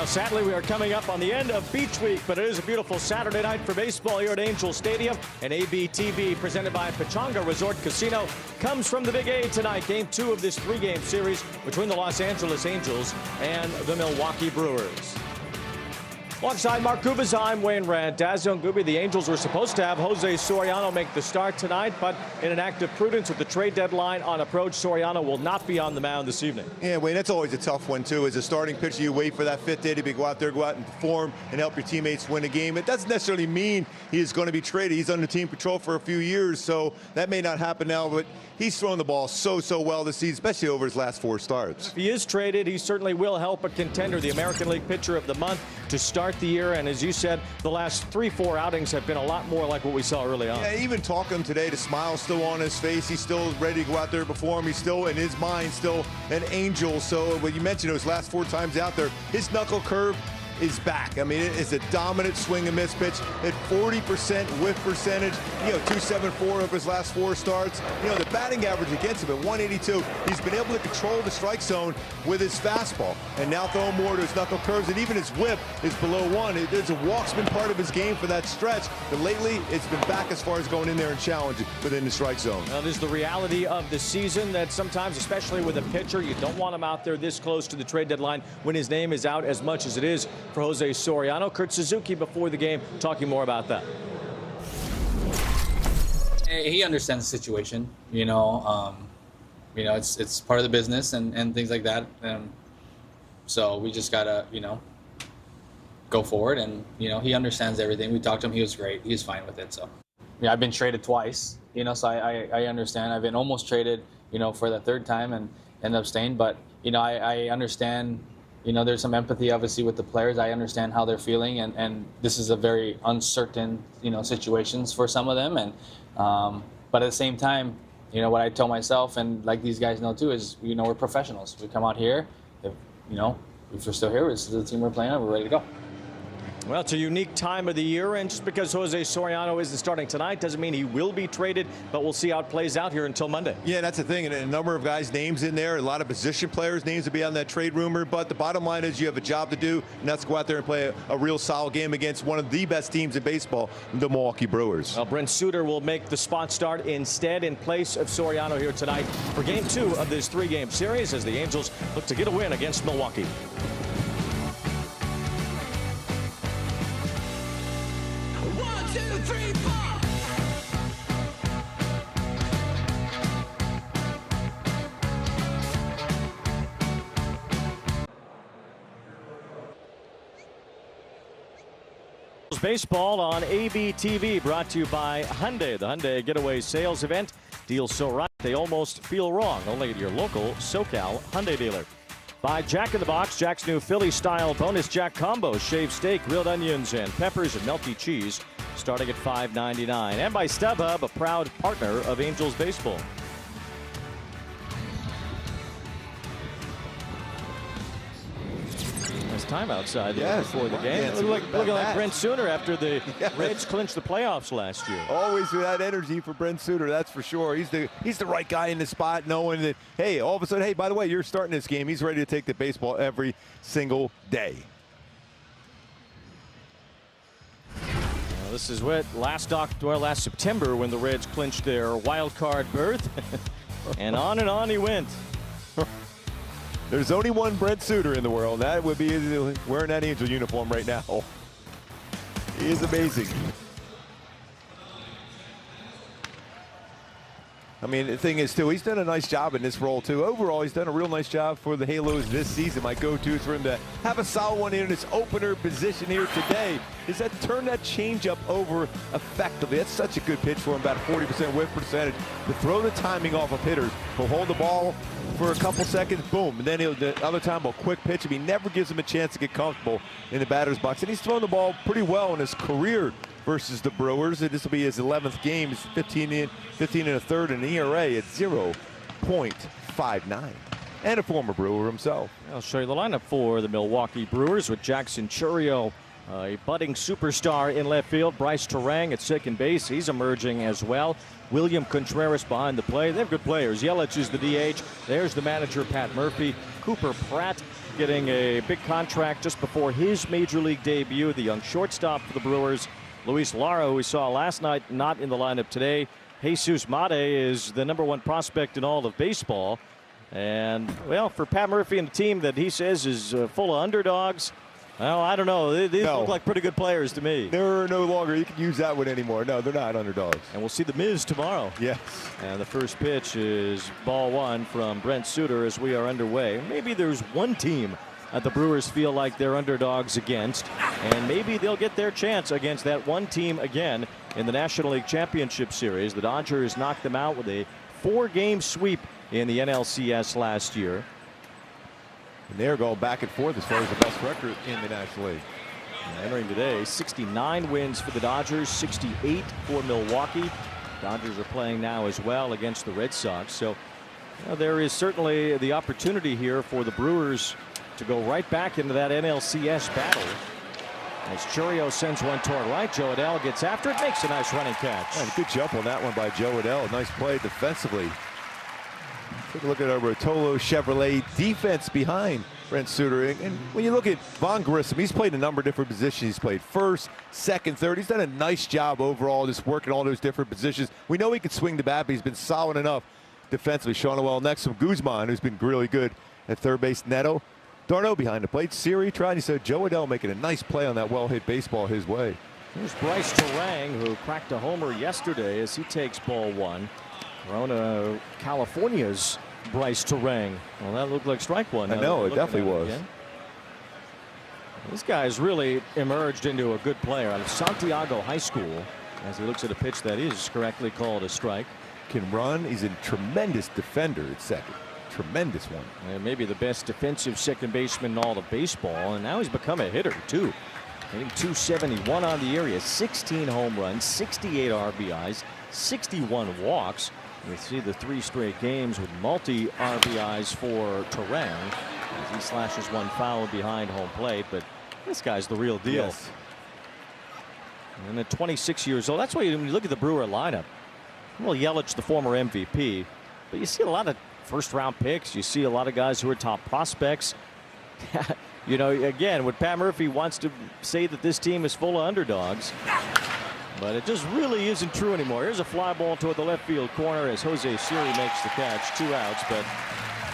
Well, sadly, we are coming up on the end of Beach Week, but it is a beautiful Saturday night for baseball here at Angel Stadium. And ABTV, presented by Pechanga Resort Casino, comes from the Big A tonight. Game 2 of this 3-game series between the Los Angeles Angels and the Milwaukee Brewers. Alongside Mark Gubas, I'm Wayne Randazzo. Gubi, the Angels were supposed to have Jose Soriano make the start tonight, but in an act of prudence with the trade deadline on approach, Soriano will not be on the mound this evening. Yeah, Wayne, that's always a tough one, too. As a starting pitcher, you wait for that 5th day to go out there and perform and help your teammates win a game. It doesn't necessarily mean he is going to be traded. He's under team control for a few years, so that may not happen now, but he's thrown the ball so well this season, especially over his last 4 starts. If he is traded, he certainly will help a contender, the American League Pitcher of the Month, to start the year. And as you said, the last 3-4 outings have been a lot more like what we saw early on. Yeah, even talking to him today, the smile's still on his face. He's still ready to go out there and perform. He's still, in his mind, still an Angel. So when you mentioned those last 4 times out there, his knuckle curve is back. I mean, it's a dominant swing and miss pitch at 40% whiff percentage. You know, 274 of his last 4 starts. You know, the batting average against him at 182. He's been able to control the strike zone with his fastball, and now throwing more to his knuckle curves, and even his whip is below 1. There's a walk's been part of his game for that stretch, but lately it's been back as far as going in there and challenging within the strike zone. Well, it is the reality of the season that sometimes, especially with a pitcher, you don't want him out there this close to the trade deadline when his name is out as much as it is for Jose Soriano. Kurt Suzuki before the game talking more about that. He understands the situation, it's part of the business and things like that. So we just gotta, go forward, and he understands everything. We talked to him; he was great. He's fine with it. So yeah, I've been traded twice, so I understand. I've been almost traded, for the 3rd time and ended up staying. But I understand. There's some empathy, obviously, with the players. I understand how they're feeling, and this is a very uncertain, situations for some of them. And but at the same time, what I tell myself, and like these guys know too, is we're professionals. We come out here, if we're still here, this is the team we're playing on. We're ready to go. Well, it's a unique time of the year, and just because Jose Soriano isn't starting tonight doesn't mean he will be traded, but we'll see how it plays out here until Monday. Yeah, that's the thing, and a number of guys' names in there, a lot of position players' names to be on that trade rumor, but the bottom line is you have a job to do, and that's go out there and play a real solid game against one of the best teams in baseball, the Milwaukee Brewers. Well, Brent Suter will make the spot start instead in place of Soriano here tonight for Game 2 of this 3-game series as the Angels look to get a win against Milwaukee. Baseball on ABTV, brought to you by Hyundai. The Hyundai Getaway Sales Event. Deals so right they almost feel wrong. Only at your local SoCal Hyundai dealer. By Jack in the Box, Jack's new Philly-style bonus Jack combo. Shaved steak, grilled onions, and peppers, and melty cheese, starting at $5.99. And by StubHub, a proud partner of Angels Baseball. Time outside before the game. Looking like Brent Suter after the Reds clinched the playoffs last year. Always with that energy for Brent Suter, that's for sure. He's the right guy in the spot, knowing that, hey, all of a sudden, hey, by the way, you're starting this game. He's ready to take the baseball every single day. Well, this is what last September when the Reds clinched their wild card berth, and on he went. There's only one Brent Suter in the world. That would be wearing that Angel uniform right now. He is amazing. I mean, the thing is, too, he's done a nice job in this role, too. Overall, he's done a real nice job for the Halos this season. My go-to is for him to have a solid one in his opener position here today. Is that turn that changeup over effectively. That's such a good pitch for him, about 40% whiff percentage. To throw the timing off of hitters. He'll hold the ball for a couple seconds, boom, and then the other time a quick pitch. He never gives him a chance to get comfortable in the batter's box. And he's thrown the ball pretty well in his career versus the Brewers. This will be his 11th game. He's 15 and a third, and an ERA at 0.59. And a former Brewer himself. I'll show you the lineup for the Milwaukee Brewers with Jackson Chourio, a budding superstar in left field. Bryce Terang at second base. He's emerging as well. William Contreras behind the plate. They have good players. Yelich is the DH. There's the manager, Pat Murphy. Cooper Pratt getting a big contract just before his major league debut. The young shortstop for the Brewers, Luis Lara, who we saw last night, not in the lineup today. Jesus Mate is the #1 prospect in all of baseball. And, well, for Pat Murphy and the team that he says is full of underdogs, well, I don't know. These look like pretty good players to me. They're no longer, you can use that one anymore. No, they're not underdogs. And we'll see the Miz tomorrow. Yes. And the first pitch is ball 1 from Brent Suter as we are underway. Maybe there's one team that the Brewers feel like they're underdogs against, and maybe they'll get their chance against that one team again in the National League Championship Series. The Dodgers knocked them out with a 4-game sweep in the NLCS last year. And they're going back and forth as far as the best record in the National League. And entering today, 69 wins for the Dodgers, 68 for Milwaukee. Dodgers are playing now as well against the Red Sox. So there is certainly the opportunity here for the Brewers to go right back into that NLCS battle. As Churio sends one toward right, Joe Adell gets after it, makes a nice running catch. Yeah, good jump on that one by Joe Adell. Nice play defensively. Take a look at our Rotolo Chevrolet defense behind Brent Suter. And when you look at Von Grissom, he's played a number of different positions. He's played first, second, third. He's done a nice job overall just working all those different positions. We know he can swing the bat, but he's been solid enough defensively. Sean Noel next from Guzman, who's been really good at third base. Neto. Darno behind the plate. Siri tried. He said Joe Adell making a nice play on that well-hit baseball his way. Here's Bryce Terang, who cracked a homer yesterday as he takes ball 1. Corona, California's Bryce Terang. Well, that looked like strike 1. I know, it definitely was. Again. This guy's really emerged into a good player out of Santiago High School as he looks at a pitch that is correctly called a strike. Can run. He's a tremendous defender at second. Tremendous one. And maybe the best defensive second baseman in all of baseball. And now he's become a hitter, too. Hitting .271 on the year. He has 16 home runs, 68 RBIs, 61 walks. We see the 3 straight games with multi RBIs for Terang as he slashes one foul behind home plate. But this guy's the real deal. Yes. And at 26 years old, that's why when you look at the Brewer lineup, well, Yelich, the former MVP, but you see a lot of first-round picks. You see a lot of guys who are top prospects. You know, again, what Pat Murphy wants to say that this team is full of underdogs. But it just really isn't true anymore. Here's a fly ball toward the left field corner as Jose Siri makes the catch. 2 outs, but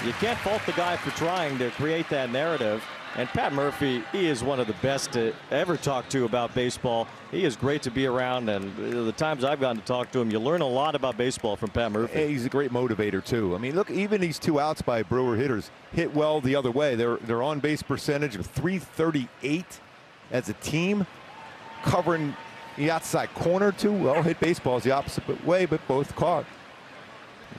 you can't fault the guy for trying to create that narrative. And Pat Murphy, he is one of the best to ever talk to about baseball. He is great to be around, and the times I've gotten to talk to him, you learn a lot about baseball from Pat Murphy. Hey, he's a great motivator, too. I mean, look, even these 2 outs by Brewer hitters hit well the other way. Their on-base percentage of .338 as a team, covering the outside corner, too. Well, hit baseballs the opposite way, but both caught.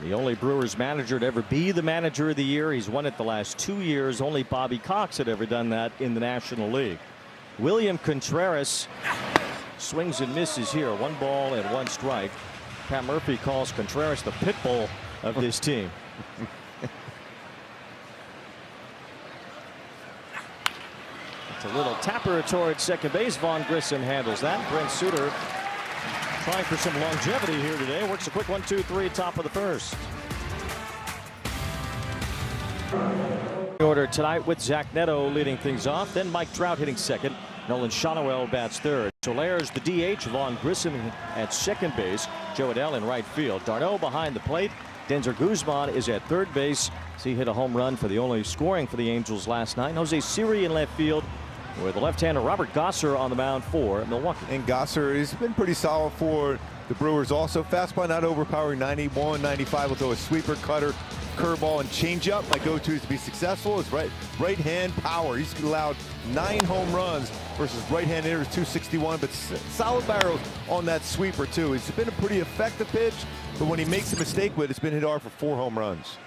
The only Brewers manager to ever be the manager of the year. He's won it the last 2 years. Only Bobby Cox had ever done that in the National League. William Contreras swings and misses here. 1 ball and 1 strike. Pat Murphy calls Contreras the pit bull of this team. It's a little tapper towards second base. Von Grissom handles that. Brent Suter trying for some longevity here today. Works a quick 1-2-3, top of the first. Order tonight with Zach Neto leading things off. Then Mike Trout hitting second. Nolan Shonowell bats third. Solaire's the DH. Von Grissom at second base. Joe Adell in right field. Darno behind the plate. Denzer Guzman is at third base. He hit a home run for the only scoring for the Angels last night. Jose Siri in left field, with the left-hander Robert Gosser on the mound for Milwaukee. And Gosser has been pretty solid for the Brewers also. Fastball not overpowering, 91, 95. Will throw a sweeper, cutter, curveball, and changeup. My go-to is to be successful is right-hand power. He's allowed 9 home runs versus right-hand hitters 261, but solid barrels on that sweeper too. It's been a pretty effective pitch, but when he makes a mistake with it, it's been hit hard for 4 home runs.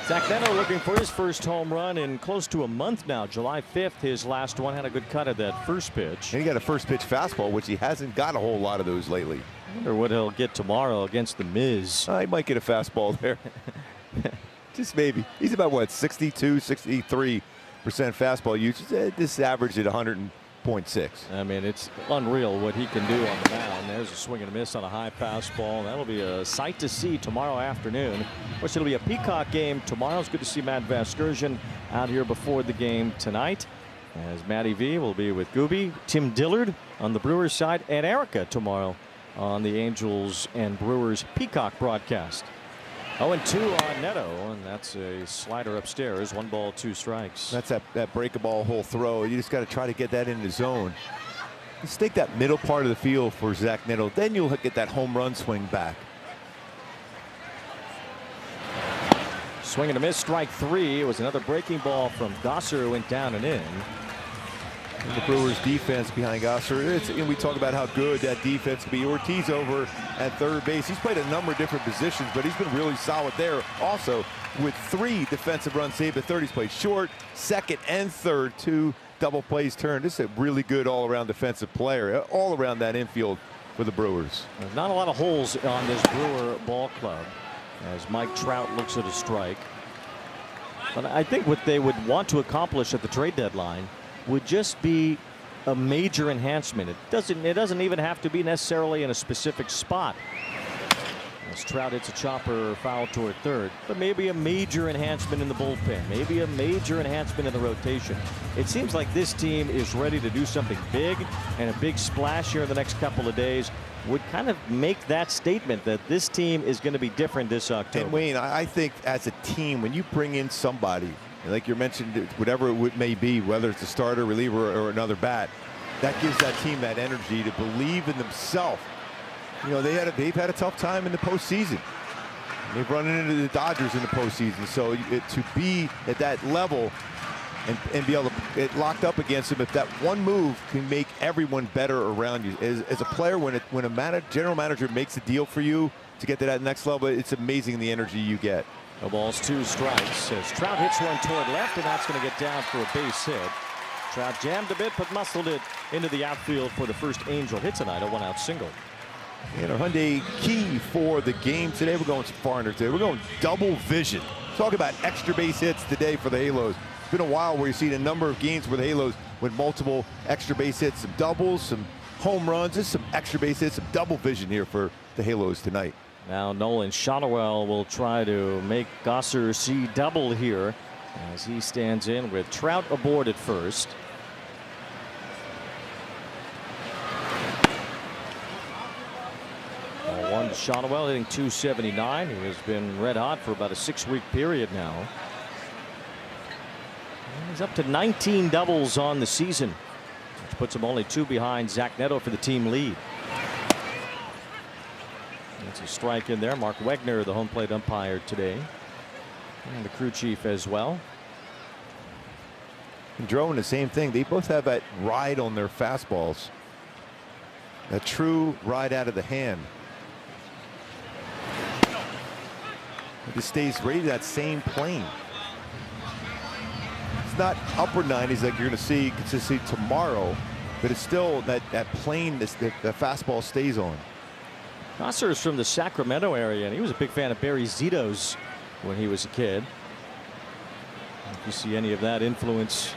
Zach Neto looking for his first home run in close to a month now. July 5th, his last one. Had a good cut at that first pitch. And he got a first pitch fastball, which he hasn't got a whole lot of those lately. I wonder what he'll get tomorrow against the Miz. He might get a fastball there. Just maybe. He's about, what, 62, 63% fastball usage. This averaged at 100 4.6. I mean, it's unreal what he can do on the mound. There's a swing and a miss on a high pass ball. That'll be a sight to see tomorrow afternoon. Of course, it'll be a Peacock game tomorrow. It's good to see Matt Vasgersian out here before the game tonight, as Matty V will be with Gooby, Tim Dillard on the Brewers side, and Erica tomorrow on the Angels and Brewers Peacock broadcast. 0-2 on Neto, and that's a slider upstairs. 1 ball, 2 strikes. That's that break a ball hole throw. You just got to try to get that in the zone. Let's take that middle part of the field for Zach Neto. Then you'll get that home run swing back. Swing and a miss, strike 3. It was another breaking ball from Gosser, who went down and in. The Brewers defense behind Gosser. We talk about how good that defense can be. Ortiz over at third base. He's played a number of different positions, but he's been really solid there. Also, with 3 defensive runs saved at third, he's played short, second, and third. 2 double plays turned. This is a really good all-around defensive player, all around that infield for the Brewers. There's not a lot of holes on this Brewer ball club, as Mike Trout looks at a strike. But I think what they would want to accomplish at the trade deadline would just be a major enhancement. It doesn't even have to be necessarily in a specific spot, as Trout hits a chopper foul toward third, but maybe a major enhancement in the bullpen, maybe a major enhancement in the rotation. It seems like this team is ready to do something big, and a big splash here in the next couple of days would kind of make that statement that this team is going to be different this October. And Wayne, I think as a team, when you bring in somebody like you mentioned, whatever it may be, whether it's a starter, reliever, or another bat, that gives that team that energy to believe in themselves. You know, they've had a tough time in the postseason. They've run into the Dodgers in the postseason. So to be at that level and be able to get locked up against them, if that one move can make everyone better around you. As a player, when a general manager makes a deal for you to get to that next level, it's amazing the energy you get. No balls, 2 strikes, as Trout hits one toward left, and that's going to get down for a base hit. Trout jammed a bit, but muscled it into the outfield for the first Angel hit tonight, a 1-out single. And our Hyundai key for the game today, we're going far under today. We're going double vision. Talk about extra base hits today for the Halos. It's been a while where you've seen a number of games with the Halos with multiple extra base hits, some doubles, some home runs, just some extra base hits, some double vision here for the Halos tonight. Now Nolan Shotwell will try to make Gosser see double here as he stands in with Trout aboard at first. One to Shotwell, hitting .279. He has been red hot for about a 6-week period now. And he's up to 19 doubles on the season, which puts him only 2 behind Zach Neto for the team lead. That's a strike in there. Mark Wegner, the home plate umpire today, and the crew chief as well. And Drone, the same thing. They both have that ride on their fastballs, that true ride out of the hand. It just stays right to that same plane. It's not upper 90s like you're going to see consistently tomorrow, but it's still that plane that the fastball stays on. Gosser is from the Sacramento area, and he was a big fan of Barry Zito's when he was a kid. If you see any of that influence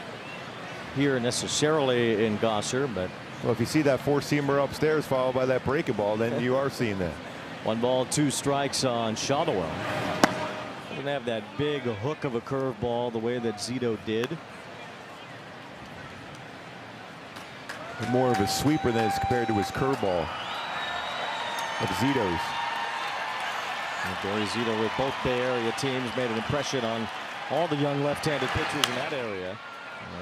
here necessarily in Gosser, but well, if you see that 4-seamer upstairs followed by that breaking ball, then you are seeing that. 1 ball, 2 strikes on Shotwell. Doesn't have that big hook of a curveball the way that Zito did. More of a sweeper than is compared to his curveball of Zito's. And Barry Zito with both Bay Area teams made an impression on all the young left-handed pitchers in that area.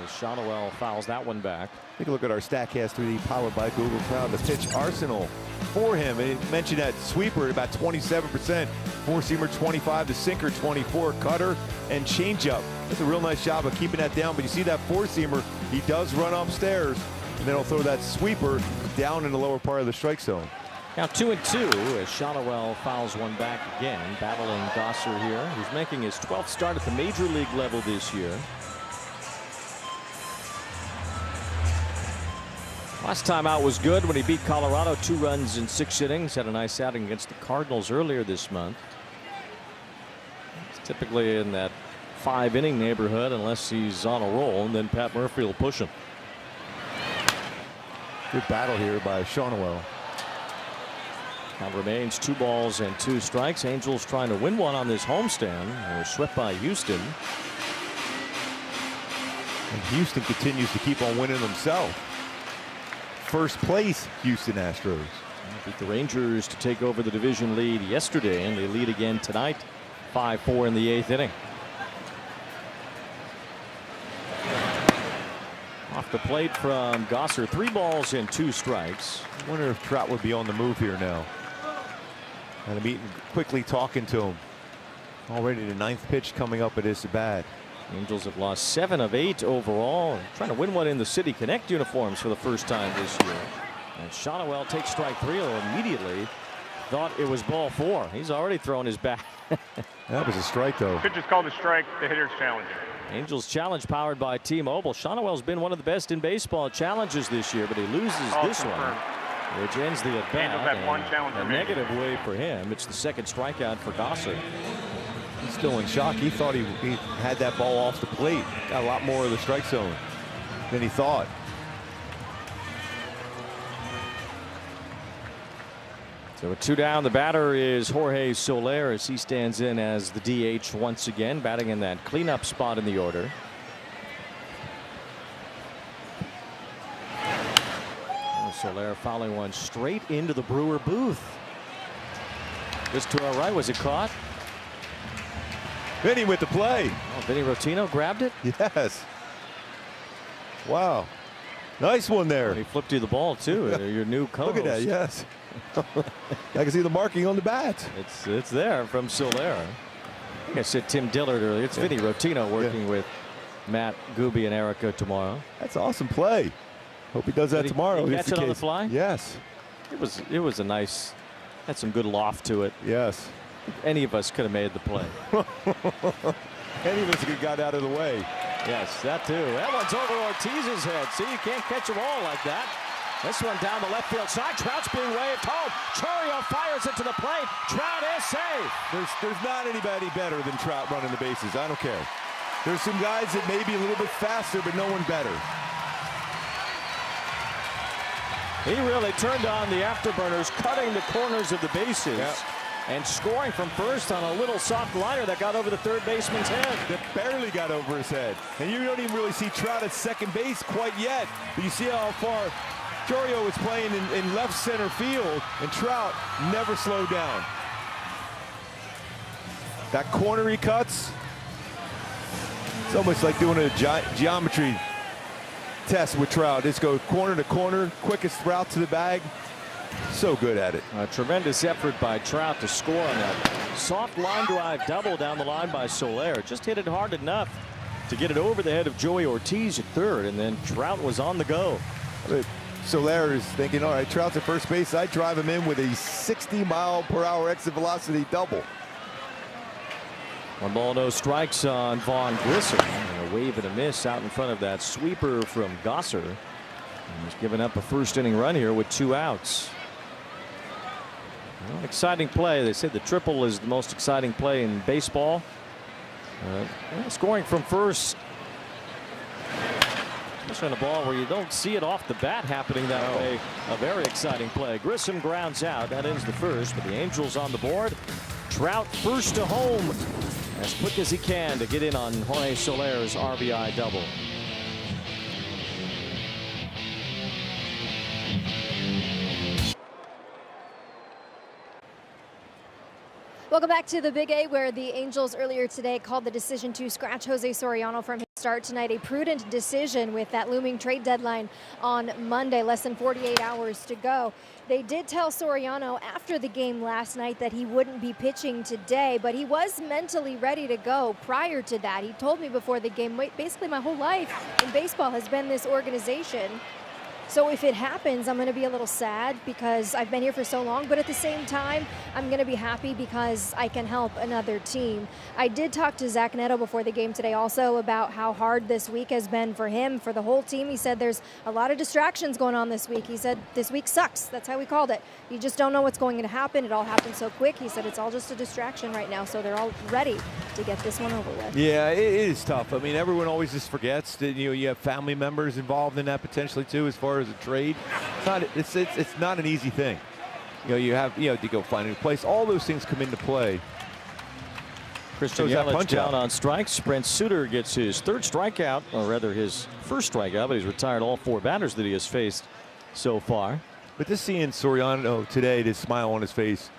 As Shotwell fouls that one back. Take a look at our StatCast 3D powered by Google Cloud. The pitch arsenal for him. And he mentioned that sweeper at about 27%, 4-seamer 25, the sinker 24, cutter and changeup. That's a real nice job of keeping that down. But you see that 4-seamer, he does run upstairs, and then he'll throw that sweeper down in the lower part of the strike zone. Now 2-2 as Shotwell fouls one back again, battling Gosser here, who's making his 12th start at the major league level this year. Last time out was good when he beat Colorado 2 runs in 6 innings. Had a nice outing against the Cardinals earlier this month. It's typically in that 5-inning neighborhood unless he's on a roll, and then Pat Murphy will push him. Good battle here by Shonwell. Count remains 2 balls and 2 strikes. Angels trying to win one on this homestand. They were swept by Houston. And Houston continues to keep on winning themselves. First place, Houston Astros. Beat the Rangers to take over the division lead yesterday, and they lead again tonight, 5-4 in the 8th inning. Off the plate from Gosser, 3 balls and 2 strikes. I wonder if Trout would be on the move here now. And I'm quickly talking to him. Already the 9th pitch coming up at his bat. Angels have lost 7 of 8 overall. Trying to win one in the City Connect uniforms for the first time this year. And Shonwell takes strike 3 immediately. Thought it was ball 4. He's already thrown his bat. That was a strike, though. Pitch is called a strike. The hitter's challenging. Angels challenge powered by T-Mobile. Shonwell's been one of the best in baseball challenges this year, but he loses this one, which ends the at-bat. A negative way for him. It's the 2nd strikeout for Gosser. He's still in shock. He thought he had that ball off the plate. Got a lot more of the strike zone than he thought. So with 2 down, the batter is Jorge Soler as he stands in as the DH once again, batting in that cleanup spot in the order. Soler fouling one straight into the Brewer booth. Just to our right. Was it caught? Vinny with the play. Oh, Vinny Rotino grabbed it? Yes. Wow. Nice one there. And he flipped you the ball, too. Your new co-host. Look at that, yes. I can see the marking on the bat. It's there from Soler. I think I said Tim Dillard earlier. It's Vinny Rotino working with Matt Gooby and Erica tomorrow. That's awesome play. Hope he does that tomorrow. Did he catch it on the fly? Yes. It was a nice, had some good loft to it. Yes. Any of us could have made the play. Any of us could have got out of the way. Yes, that too. That one's over Ortiz's head. See, you can't catch them all like that. This one down the left field side. Trout's being waved home. Chourio fires it to the plate. Trout is safe. There's not anybody better than Trout running the bases. I don't care. There's some guys that may be a little bit faster, but no one better. He really turned on the afterburners, cutting the corners of the bases. Yep. And scoring from first on a little soft liner that got over the 3rd baseman's head. That barely got over his head. And you don't even really see Trout at second base quite yet. But you see how far Chourio was playing in left center field, and Trout never slowed down. That corner he cuts, it's almost like doing a geometry test with Trout. Just go corner to corner, quickest route to the bag. So good at it. A tremendous effort by Trout to score on that soft line drive double down the line by Soler. Just hit it hard enough to get it over the head of Joey Ortiz at 3rd, and then Trout was on the go. But Soler is thinking, all right, Trout's at first base. I drive him in with a 60-mile-per-hour exit velocity double. 1 ball, no strikes on Vaughn Grissom. And a wave and a miss out in front of that sweeper from Gosser. He's given up a 1st inning run here with 2 outs. Well, exciting play. They said the triple is the most exciting play in baseball. Scoring from first. Especially on a ball where you don't see it off the bat happening that way. A very exciting play. Grissom grounds out. That ends the 1st, but the Angels on the board. Trout first to home as quick as he can to get in on Jorge Soler's RBI double. Welcome back to the Big A, where the Angels earlier today called the decision to scratch Jose Soriano from his start tonight a prudent decision with that looming trade deadline on Monday, less than 48 hours to go. They did tell Soriano after the game last night that he wouldn't be pitching today, but he was mentally ready to go prior to that. He told me before the game, basically my whole life in baseball has been this organization. So if it happens, I'm going to be a little sad because I've been here for so long, but at the same time, I'm going to be happy because I can help another team. I did talk to Zach Neto before the game today also about how hard this week has been for him, for the whole team. He said there's a lot of distractions going on this week. He said this week sucks. That's how we called it. You just don't know what's going to happen. It all happened so quick. He said it's all just a distraction right now, so they're all ready to get this one over with. Yeah, it is tough. I mean, everyone always just forgets that you have family members involved in that potentially too, as far as a trade. It's not an easy thing. You have to go find a new place. All those things come into play. Christian Yelich down on strikes. Brent Suter gets his third strikeout, or rather his first strikeout, but he's retired all 4 batters that he has faced so far. But just seeing Soriano today, this smile on his face,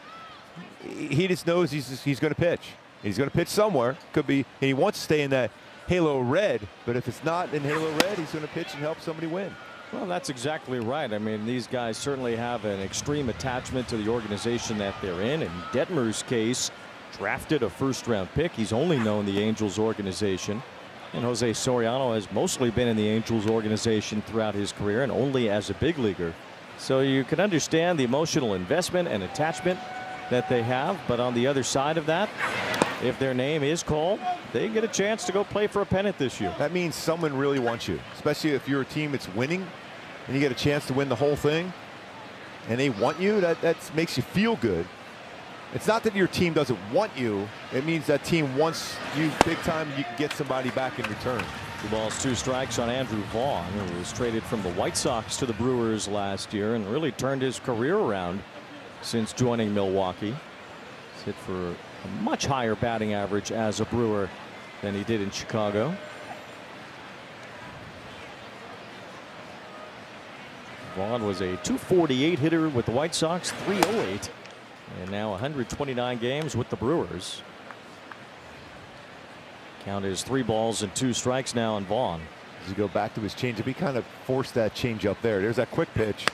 he just knows he's going to pitch. He's going to pitch somewhere. Could be, and he wants to stay in that halo red, but if it's not in halo red, he's going to pitch and help somebody win. Well, that's exactly right. I mean, these guys certainly have an extreme attachment to the organization that they're in. In Detmer's case, drafted a first-round pick. He's only known the Angels organization. And Jose Soriano has mostly been in the Angels organization throughout his career and only as a big leaguer. So you can understand the emotional investment and attachment that they have. But on the other side of that, if their name is called, they get a chance to go play for a pennant this year. That means someone really wants you, especially if you're a team that's winning and you get a chance to win the whole thing and they want you. That makes you feel good. It's not that your team doesn't want you. It means that team wants you big time. You can get somebody back in return. 2 balls, 2 strikes on Andrew Vaughn, who was traded from the White Sox to the Brewers last year and really turned his career around since joining Milwaukee. He's hit for a much higher batting average as a Brewer than he did in Chicago. Vaughn was a .248 hitter with the White Sox, .308. And now 129 games with the Brewers. Count is 3 balls and 2 strikes now on Vaughn. As you go back to his changeup, he kind of forced that changeup there. There's that quick pitch.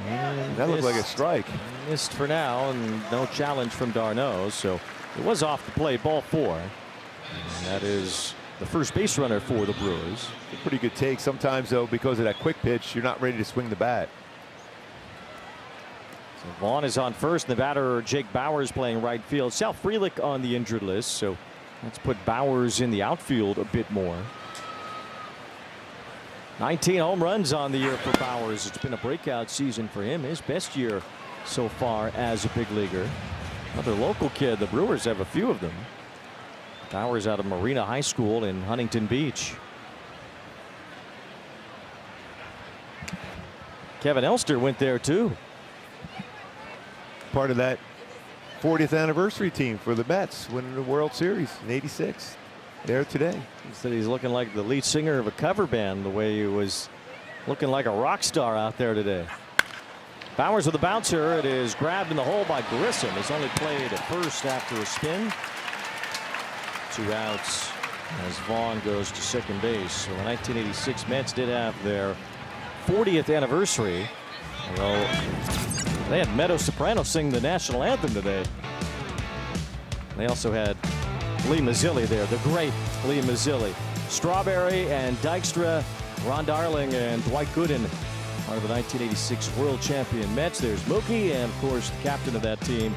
And that looked like a strike. Missed for now, and no challenge from d'Arnaud. So it was off the plate, ball 4. And that is the first base runner for the Brewers. A pretty good take. Sometimes, though, because of that quick pitch, you're not ready to swing the bat. So Vaughn is on first, and the batter Jake Bauers playing right field. Sal Frelick on the injured list, so let's put Bauers in the outfield a bit more. 19 home runs on the year for Bauers. It's been a breakout season for him, his best year so far as a big leaguer. Another local kid. The Brewers have a few of them. Bauers out of Marina High School in Huntington Beach. Kevin Elster went there too. Part of that 40th anniversary team for the Mets winning the World Series in '86. There today. He said he's looking like the lead singer of a cover band, the way he was looking like a rock star out there today. Bauers with a bouncer. It is grabbed in the hole by Grissom. He's only played at first after a spin. 2 outs as Vaughn goes to second base. So the 1986 Mets did have their 40th anniversary. Although they had Meadow Soprano sing the national anthem today. They also had Lee Mazzilli there, the great Lee Mazzilli. Strawberry and Dykstra, Ron Darling and Dwight Gooden are the 1986 world champion Mets. There's Mookie and, of course, the captain of that team,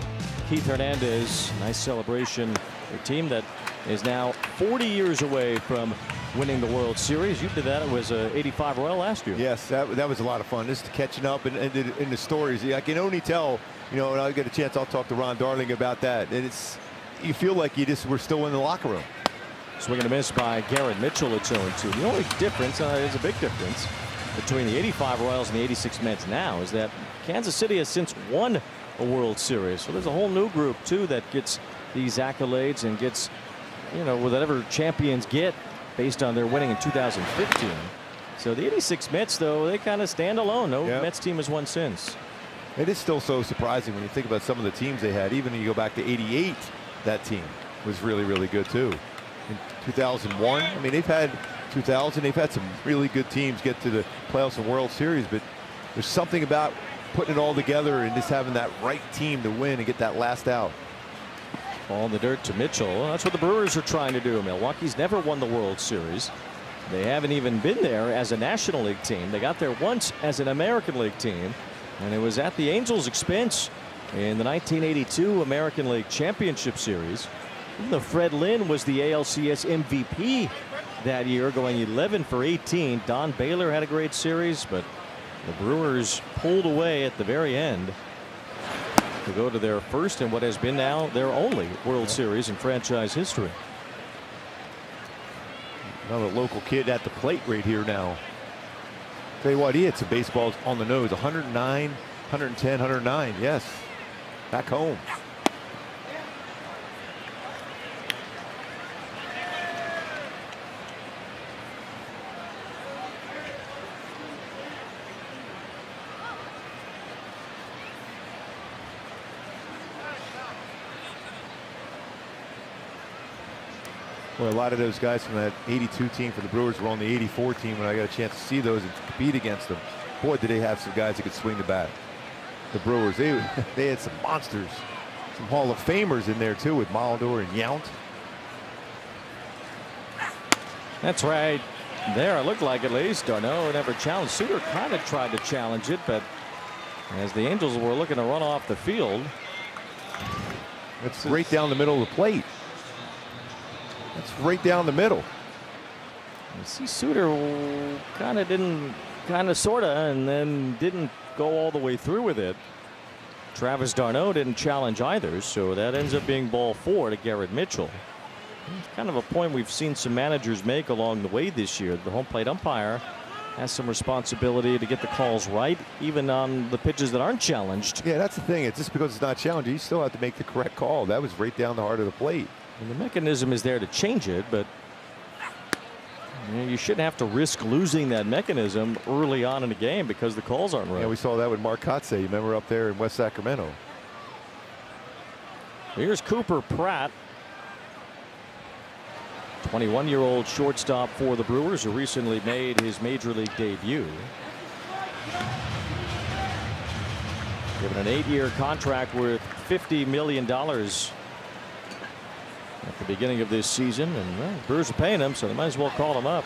Keith Hernandez. Nice celebration. A team that is now 40 years away from winning the World Series. You did that. It was a 85 Royal last year. Yes, that was a lot of fun. Just catching up and in the stories. I can only tell, when I get a chance, I'll talk to Ron Darling about that. And you feel like we're still in the locker room. Swing and a miss by Garrett Mitchell at 0-2. The only difference, there's a big difference between the 85 Royals and the 86 Mets now, is that Kansas City has since won a World Series. So there's a whole new group too that gets these accolades and gets, whatever champions get based on their winning in 2015. So the 86 Mets, though, they kind of stand alone. No Mets team has won since. It is still so surprising when you think about some of the teams they had. Even when you go back to '88, that team was really, really good too. In 2001, they've had 2000. They've had some really good teams get to the playoffs and World Series, but there's something about putting it all together and just having that right team to win and get that last out. Ball in the dirt to Mitchell. Well, that's what the Brewers are trying to do. Milwaukee's never won the World Series. They haven't even been there as a National League team. They got there once as an American League team, and it was at the Angels' expense in the 1982 American League Championship Series. Even though Fred Lynn was the ALCS MVP that year, going 11 for 18. Don Baylor had a great series, but the Brewers pulled away at the very end to go to their first and what has been now their only World Series in franchise history. Another local kid at the plate right here now. Tell you what, he hit some baseballs on the nose. 109, 110, 109. Yes, back home. Well, a lot of those guys from that 82 team for the Brewers were on the 84 team when I got a chance to see those and compete against them. Boy, did they have some guys that could swing the bat. The Brewers, they had some monsters, some Hall of Famers in there too with Maldor and Yount. That's right. There, it looked like at least. Darno never challenged. Suter kind of tried to challenge it, but as the Angels were looking to run off the field. It's right down the middle of the plate. It's right down the middle. You see Suter kind of sorta, and then didn't go all the way through with it. Travis d'Arnaud didn't challenge either, so that ends up being ball 4 to Garrett Mitchell. It's kind of a point we've seen some managers make along the way this year. The home plate umpire has some responsibility to get the calls right, even on the pitches that aren't challenged. Yeah, that's the thing. It's just because it's not challenged, you still have to make the correct call. That was right down the heart of the plate. And the mechanism is there to change it, but you shouldn't have to risk losing that mechanism early on in the game because the calls aren't right. Yeah, we saw that with Mark Kotze. You remember up there in West Sacramento. Here's Cooper Pratt, 21-year-old shortstop for the Brewers, who recently made his major league debut. Given an 8-year contract worth $50 million at the beginning of this season, and well, the Brewers are paying him, so they might as well call him up.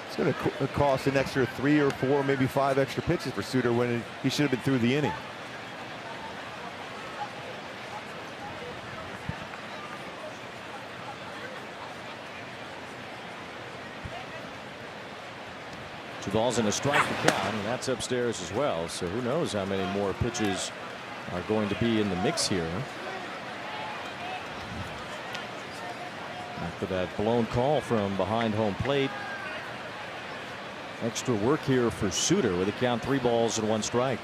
It's going to cost an extra 3 or 4, maybe 5 extra pitches for Suter when he should have been through the inning. Two balls and a strike to count, and that's upstairs as well. So who knows how many more pitches are going to be in the mix here. After that blown call from behind home plate. Extra work here for Suter with a count 3 balls and 1 strike.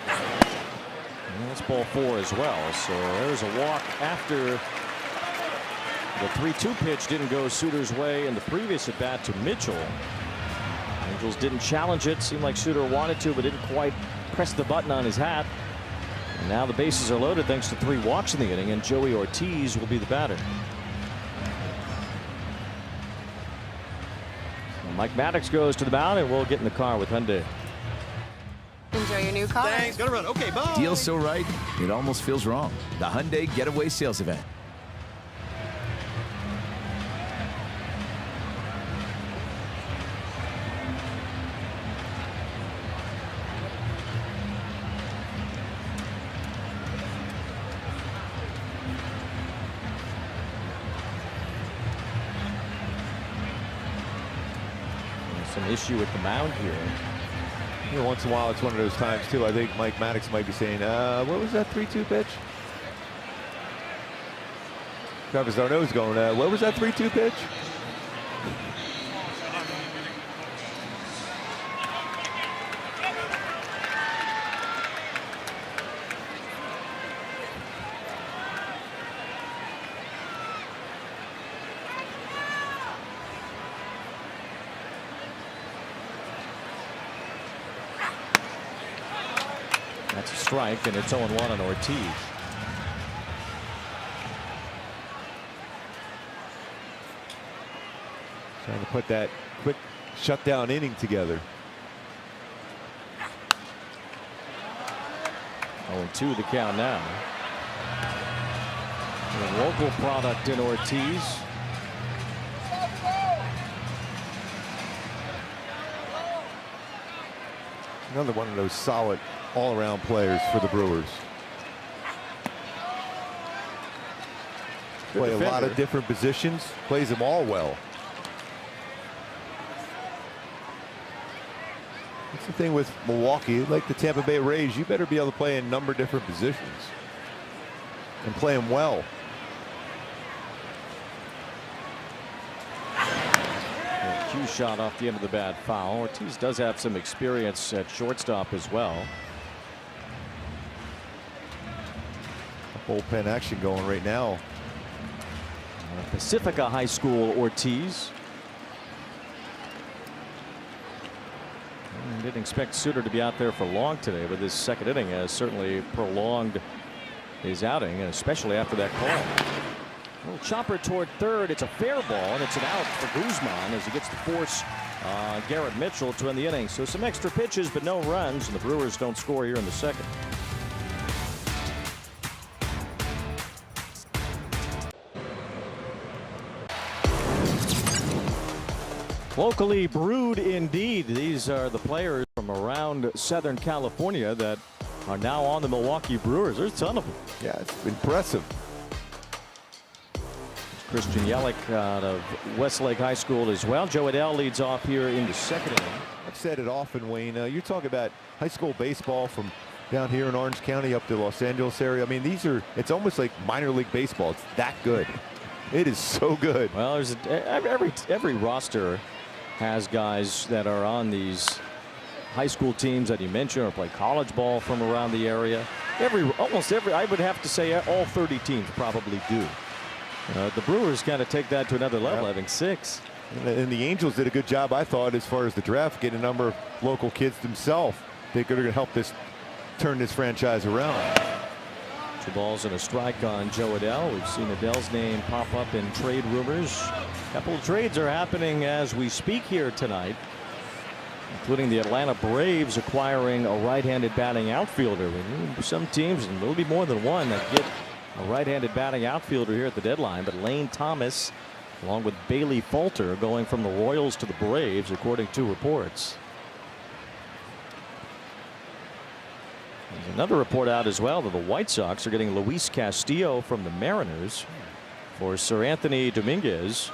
And that's ball 4 as well. So there's a walk after the 3-2 pitch didn't go Suter's way in the previous at bat to Mitchell. Angels didn't challenge it. Seemed like Suter wanted to, but didn't quite press the button on his hat. And now the bases are loaded thanks to 3 walks in the inning, and Joey Ortiz will be the batter. So Mike Maddox goes to the mound, and we'll get in the car with Hyundai. Enjoy your new car. Thanks, gotta run. Okay, bye. Deal so right, it almost feels wrong. The Hyundai Getaway Sales Event. Some issue with the mound here. You know, once in a while, it's one of those times too. I think Mike Maddox might be saying, "What was that 3-2 pitch?" Travis d'Arnaud's going, "What was that 3-2 pitch?" That's a strike, and it's 0-1 on Ortiz. Trying to put that quick shutdown inning together. 0-2 the count now. A local product in Ortiz. Another one of those solid all-around players for the Brewers. Play a lot of different positions, plays them all well. That's the thing with Milwaukee, like the Tampa Bay Rays, you better be able to play in a number of different positions and play them well. cue shot off the end of the bad foul. Ortiz does have some experience at shortstop as well. Bullpen action going right now. Pacifica High School Ortiz. Didn't expect Suter to be out there for long today, but this second inning has certainly prolonged his outing, especially after that call. A little chopper toward third. It's a fair ball, and it's an out for Guzman as he gets to force Garrett Mitchell to end the inning. So some extra pitches, but no runs, and the Brewers don't score here in the second. Locally brewed indeed. These are the players from around Southern California that are now on the Milwaukee Brewers. There's a ton of them. Yeah, it's impressive. Christian Yelich out of Westlake High School as well. Joe Adell leads off here in the second inning. I've said it often, Wayne. You're talking about high school baseball from down here in Orange County up to Los Angeles area. I mean, it's almost like minor league baseball. It's that good. It is so good. Well, there's every roster has guys that are on these high school teams that you mentioned or play college ball from around the area. Almost every, I would have to say all 30 teams probably do. The Brewers got to take that to another level, having 6. And the Angels did a good job, I thought, as far as the draft, getting a number of local kids themselves. They're going to help turn this franchise around. 2 balls and a strike on Joe Adell. We've seen Adell's name pop up in trade rumors. A couple of trades are happening as we speak here tonight, including the Atlanta Braves acquiring a right-handed batting outfielder. Some teams, and there'll be more than one, that get a right-handed batting outfielder here at the deadline. But Lane Thomas, along with Bailey Falter, going from the Royals to the Braves, according to reports. There's another report out as well that the White Sox are getting Luis Castillo from the Mariners for Sir Anthony Dominguez,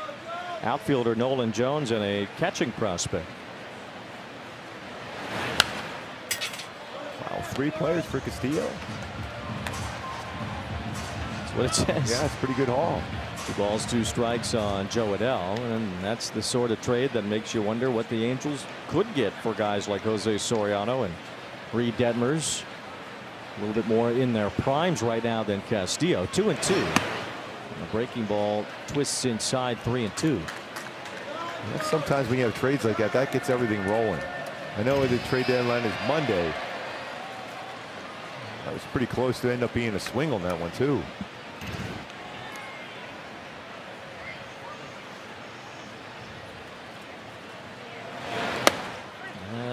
outfielder Nolan Jones, and a catching prospect. Wow, 3 players for Castillo. That's what it says. Yeah, it's a pretty good haul. 2 balls, 2 strikes on Joe Adell, and that's the sort of trade that makes you wonder what the Angels could get for guys like Jose Soriano and Reed Detmers. A little bit more in their primes right now than Castillo. 2-2. The breaking ball twists inside 3-2. Sometimes when you have trades like that, that gets everything rolling. I know the trade deadline is Monday. That was pretty close to end up being a swing on that one too.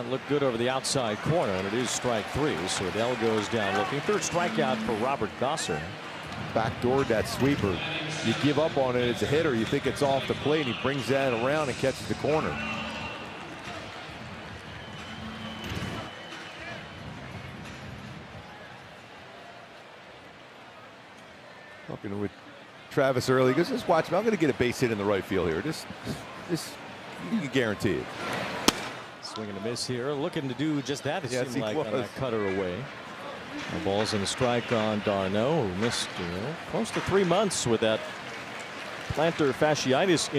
Looked good over the outside corner, and it is strike 3. So Adell goes down looking. 3rd strikeout for Robert Gosser. Backdoored that sweeper. You give up on it as a hitter. You think it's off the plate, and he brings that around and catches the corner. Talking with Travis early, he goes, just watch me. I'm going to get a base hit in the right field here. Just you can guarantee it. Swing and a miss here, looking to do just that. It seemed like was. on that cutter away. The balls and a strike on Darno, who missed close to 3 months with that plantar fasciitis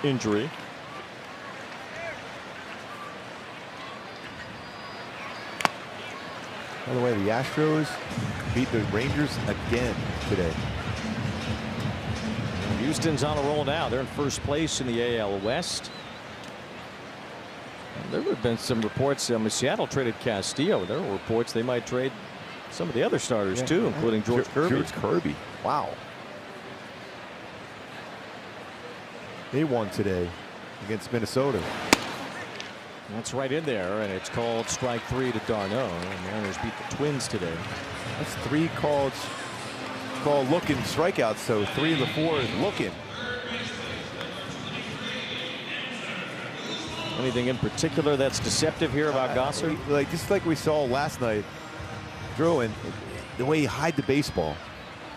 injury. By the way, the Astros beat the Rangers again today. Houston's on a roll now. They're in first place in the AL West. There have been some reports. Seattle traded Castillo. There were reports they might trade some of the other starters too, including George Kirby. George Kirby. Wow. They won today against Minnesota. That's right in there, and it's called strike 3 to Darno. The Mariners beat the Twins today. That's 3 called looking strikeouts. So 3 of the 4 is looking. Anything in particular that's deceptive here about Gosser? Just like we saw last night, Drew, and the way he hide the baseball,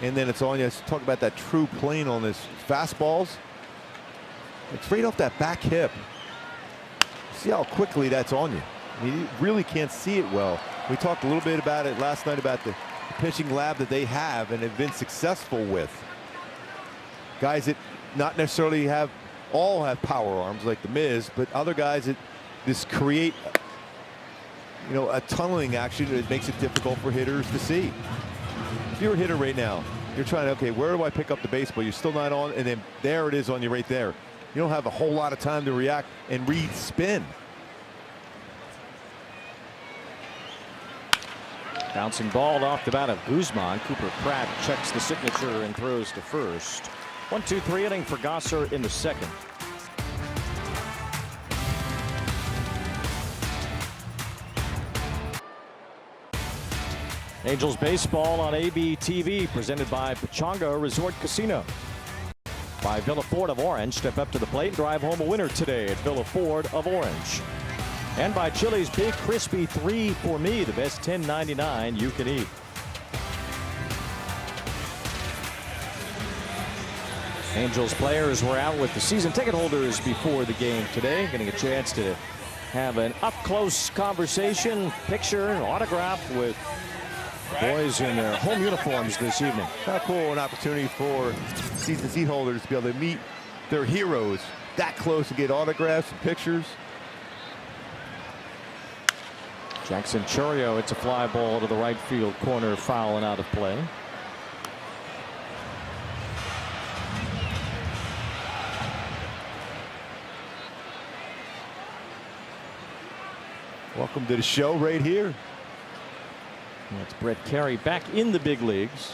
and then it's on you. Talk about that true plane on this fastballs. It's right off that back hip. See how quickly that's on you. I mean, you really can't see it well. We talked a little bit about it last night about the pitching lab that they have and have been successful with. Guys that not necessarily have all have power arms like the Miz, but other guys that just create, you know, a tunneling action that makes it difficult for hitters to see. If you're a hitter right now, you're trying to, okay, where do I pick up the baseball? You're still not on, and then there it is on you right there. You don't have a whole lot of time to react and read spin. Bouncing ball off the bat of Guzman. Cooper Pratt checks the signature and throws to first. 1-2-3 inning for Gosser in the second. Angels baseball on ABTV, presented by Pechanga Resort Casino. By Villa Ford of Orange. Step up to the plate and drive home a winner today at Villa Ford of Orange. And by Chili's Big Crispy 3 for Me, the best $10.99 you can eat. Angels players were out with the season ticket holders before the game today, getting a chance to have an up-close conversation, picture, and autograph with boys in their home uniforms this evening. How cool an opportunity for season seat holders to be able to meet their heroes that close and get autographs and pictures. Jackson Chourio, it's a fly ball to the right field corner, foul and out of play. Welcome to the show right here. That's Brett Carey back in the big leagues.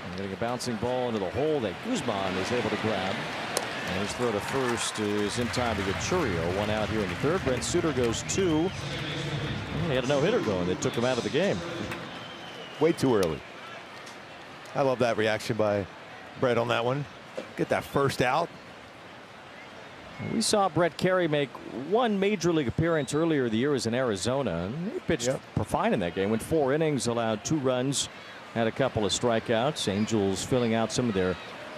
And getting a bouncing ball into the hole that Guzman is able to grab. And his throw to first is in time to get Chourio. One out here in the third. Brent Suter goes 2. He had a no-hitter going that took him out of the game. Way too early. I love that reaction by Brett on that one. Get that first out. We saw Brett Carey make one major league appearance earlier the year as in Arizona. And he pitched fine in that game. Went 4 innings, allowed 2 runs, had a couple of strikeouts. Angels filling out some of their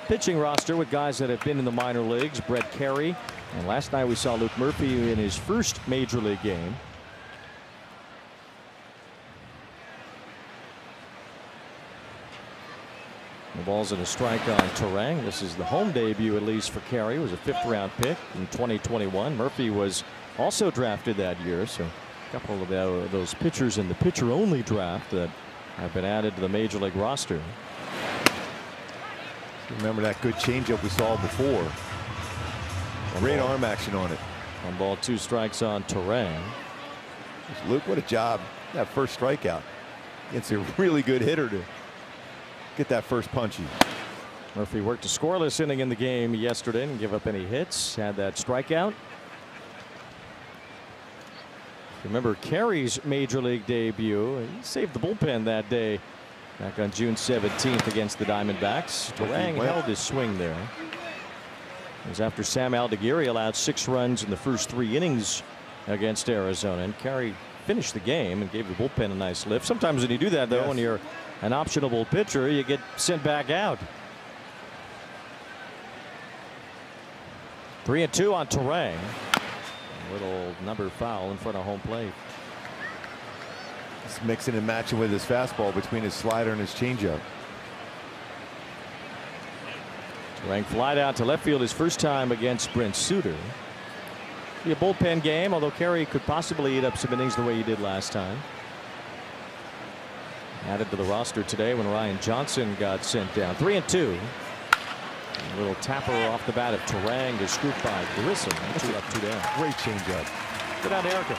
pitching roster with guys that have been in the minor leagues. Brett Carey. And last night we saw Luke Murphy in his first major league game. The ball's in a strike on Terang. This is the home debut, at least for Carey. It was a 5th-round pick in 2021. Murphy was also drafted that year, so a couple of those pitchers in the pitcher-only draft that have been added to the major league roster. Remember that good changeup we saw before. Great arm action on it. 1 ball, 2 strikes on Terang. Luke, what a job. That first strikeout against a really good hitter to get that first punchy. Murphy worked a scoreless inning in the game yesterday, didn't give up any hits, had that strikeout. Remember Carey's major league debut. He saved the bullpen that day back on June 17th against the Diamondbacks. Terang held his swing there. It was after Sam Aldeguerri allowed 6 runs in the first 3 innings against Arizona, and Carey finished the game and gave the bullpen a nice lift. Sometimes when you do that, though, when you're an optionable pitcher, you get sent back out. 3-2 on Terang. A little number foul in front of home plate. Just mixing and matching with his fastball between his slider and his changeup. Terang flied out to left field his first time against Brent Suter. Be a bullpen game, although Carey could possibly eat up some innings the way he did last time. Added to the roster today when Ryan Johnson got sent down. 3-2. A little tapper off the bat of Terang to scoop by Grissom. 2 up, 2 down. Great changeup. Good on Erica.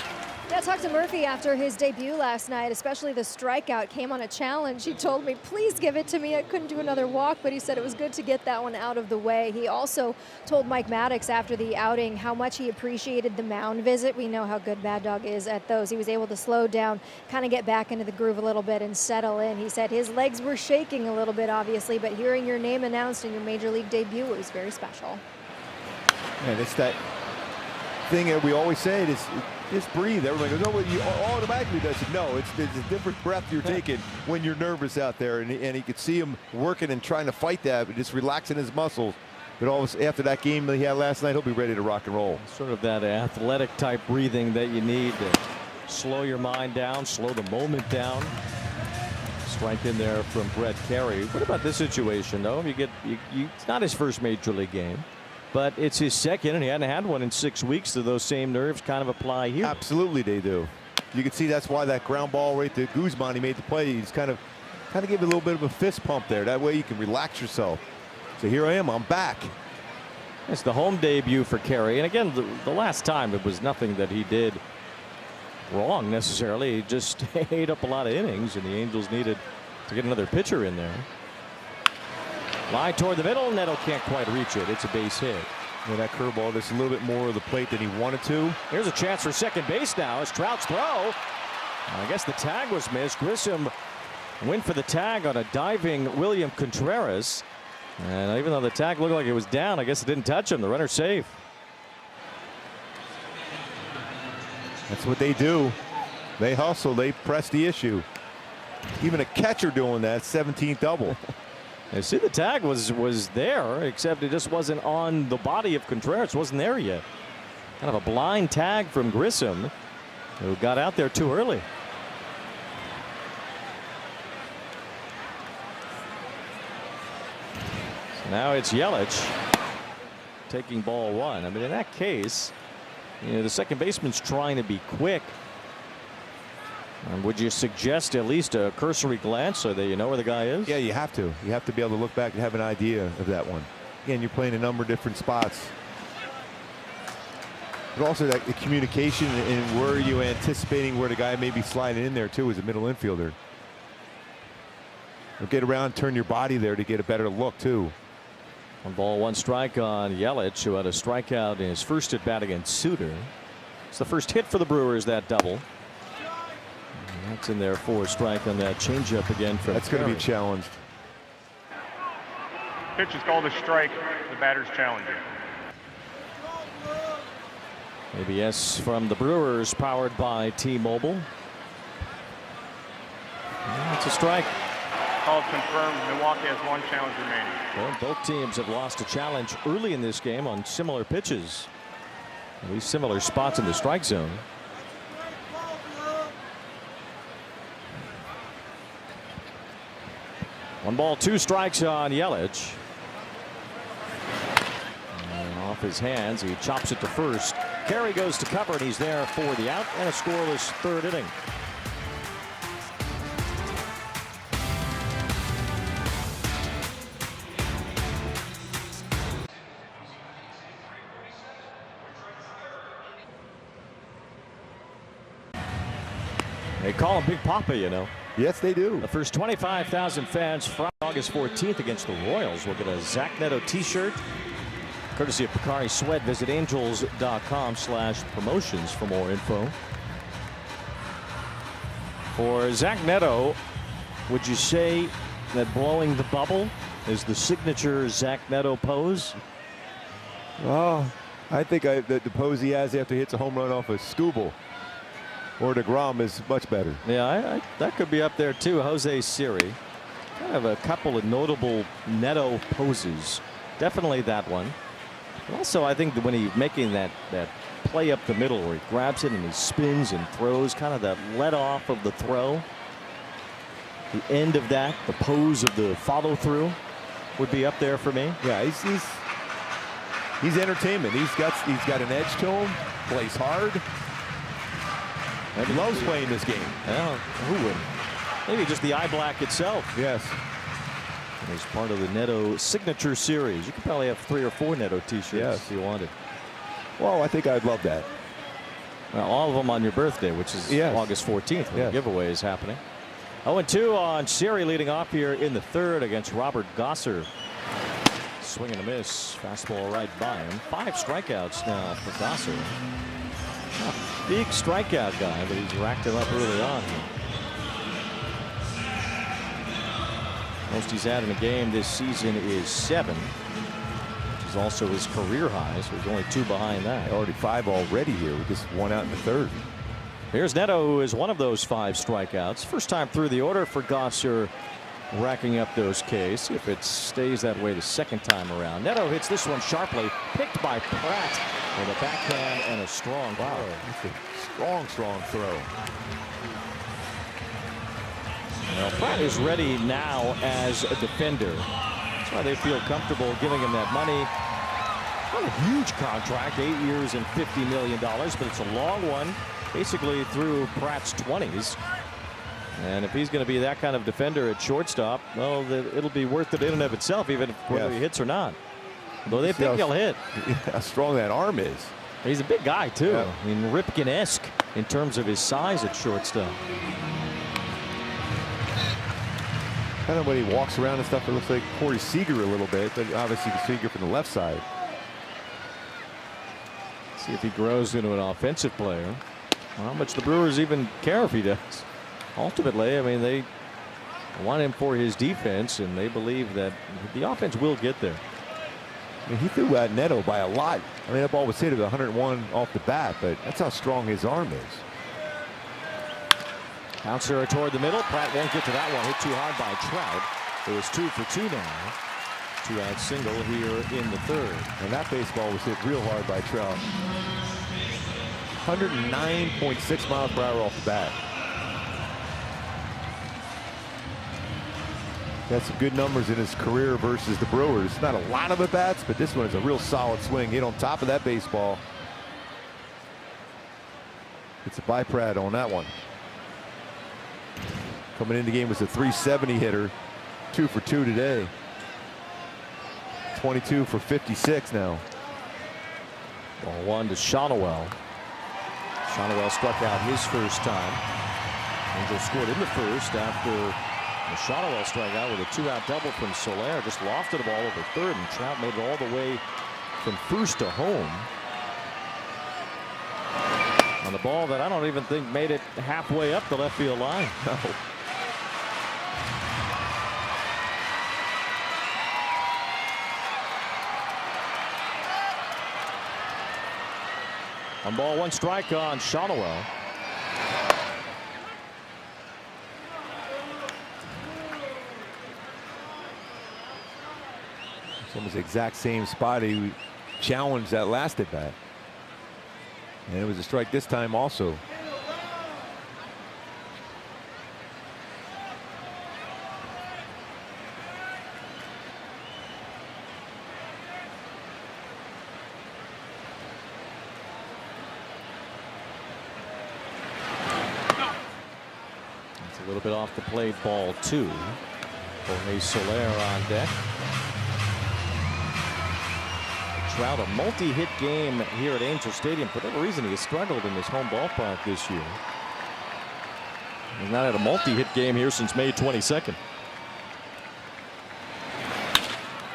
Yeah, I talked to Murphy after his debut last night, especially the strikeout came on a challenge. He told me, please give it to me. I couldn't do another walk, but he said it was good to get that one out of the way. He also told Mike Maddox after the outing how much he appreciated the mound visit. We know how good Mad Dog is at those. He was able to slow down, kind of get back into the groove a little bit and settle in. He said his legs were shaking a little bit, obviously, but hearing your name announced in your major league debut was very special. And it's that thing that we always say, just breathe. Everybody goes, oh, you automatically does it. No, it's a different breath you're taking when you're nervous out there. And he could see him working and trying to fight that, but just relaxing his muscles. But always after that game that he had last night, he'll be ready to rock and roll. Sort of that athletic type breathing that you need to slow your mind down, slow the moment down. Strike in there from Brett Carey. What about this situation, though? It's not his first major league game. but it's his second, and he hadn't had one in 6 weeks, so those same nerves kind of apply here. Absolutely they do. You can see that's why that ground ball right to Guzman, he made the play. He's kind of gave a little bit of a fist pump there. That way you can relax yourself. So here I am, I'm back. It's the home debut for Carey, and again, the last time it was nothing that he did wrong necessarily. He just ate up a lot of innings, and the Angels needed to get another pitcher in there. Line toward the middle. Neto can't quite reach it. It's a base hit. Yeah, that curveball just a little bit more of the plate than he wanted to. Here's a chance for second base now as Trout's throw. I guess the tag was missed. Grissom went for the tag on a diving William Contreras. And even though the tag looked like it was down, I guess it didn't touch him. The runner's safe. That's what they do. They hustle. They press the issue. Even a catcher doing that, 17th double. You see, the tag was there, except it just wasn't on the body of Contreras. It wasn't there yet. Kind of a blind tag from Grissom, who got out there too early. So now it's Yelich taking ball one. I mean, in that case, you know, the second baseman's trying to be quick. Would you suggest at least a cursory glance so that you know where the guy is? Yeah, you have to. You have to be able to look back and have an idea of that one. Again, you're playing a number of different spots. But also that the communication and where you anticipating where the guy may be sliding in there too as a middle infielder. Or get around, turn your body there to get a better look too. 1 ball, 1 strike on Yelich, who had a strikeout in his first at bat against Suter. It's the first hit for the Brewers, that double. That's in there for a strike on that changeup again. That's going to be challenged. Pitch is called a strike. The batter's challenging. ABS from the Brewers, powered by T-Mobile. It's a strike. Called confirmed. Milwaukee has 1 challenge remaining. Well, both teams have lost a challenge early in this game on similar pitches. At least similar spots in the strike zone. One ball, 2 strikes on Yelich. And off his hands, he chops it to first. Carey goes to cover, and he's there for the out and a scoreless 3rd inning. They call him Big Papa, you know. Yes, they do. The first 25,000 fans Friday, August 14th against the Royals will get a Zach Neto t-shirt. Courtesy of Picari Sweat. Visit angels.com/promotions for more info. For Zach Neto, would you say that blowing the bubble is the signature Zach Neto pose? Oh, I think the pose he has after he hits a home run off a Scooble or DeGrom is much better. Yeah, that could be up there too. Jose Siri. Kind of a couple of notable Neto poses. Definitely that one. But also, I think that when he's making that play up the middle where he grabs it and he spins and throws, kind of that let off of the throw. The end of that, the pose of the follow through, would be up there for me. Yeah, he's entertainment. He's got an edge to him. Plays hard. And loves playing this game. Well, who wouldn't? Maybe just the eye black itself. Yes. As part of the Neto signature series. You could probably have 3 or 4 Neto t-shirts if you wanted. Well, I think I'd love that. Well, all of them on your birthday, which is August 14th when the giveaway is happening. 0-2 on Siri, leading off here in the 3rd against Robert Gosser. Swing and a miss. Fastball right by him. 5 strikeouts now for Gosser. Not a big strikeout guy, but he's racked it up early on here. Most he's had in a game this season is 7, which is also his career high, so he's only 2 behind that. Already 5 already here with just 1 out in the 3rd. Here's Neto, who is one of those 5 strikeouts. First time through the order for Gosser, racking up those Ks. See if it stays that way the second time around. Neto hits this one sharply, picked by Pratt with a backhand and a strong throw. That's a strong throw. Well, Pratt is ready now as a defender. That's why they feel comfortable giving him that money. Not a huge contract, 8 years and $50 million, but it's a long one, basically through Pratt's 20s. And if he's going to be that kind of defender at shortstop, well, it'll be worth it in and of itself, even whether he hits or not. Though they think he'll hit. How strong that arm is. He's a big guy, too. Yeah. I mean, Ripken-esque in terms of his size at shortstop. Kind of when he walks around and stuff, it looks like Corey Seager a little bit, but obviously Seager from the left side. See if he grows into an offensive player. How much the Brewers even care if he does. Ultimately, I mean, they want him for his defense, and they believe that the offense will get there. I mean, he threw at Neto by a lot. I mean, that ball was hit at 101 off the bat, but that's how strong his arm is. Bouncer toward the middle. Pratt won't get to that one. Hit too hard by Trout. It was 2 for 2 now. 2-out single here in the third. And that baseball was hit real hard by Trout. 109.6 miles per hour off the bat. Got some good numbers in his career versus the Brewers. Not a lot of at-bats, but this one is a real solid swing. Hit on top of that baseball. It's a by Pratt on that one. Coming into the game was a 370 hitter. 2 for 2 today. 22 for 56 now. Ball 1 to Shonowell. Shonowell struck out his first time. Angels scored in the first after Shonowell struck out with a 2-out double from Soler. Just lofted the ball over third, and Trout made it all the way from first to home. On the ball that I don't even think made it halfway up the left field line. No. On ball 1 strike on Shonowell. It's almost the exact same spot he challenged that last at bat. And it was a strike this time also. It's a little bit off the plate, ball 2. Jorge Soler on deck. Trout, a multi-hit game here at Angel Stadium. For whatever reason, he has struggled in this home ballpark this year. He's not had a multi-hit game here since May 22nd.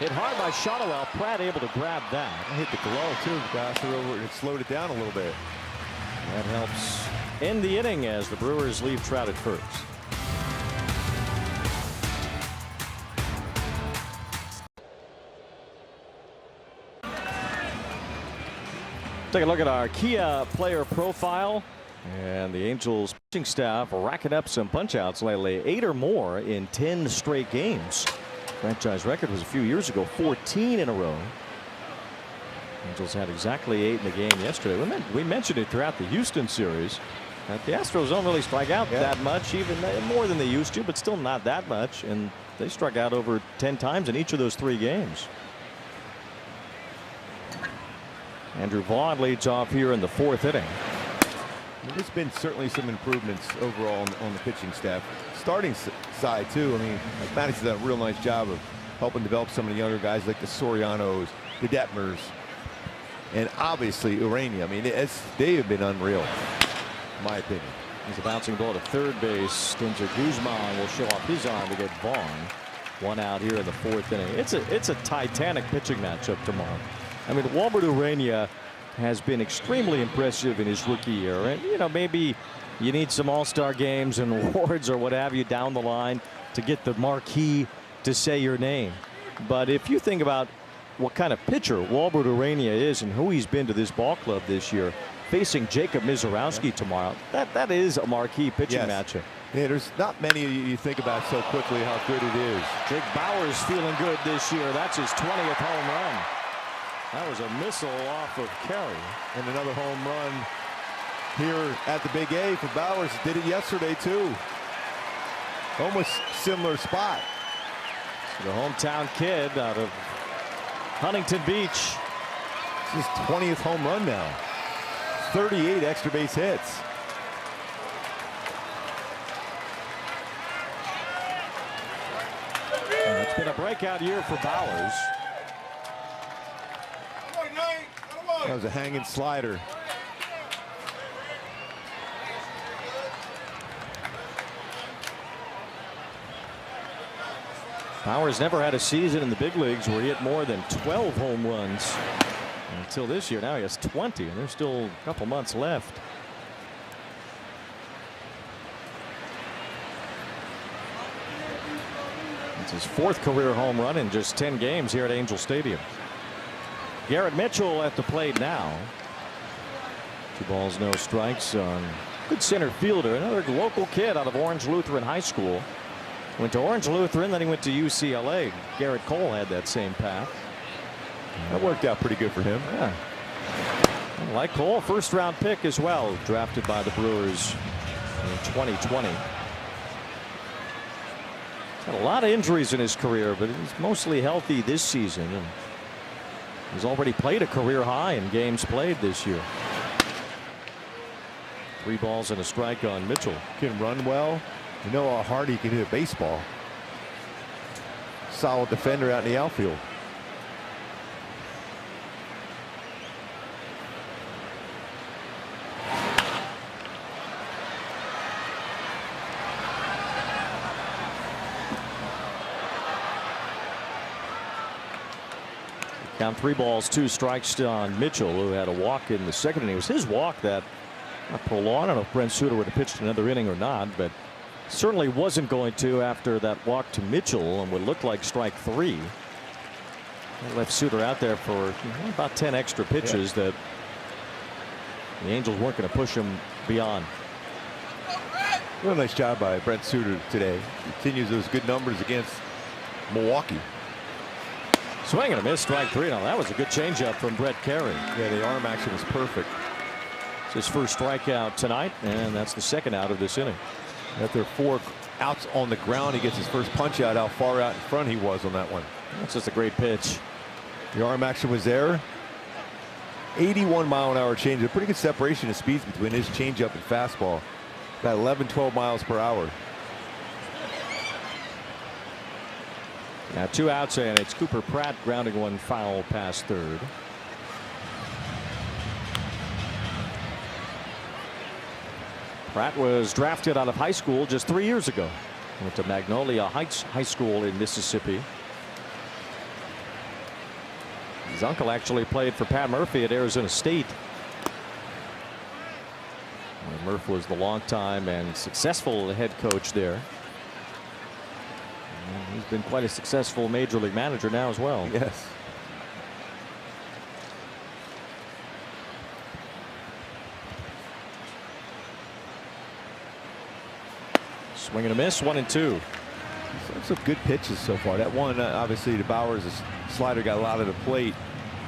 Hit hard by Shonowell. Pratt able to grab that. Hit the glove too. Passed it over. It slowed it down a little bit. That helps end the inning as the Brewers leave Trout at first. Take a look at our Kia player profile, and the Angels pitching staff racking up some punch-outs lately, 8 or more in 10 straight games. Franchise record was a few years ago, 14 in a row. Angels had exactly 8 in the game yesterday. We mentioned it throughout the Houston series. The Astros don't really strike out that much, even more than they used to, but still not that much. And they struck out over 10 times in each of those 3 games. Andrew Vaughn leads off here in the 4th inning. There's been certainly some improvements overall on the pitching staff. Starting side too. I mean, Maddox has done a real nice job of helping develop some of the younger guys like the Sorianos, the Detmers, and obviously Urania. I mean, they have been unreal, in my opinion. He's a bouncing ball to third base. Stinzer Guzman will show off his arm to get Vaughn. 1 out here in the 4th inning. It's a titanic pitching matchup tomorrow. I mean, Walbert Urania has been extremely impressive in his rookie year. And, you know, maybe you need some all-star games and awards or what have you down the line to get the marquee to say your name. But if you think about what kind of pitcher Walbert Urania is and who he's been to this ball club this year, facing Jacob Mizorowski tomorrow, that is a marquee pitching matchup. Yeah, there's not many you think about so quickly how good it is. Jake Bauers feeling good this year. That's his 20th home run. That was a missile off of Kerry. And another home run here at the Big A for Bauers. Did it yesterday too. Almost similar spot. So the hometown kid out of Huntington Beach It's his 20th home run now. 38 extra base hits. And it's been a breakout year for Bowers. That was a hanging slider. Bowers never had a season in the big leagues where he hit more than 12 home runs until this year. Now he has 20, and there's still a couple months left. It's his 4th career home run in just 10 games here at Angel Stadium. Garrett Mitchell at the plate now. 2 balls, no strikes on good center fielder, another local kid out of Orange Lutheran High School. Went to Orange Lutheran, then he went to UCLA. Garrett Cole had that same path. That worked out pretty good for him. Yeah. Like Cole, 1st round pick as well, drafted by the Brewers in 2020. Had a lot of injuries in his career, but he's mostly healthy this season. And he's already played a career high in games played this year. 3 balls and a strike on Mitchell. Can run well. You know how hard he can hit a baseball. Solid defender out in the outfield. Count 3 balls, 2 strikes on Mitchell, who had a walk in the 2nd inning. It was his walk that prolonged. I don't know if Brent Suter would have pitched another inning or not, but certainly wasn't going to after that walk to Mitchell, and would look like strike 3. That left Suter out there for about 10 extra pitches that the Angels weren't going to push him beyond. Real nice job by Brent Suter today. Continues those good numbers against Milwaukee. Swing and a miss, strike 3. Now that was a good changeup from Brett Carey. Yeah, the arm action was perfect. It's his 1st strikeout tonight, and that's the 2nd out of this inning. After 4 outs on the ground, he gets his first punch out. How far out in front he was on that one. That's just a great pitch. The arm action was there. 81-mile-an-hour changeup. Pretty good separation of speeds between his changeup and fastball. About 11-12 miles per hour. Now 2 outs, and it's Cooper Pratt grounding one foul past 3rd. Pratt was drafted out of high school just 3 years ago. Went to Magnolia Heights High School in Mississippi. His uncle actually played for Pat Murphy at Arizona State. Murph was the longtime and successful head coach there. And he's been quite a successful major league manager now as well. Yes. Swing and a miss, 1-2. Some good pitches so far. That one, obviously, to Bowers, the slider got a lot of the plate.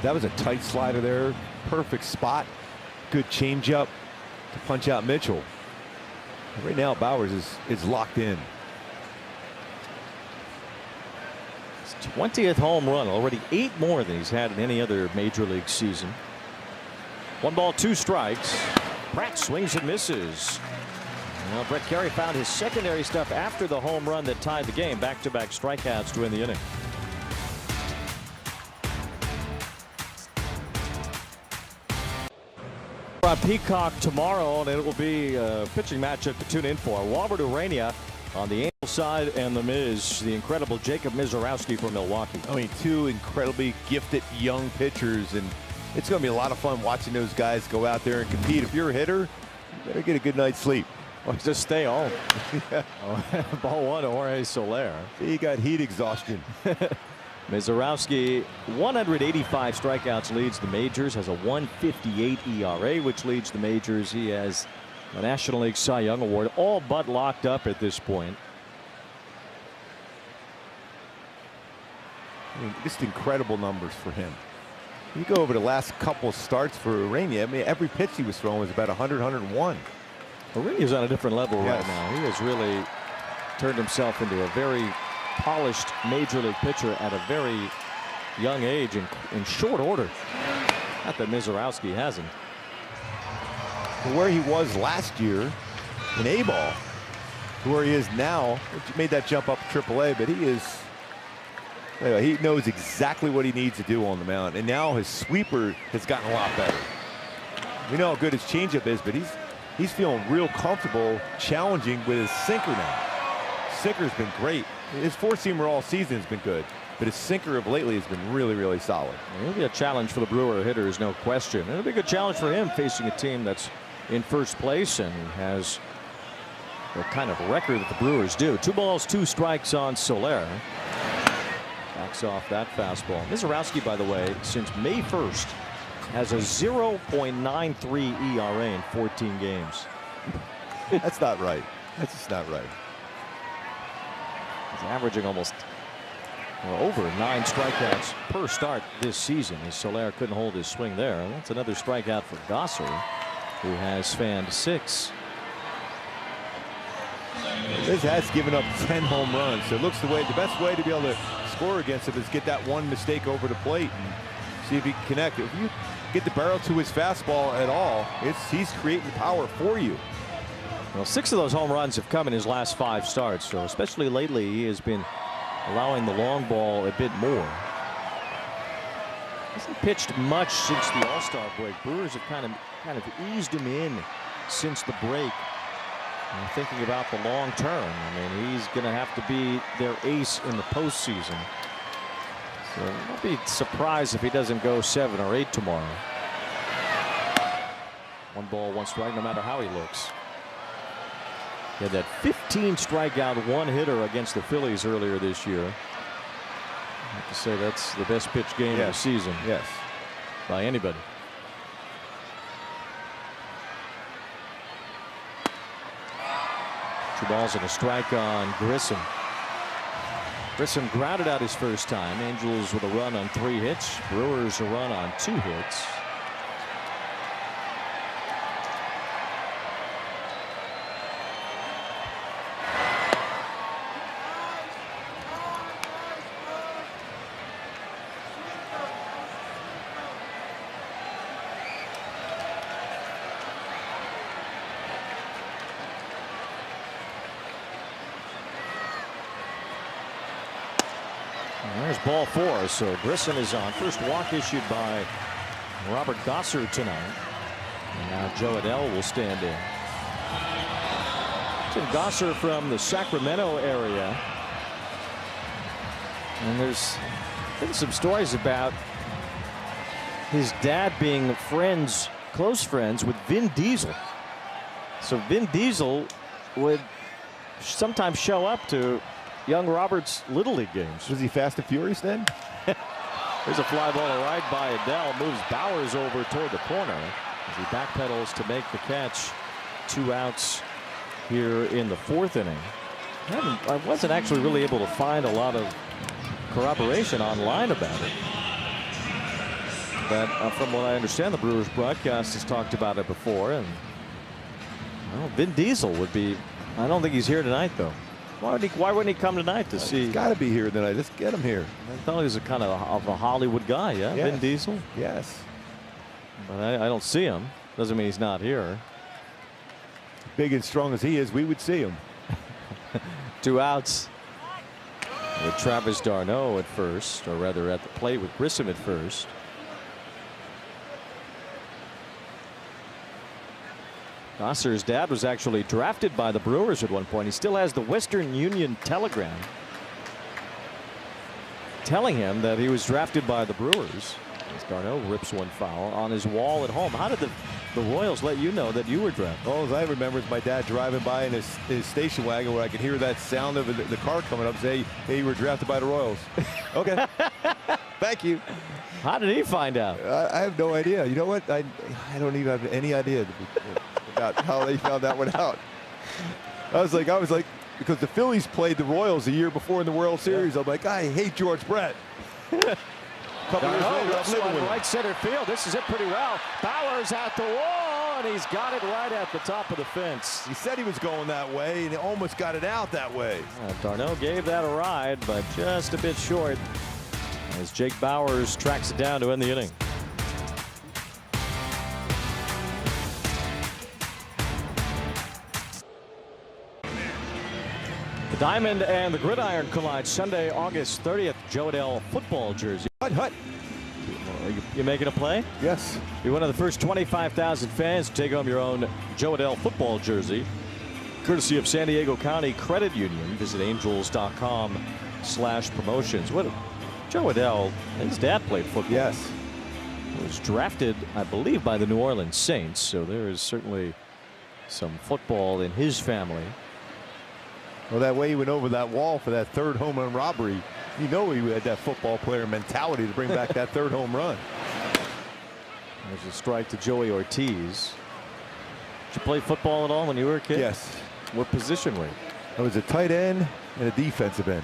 That was a tight slider there. Perfect spot. Good changeup to punch out Mitchell. Right now, Bowers is locked in. His 20th home run, already 8 more than he's had in any other major league season. 1 ball, 2 strikes. Pratt swings and misses. Well, Brett Carey found his secondary stuff after the home run that tied the game. Back-to-back strikeouts to win the inning. On Peacock tomorrow, and it will be a pitching matchup to tune in for. Robert Urania on the Angel side, and the Miz, the incredible Jacob Mizorowski from Milwaukee. I mean, 2 incredibly gifted young pitchers, and it's going to be a lot of fun watching those guys go out there and compete. If you're a hitter, you better get a good night's sleep. Or just stay home. Yeah. Ball 1 to Jorge Soler. He got heat exhaustion. Mizorowski, 185 strikeouts, leads the majors, has a 158 ERA, which leads the majors. He has a National League Cy Young Award, all but locked up at this point. I mean, just incredible numbers for him. You go over the last couple starts for Urania. I mean, every pitch he was throwing was about 100, 101. Urania's on a different level Yes. right now. He has really turned himself into a very polished major league pitcher at a very young age in short order. Not that Mizorowski hasn't. Where he was last year in A-ball to where he is now, he made that jump up to AAA, but he knows exactly what he needs to do on the mound, and now his sweeper has gotten a lot better. We know how good his changeup is, but he's feeling real comfortable challenging with his sinker now. Sinker's been great. His four-seamer all season has been good, but his sinker of lately has been really, really solid. It'll be a challenge for the Brewer hitters, no question. It'll be a good challenge for him facing a team that's in first place and has the kind of record that the Brewers do. 2 balls, 2 strikes on Soler. Backs off that fastball. Mizorowski, by the way, since May 1st, has a 0.93 ERA in 14 games. That's not right. That's just not right. He's averaging almost over 9 strikeouts per start this season, as Soler couldn't hold his swing there. That's another strikeout for Gosser, who has fanned 6. This has given up 10 home runs, so it looks the best way to be able to score against him is get that one mistake over the plate and see if he can connect. If you get the barrel to his fastball at all, he's creating power for you. Well, 6 of those home runs have come in his last 5 starts, so especially lately he has been allowing the long ball a bit more. Hasn't pitched much since the All-Star break. Brewers have kind of eased him in since the break. And thinking about the long term, I mean, he's going to have to be their ace in the postseason. So I'll be surprised if he doesn't go 7 or 8 tomorrow. 1 ball, 1 strike, no matter how he looks. He had that 15 strikeout 1-hitter against the Phillies earlier this year. I have to say that's the best pitch game of the season. Yes. By anybody. 2 balls and a strike on Grissom. Grissom grounded out his first time. Angels with a run on 3 hits. Brewers a run on 2 hits. There's ball 4, so Grissom is on. First walk issued by Robert Gosser tonight. And now Joe Adell will stand in. Tim Gosser from the Sacramento area. And there's been some stories about his dad being close friends with Vin Diesel. So Vin Diesel would sometimes show up to young Robert's Little League games. Was he Fast and Furious then? There's a fly ball to right by Adell. Moves Bowers over toward the corner as he backpedals to make the catch. 2 outs here in the 4th inning. I wasn't actually really able to find a lot of corroboration online about it. But from what I understand, the Brewers broadcast has talked about it before. And well, Vin Diesel would be. I don't think he's here tonight, though. Why wouldn't he come tonight to see? He's got to be here tonight. Let's get him here. I thought he was a kind of a Hollywood guy, yeah? Yes. Vin Diesel? Yes. But I don't see him. Doesn't mean he's not here. Big and strong as he is, we would see him. 2 outs with Travis d'Arnaud at first, or rather at the plate with Grissom at first. Gosser's dad was actually drafted by the Brewers at one point. He still has the Western Union Telegram telling him that he was drafted by the Brewers. As d'Arnaud rips one foul on his wall at home. How did the Royals let you know that you were drafted? All I remember is my dad driving by in his station wagon where I could hear that sound of the car coming up, say, hey, you were drafted by the Royals. Okay. Thank you. How did he find out? I have no idea. You know what? I don't even have any idea about how they found that one out. I was like, because the Phillies played the Royals the year before in the World Series. I'm like, I hate George Brett. Couple years later, I'm living with him. Right center field. This is it pretty well. Bowers at the wall, and he's got it right at the top of the fence. He said he was going that way, and he almost got it out that way. d'Arnaud gave that a ride, but just a bit short as Jake Bowers tracks it down to end the inning. The Diamond and the Gridiron collide Sunday, August 30th. Joe Adell football jersey. Hut. You making a play? Yes. You're one of the first 25,000 fans to take home your own Joe Adell football jersey, courtesy of San Diego County Credit Union. Visit angels.com/promotions. What? Joe Adell, his dad played football. Yes. He was drafted, I believe, by the New Orleans Saints. So there is certainly some football in his family. Well, that way he went over that wall for that third home run robbery. You know he had that football player mentality to bring back that third home run. There's a strike to Joey Ortiz. Did you play football at all when you were a kid? Yes. What position were you? I was a tight end and a defensive end.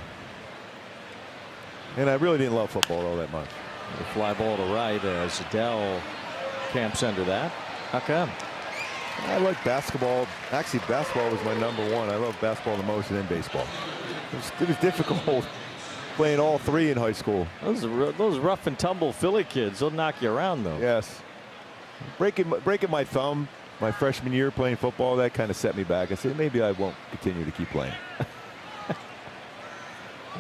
And I really didn't love football all that much. The fly ball to right as Adell camps under that. How come? I like basketball. Actually, basketball was my number one. I love basketball the most, and then baseball. It was difficult playing all three in high school. Those rough and tumble Philly kids, they'll knock you around, though. Yes. Breaking my thumb my freshman year playing football, that kind of set me back. I said maybe I won't continue to keep playing.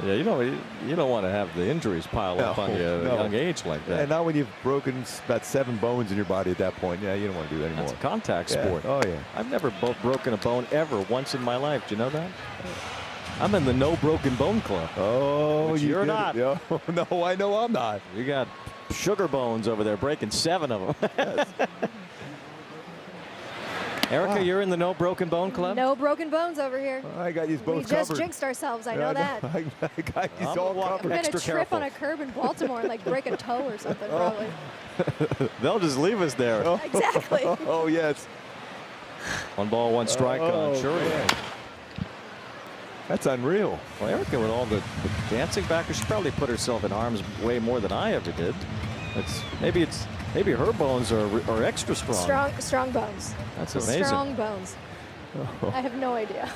Yeah, you don't want to have the injuries pile up on you at a young age like that. And not when you've broken about 7 bones in your body at that point. Yeah, you don't want to do that anymore. It's a contact sport. Oh, yeah. I've never broken a bone ever once in my life. Do you know that? I'm in the no broken bone club. Oh, you're not. Yeah. No, I know I'm not. You got sugar bones over there, breaking 7 of them. Yes. Erica, you're in the no broken bone club? No broken bones over here. I got these both we covered. just jinxed ourselves. I know that. I got these all covered. We're going to trip on a curb in Baltimore and like break a toe or something probably. They'll just leave us there. Oh. Exactly. Oh, yes. 1 ball, 1 strike on Shurian. That's unreal. Well, Erica, with all the dancing back, she probably put herself in harm's way more than I ever did. Maybe her bones are extra strong. Strong bones. That's amazing. Strong bones. Oh. I have no idea.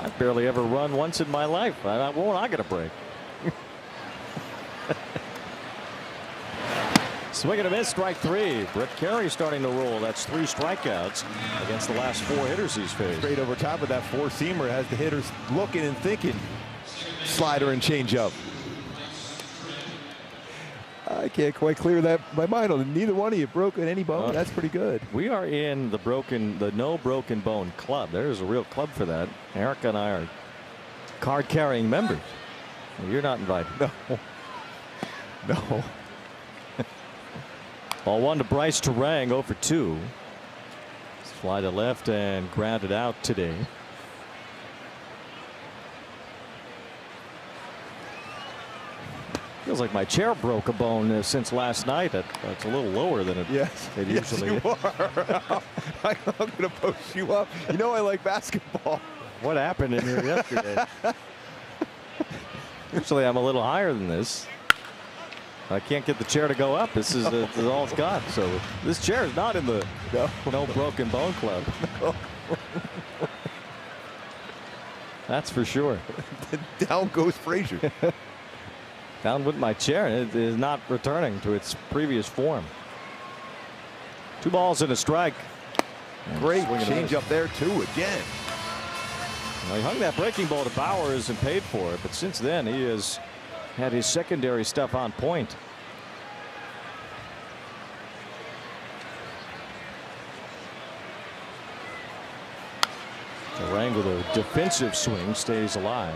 I've barely ever run once in my life. I get a break. Swing and a miss, strike 3. Brett Carey starting to roll. That's 3 strikeouts against the last 4 hitters he's faced. Straight over top of that 4-seamer has the hitters looking and thinking. Slider and changeup. I can't quite clear that my mind on neither one of you broken any bone. That's pretty good. We are in the no broken bone club. There's a real club for that. Erica and I are card carrying members. Well, you're not invited. No. Ball 1 to Bryce Terang, 0 for 2. Fly to left and grounded out today. Feels like my chair broke a bone since last night. That's a little lower than it usually is. You are. I'm going to post you up. You know I like basketball. What happened in here yesterday? Usually I'm a little higher than this. I can't get the chair to go up. This is all it's got. So this chair is not in the no broken bone club. No. That's for sure. Down goes Frazier. Down with my chair, and it is not returning to its previous form. 2 balls and a strike. Great change up there too again. Well, he hung that breaking ball to Bowers and paid for it, but since then he has had his secondary stuff on point. Terang with a defensive swing stays alive.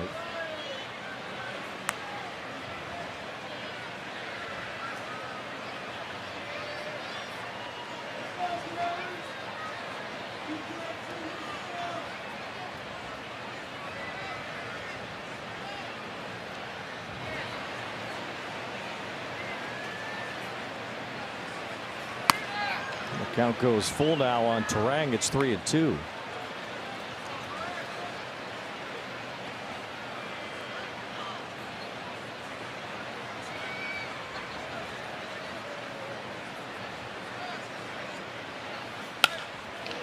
Count goes full now on Terang. It's 3-2.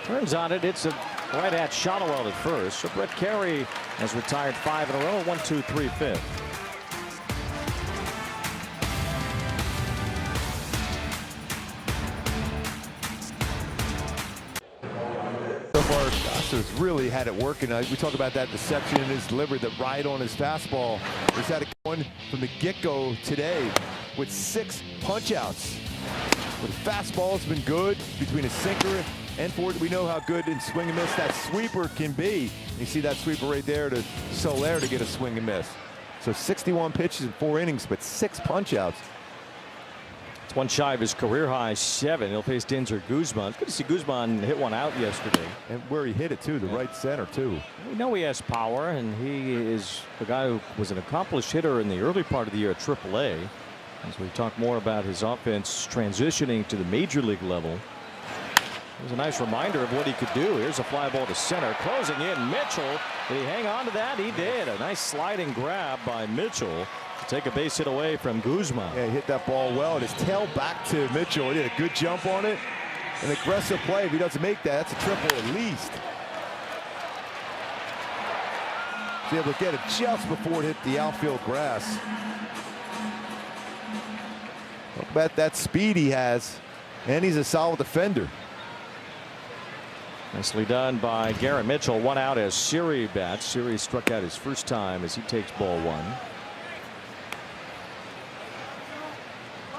Turns on it. It's a right at Shotwell at first. So Brett Carey has retired 5 in a row. 1, 2, 3, 5th. of our Astros really had it working. We talk about that deception in his delivery, the ride on his fastball. He's had it going from the get-go today with 6 punch-outs. With fastball, it's been good between a sinker and forward. We know how good in swing and miss that sweeper can be. You see that sweeper right there to Soler to get a swing and miss. So 61 pitches in 4 innings, but 6 punch-outs. It's one shy of his career high 7. He'll face Denzer Guzman. It's good to see Guzman hit one out yesterday. And where he hit it too, the right center too. We know he has power, and he is the guy who was an accomplished hitter in the early part of the year at AAA. As we talk more about his offense transitioning to the major league level. It was a nice reminder of what he could do. Here's a fly ball to center. Closing in, Mitchell. Did he hang on to that? He did. A nice sliding grab by Mitchell to take a base hit away from Guzman. Yeah, he hit that ball well. His tail back to Mitchell. He did a good jump on it. An aggressive play. If he doesn't make that, that's a triple at least. He's able to get it just before it hit the outfield grass. Talk about that speed he has. And he's a solid defender. Nicely done by Garrett Mitchell. 1 out as Siri bats. Siri struck out his first time as he takes ball 1.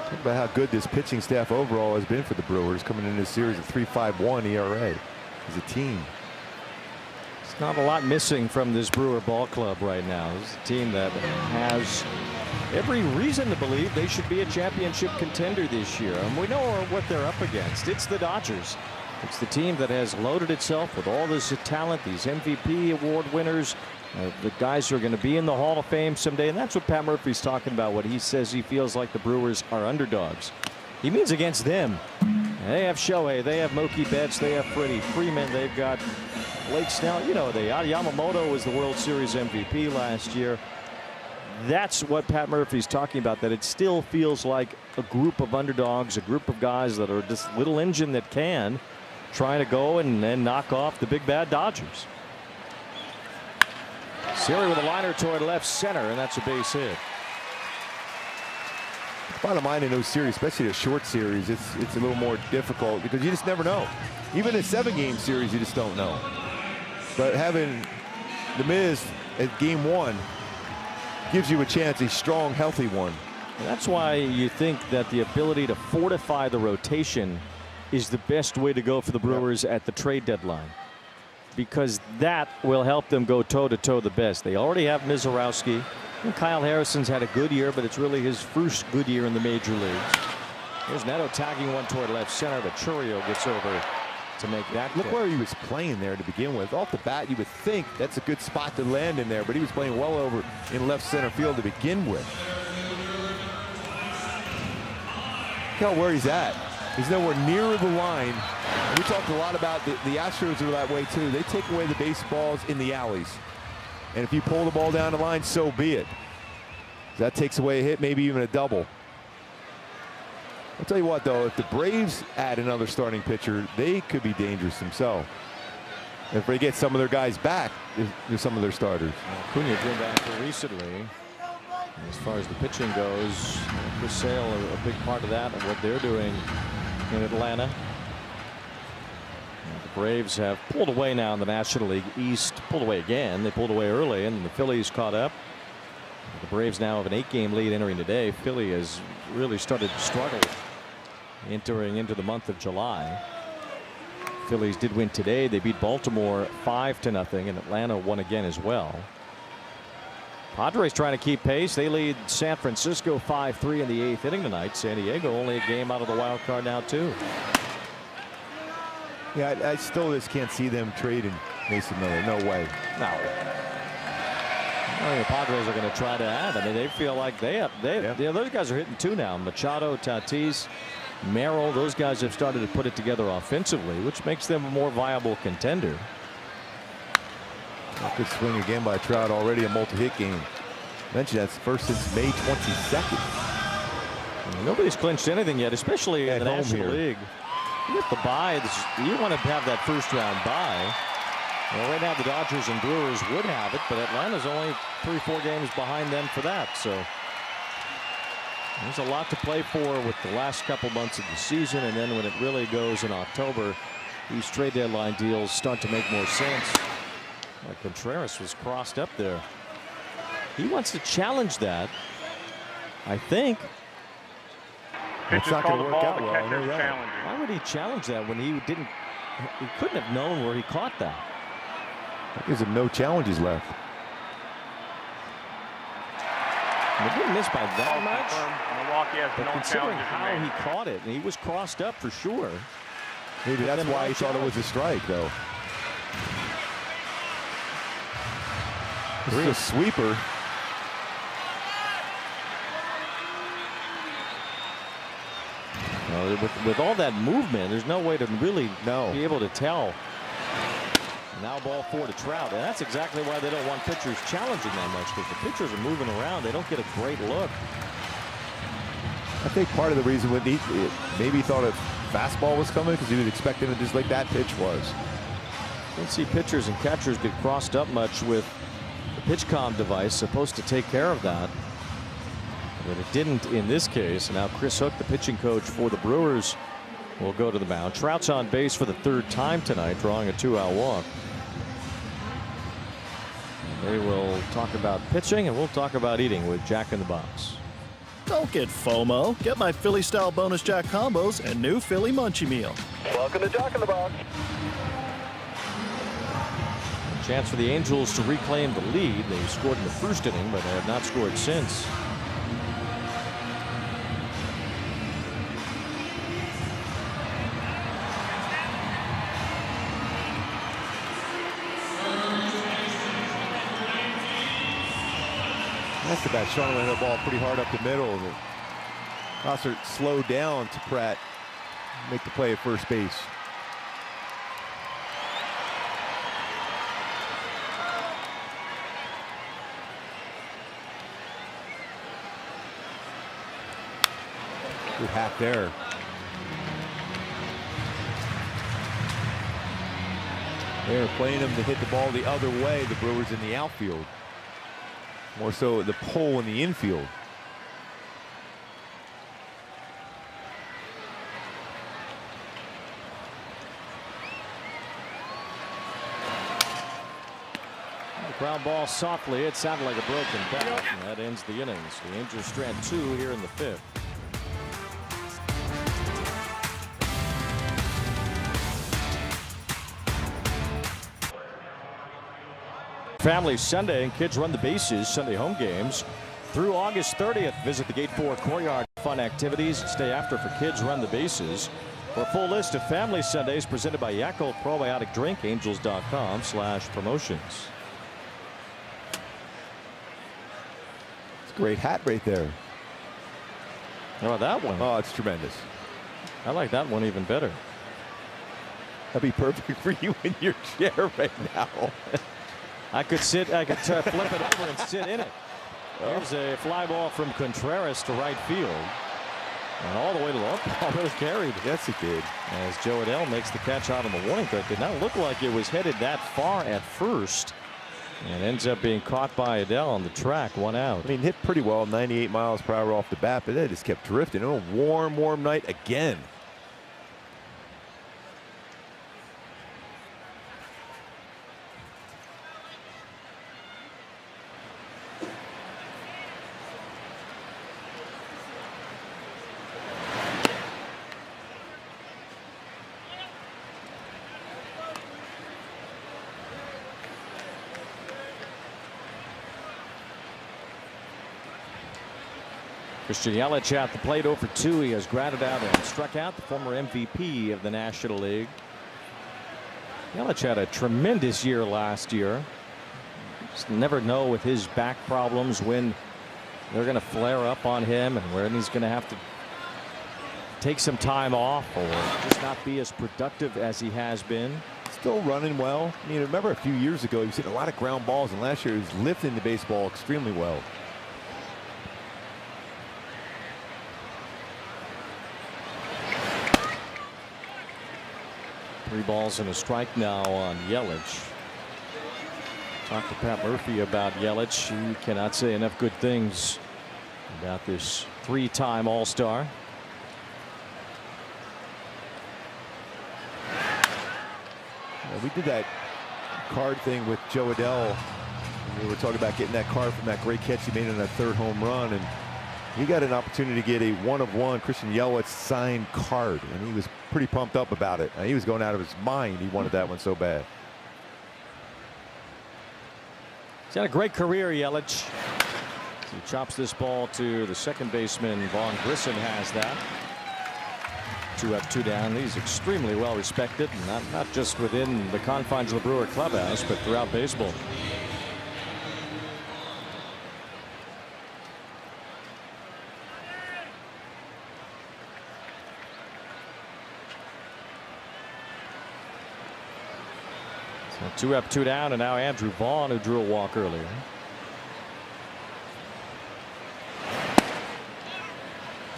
Talk about how good this pitching staff overall has been for the Brewers, coming into this series at 3.51 ERA as a team. It's not a lot missing from this Brewer ball club right now. This is a team that has every reason to believe they should be a championship contender this year. And we know what they're up against. It's the Dodgers. It's the team that has loaded itself with all this talent, these MVP award winners, the guys who are going to be in the Hall of Fame someday. And that's what Pat Murphy's talking about when he says he feels like the Brewers are underdogs. He means against them. They have Shohei, they have Mookie Betts, they have Freddie Freeman, they've got Blake Snell. You know, Yamamoto was the World Series MVP last year. That's what Pat Murphy's talking about, that it still feels like a group of underdogs, a group of guys that are this little engine that can trying to go and knock off the big bad Dodgers. Siri with a liner toward left center, and that's a base hit. Bottom line in those series, especially the short series, it's a little more difficult because you just never know. Even a 7-game series, you just don't know. But having the Miz at game 1 gives you a chance, a strong, healthy one. And that's why you think that the ability to fortify the rotation is the best way to go for the Brewers at the trade deadline, because that will help them go toe-to-toe the best. They already have Mizorowski, and Kyle Harrison's had a good year, but it's really his first good year in the major leagues. There's Neto tagging one toward left center, but Churio gets over to make that. Look where he was playing there to begin with. Off the bat, you would think that's a good spot to land in there, but he was playing well over in left center field to begin with. Look how where he's at. He's nowhere near the line. And we talked a lot about the Astros are that way too. They take away the baseballs in the alleys. And if you pull the ball down the line, so be it. That takes away a hit, maybe even a double. I'll tell you what, though, if the Braves add another starting pitcher, they could be dangerous themselves. If they get some of their guys back, there's some of their starters. Acuna came back recently. As far as the pitching goes, Chris Sale, a big part of that, of what they're doing in Atlanta. The Braves have pulled away now in the National League East. Pulled away again. They pulled away early, and the Phillies caught up. The Braves now have an 8-game lead entering today. Philly has really started to struggle entering into the month of July. Phillies did win today. They beat Baltimore 5-0, and Atlanta won again as well. Padres trying to keep pace. They lead San Francisco 5-3 in the 8th inning tonight. San Diego only a game out of the wild card now too. Yeah, I still just can't see them trading Mason Miller. No way. No. I mean, the Padres are going to try to add. I mean, they feel like those guys are hitting 2 now. Machado, Tatis, Merrill, those guys have started to put it together offensively, which makes them a more viable contender. A good swing again by Trout, already a multi-hit game. Mentioned that's first since May 22nd. Nobody's clinched anything yet, especially in the National League. You get the bye. You want to have that first-round bye. Well, right now the Dodgers and Brewers would have it, but Atlanta's only 3-4 games behind them for that. So there's a lot to play for with the last couple months of the season, and then when it really goes in October, these trade deadline deals start to make more sense. Contreras was crossed up there. He wants to challenge that, I think. Pitch is called the ball. The catcher's challenging. Why would he challenge that when he didn't? He couldn't have known where he caught that. That gives him no challenges left. He didn't miss by that much. Milwaukee has But no considering challenges how remaining. he caught it, and he was crossed up for sure. Maybe that's why he thought it was a strike, though. This is a sweeper. With all that movement, there's no way to really be able to tell. Now ball 4 to Trout, and that's exactly why they don't want pitchers challenging that much, because the pitchers are moving around. They don't get a great look. I think part of the reason maybe he thought a fastball was coming because he was expecting it just like that pitch was. Don't see pitchers and catchers get crossed up much with the PitchCom device, supposed to take care of that. But it didn't in this case. And now Chris Hook, the pitching coach for the Brewers, will go to the mound. Trout's on base for the 3rd time tonight, drawing a 2-out walk. And they will talk about pitching, and we'll talk about eating with Jack in the Box. Don't get FOMO. Get my Philly-style bonus Jack combos and new Philly Munchie Meal. Welcome to Jack in the Box. A chance for the Angels to reclaim the lead. They scored in the 1st inning, but they have not scored since. That's the bad. Sean went the ball pretty hard up the middle. Gossert slowed down to Pratt make the play at first base. Good hat there. They're playing him to hit the ball the other way. The Brewers in the outfield. More so the pole in the infield. Ground ball softly. It sounded like a broken bat, and that ends the innings. The Angels strand 2 here in the 5th. Family Sunday, and kids run the bases. Sunday home games through August 30th. Visit the Gate 4 Courtyard. Fun activities. Stay after for kids run the bases. For a full list of Family Sundays presented by Yakult Probiotic Drink, angels.com/promotions. It's a great hat right there. How about that one? Oh, it's tremendous. I like that one even better. That'd be perfect for you in your chair right now. I could flip it over and sit in it. There's a fly ball from Contreras to right field. And all the way to the ball, really carried. Yes, it did. As Joe Adell makes the catch out on the warning track. Did not look like it was headed that far at first. And ends up being caught by Adell on the track, 1 out. I mean, hit pretty well, 98 miles per hour off the bat, but they just kept drifting. Oh, warm night again. Christian Yelich at the plate, 0 for 2. He has grounded out and struck out, the former MVP of the National League. Yelich had a tremendous year last year. Just never know with his back problems when they're going to flare up on him and when he's going to have to take some time off or just not be as productive as he has been. Still running well. I mean, remember a few years ago, he was hitting a lot of ground balls, and last year he was lifting the baseball extremely well. Three balls and a strike now on Yelich. Talked to Pat Murphy about Yelich. He cannot say enough good things about this 3-time All-Star. We did that card thing with Joe Adell. We were talking about getting that card from that great catch he made in that third home run, and he got an opportunity to get a one-of-one Christian Yelich signed card, and he was pretty pumped up about it. He was going out of his mind. He wanted that one so bad. He's had a great career, Yelich. He chops this ball to the second baseman. Vaughn Grissom has that. 2 up, 2 down. He's extremely well respected, not just within the confines of the Brewer clubhouse, but throughout baseball. So 2 up, 2 down, and now Andrew Vaughn, who drew a walk earlier.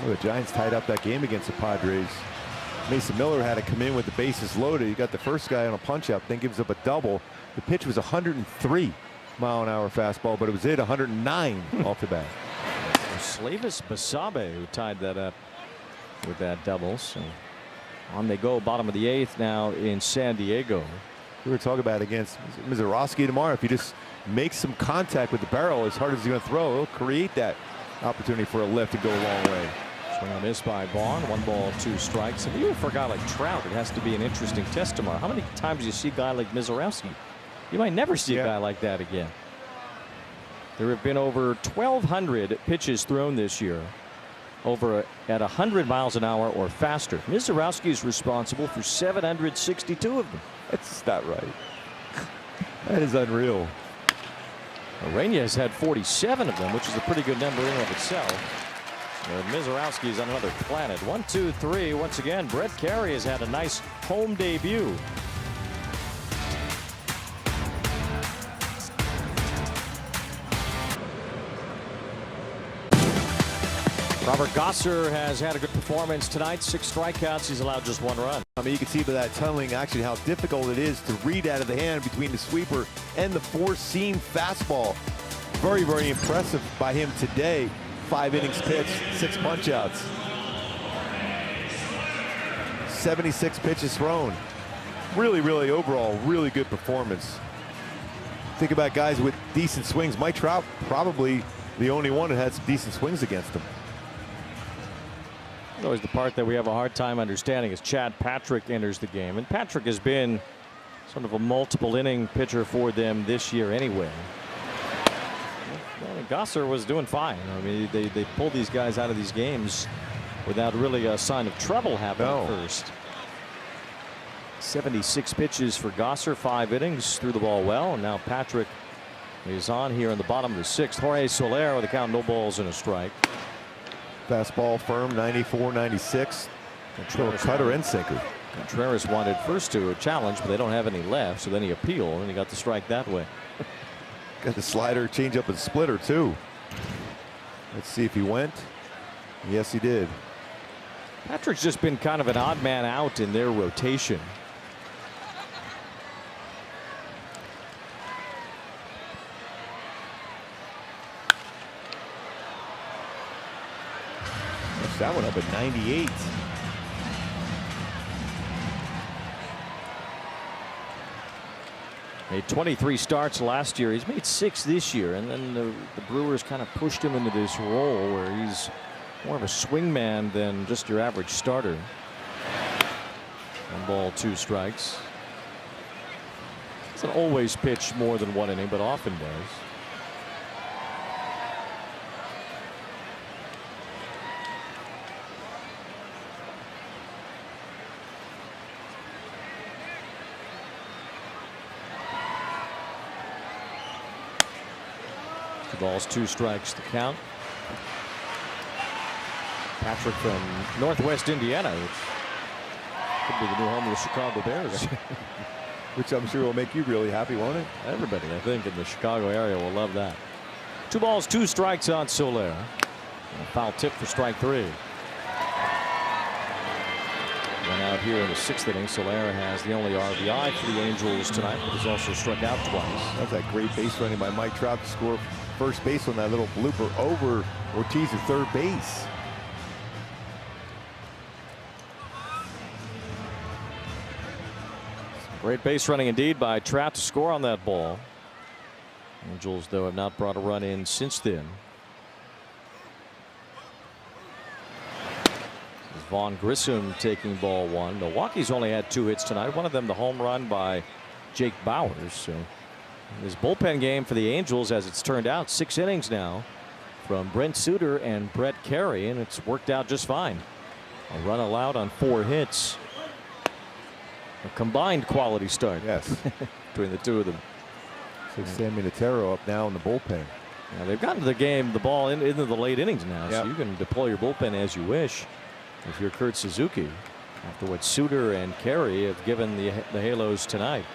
Well, the Giants tied up that game against the Padres. Mason Miller had to come in with the bases loaded. He got the first guy on a punch out, then gives up a double. The pitch was 103-mile-an-hour fastball, but it was hit 109 off the bat. Slavis Basabe, who tied that up with that double. So on they go, bottom of the 8th now in San Diego. We were talking about against Mizorowski tomorrow. If he just makes some contact with the barrel as hard as he's going to throw, he'll create that opportunity for a lift and go a long way. Swing on this by Vaughn. 1 ball, 2 strikes. And even for a guy like Trout, it has to be an interesting test tomorrow. How many times do you see a guy like Mizorowski? You might never see a guy like that again. There have been over 1,200 pitches thrown this year, over at 100 miles an hour or faster. Mizorowski is responsible for 762 of them. That's not right. That is unreal. Urania has had 47 of them, which is a pretty good number in and of itself. Mizorowski's on another planet. 1, 2, 3. Once again, Brett Carey has had a nice home debut. Robert Gosser has had a good performance tonight. 6 strikeouts. He's allowed just 1 run. I mean, you can see by that tunneling actually how difficult it is to read out of the hand between the sweeper and the 4-seam fastball. Very, very impressive by him today. 5 innings pitched, 6 punch-outs. 76 pitches thrown. Really, really overall, really good performance. Think about guys with decent swings. Mike Trout probably the only one that had some decent swings against him. Always the part that we have a hard time understanding is Chad Patrick enters the game, and Patrick has been sort of a multiple inning pitcher for them this year anyway. Well, Gosser was doing fine. I mean, they pulled these guys out of these games without really a sign of trouble happening first. 76 pitches for Gosser, 5 innings, threw the ball well, and now Patrick is on here in the bottom of the 6th. Jorge Soler with a count, no balls and a strike. Fastball firm, 94, 96. Cutter and sinker. Contreras wanted first to a challenge, but they don't have any left, so then he appealed and he got the strike that way. Got the slider, change up, and splitter too. Let's see if he went. Yes, he did. Patrick's just been kind of an odd man out in their rotation. That one up at 98. Made 23 starts last year. He's made 6 this year, and then the Brewers kind of pushed him into this role where he's more of a swingman than just your average starter. 1 ball, 2 strikes. Doesn't always pitch more than 1 inning, but often does. Balls, 2 strikes to count. Patrick from Northwest Indiana, which could be the new home of the Chicago Bears. Which I'm sure will make you really happy, won't it? Everybody, I think, in the Chicago area will love that. 2 balls, 2 strikes on Soler. And a foul tip for strike 3. Went out here in the 6th inning. Soler has the only RBI for the Angels tonight, but has also struck out twice. That's that great base running by Mike Trout to score first base on that little blooper over Ortiz at third base. Great base running indeed by Trout to score on that ball. Angels, though, have not brought a run in since then. Vaughn Grissom taking ball one. Milwaukee's only had 2 hits tonight. One of them the home run by Jake Bauers. So this bullpen game for the Angels, as it's turned out, 6 innings now from Brent Suter and Brett Carey, and it's worked out just fine. A run allowed on 4 hits. A combined quality start. Yes. Between the two of them. So Sammy Natero up now in the bullpen. Now they've gotten the ball into the late innings now, yep. So you can deploy your bullpen as you wish if you're Kurt Suzuki, after what Suter and Carey have given the Halos tonight.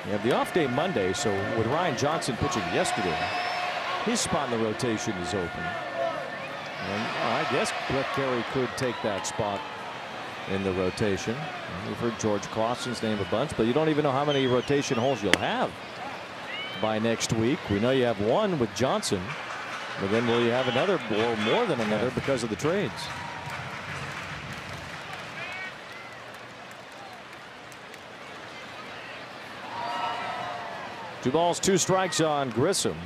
You have the off day Monday, so with Ryan Johnson pitching yesterday, his spot in the rotation is open. And I guess Brett Carey could take that spot in the rotation. We've heard George Clausen's name a bunch, but you don't even know how many rotation holes you'll have by next week. We know you have one with Johnson, but then will you have another or more than another because of the trades? Two balls, 2 strikes on Grissom.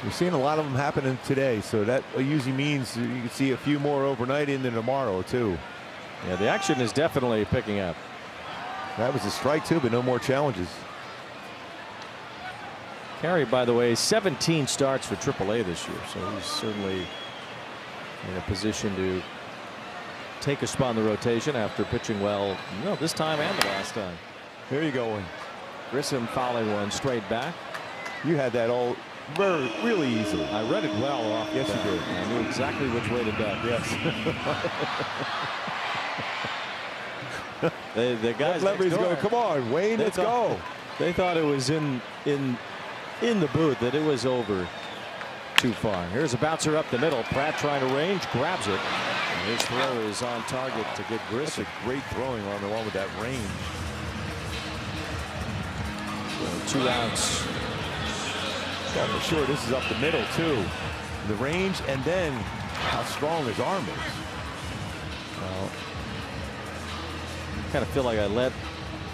We're seeing a lot of them happening today, so that usually means you can see a few more overnight into tomorrow too. Yeah, the action is definitely picking up. That was a strike too, but no more challenges. Carey, by the way, 17 starts for AAA this year, so he's certainly in a position to take a spot in the rotation after pitching well, this time and the last time. There you go. Grissom fouling one straight back. You had that all really easily. I read it well off. Yes, you did. I knew exactly which way to duck. Yes. The guys Levery's going, come on, Wayne, let's go. They thought it was in the booth, that it was over too far. Here's a bouncer up the middle. Pratt trying to range, grabs it. And his throw is on target to get Grissom. That's a great throwing arm along with that range. So 2 outs. Yeah, for sure, this is up the middle too. The range and then how strong his arm is. Well, I kind of feel like I let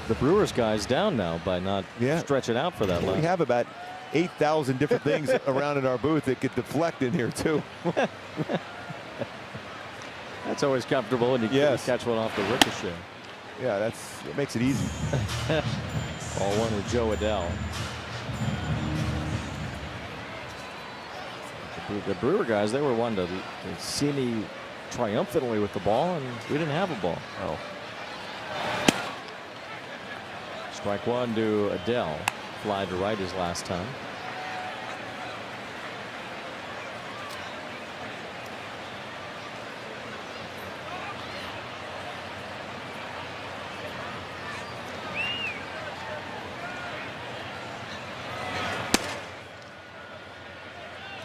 the Brewers guys down now by not stretching out for that left. We have about 8,000 different things around in our booth that could deflect in here too. That's always comfortable when you catch one off the ricochet. Yeah, it makes it easy. Ball one with Joe Adell. The Brewer guys, they were one to see me triumphantly with the ball, and we didn't have a ball. Oh. Strike one to Adell. Fly to right his last time.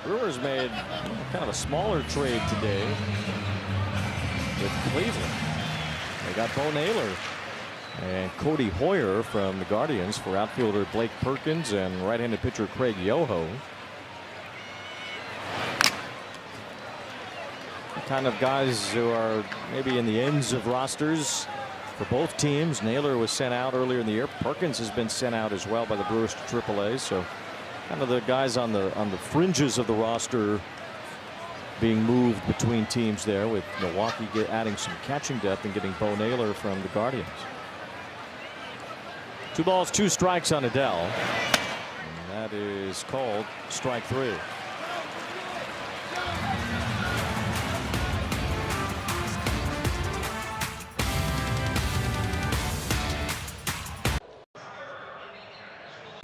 Brewers made kind of a smaller trade today with Cleveland. They got Bo Naylor and Cody Hoyer from the Guardians for outfielder Blake Perkins and right-handed pitcher Craig Yoho. The kind of guys who are maybe in the ends of rosters for both teams. Naylor was sent out earlier in the year. Perkins has been sent out as well by the Brewers to AAA. So kind of the guys on the fringes of the roster being moved between teams there, with Milwaukee adding some catching depth and getting Bo Naylor from the Guardians. 2 balls, 2 strikes on Adell. And that is called strike 3.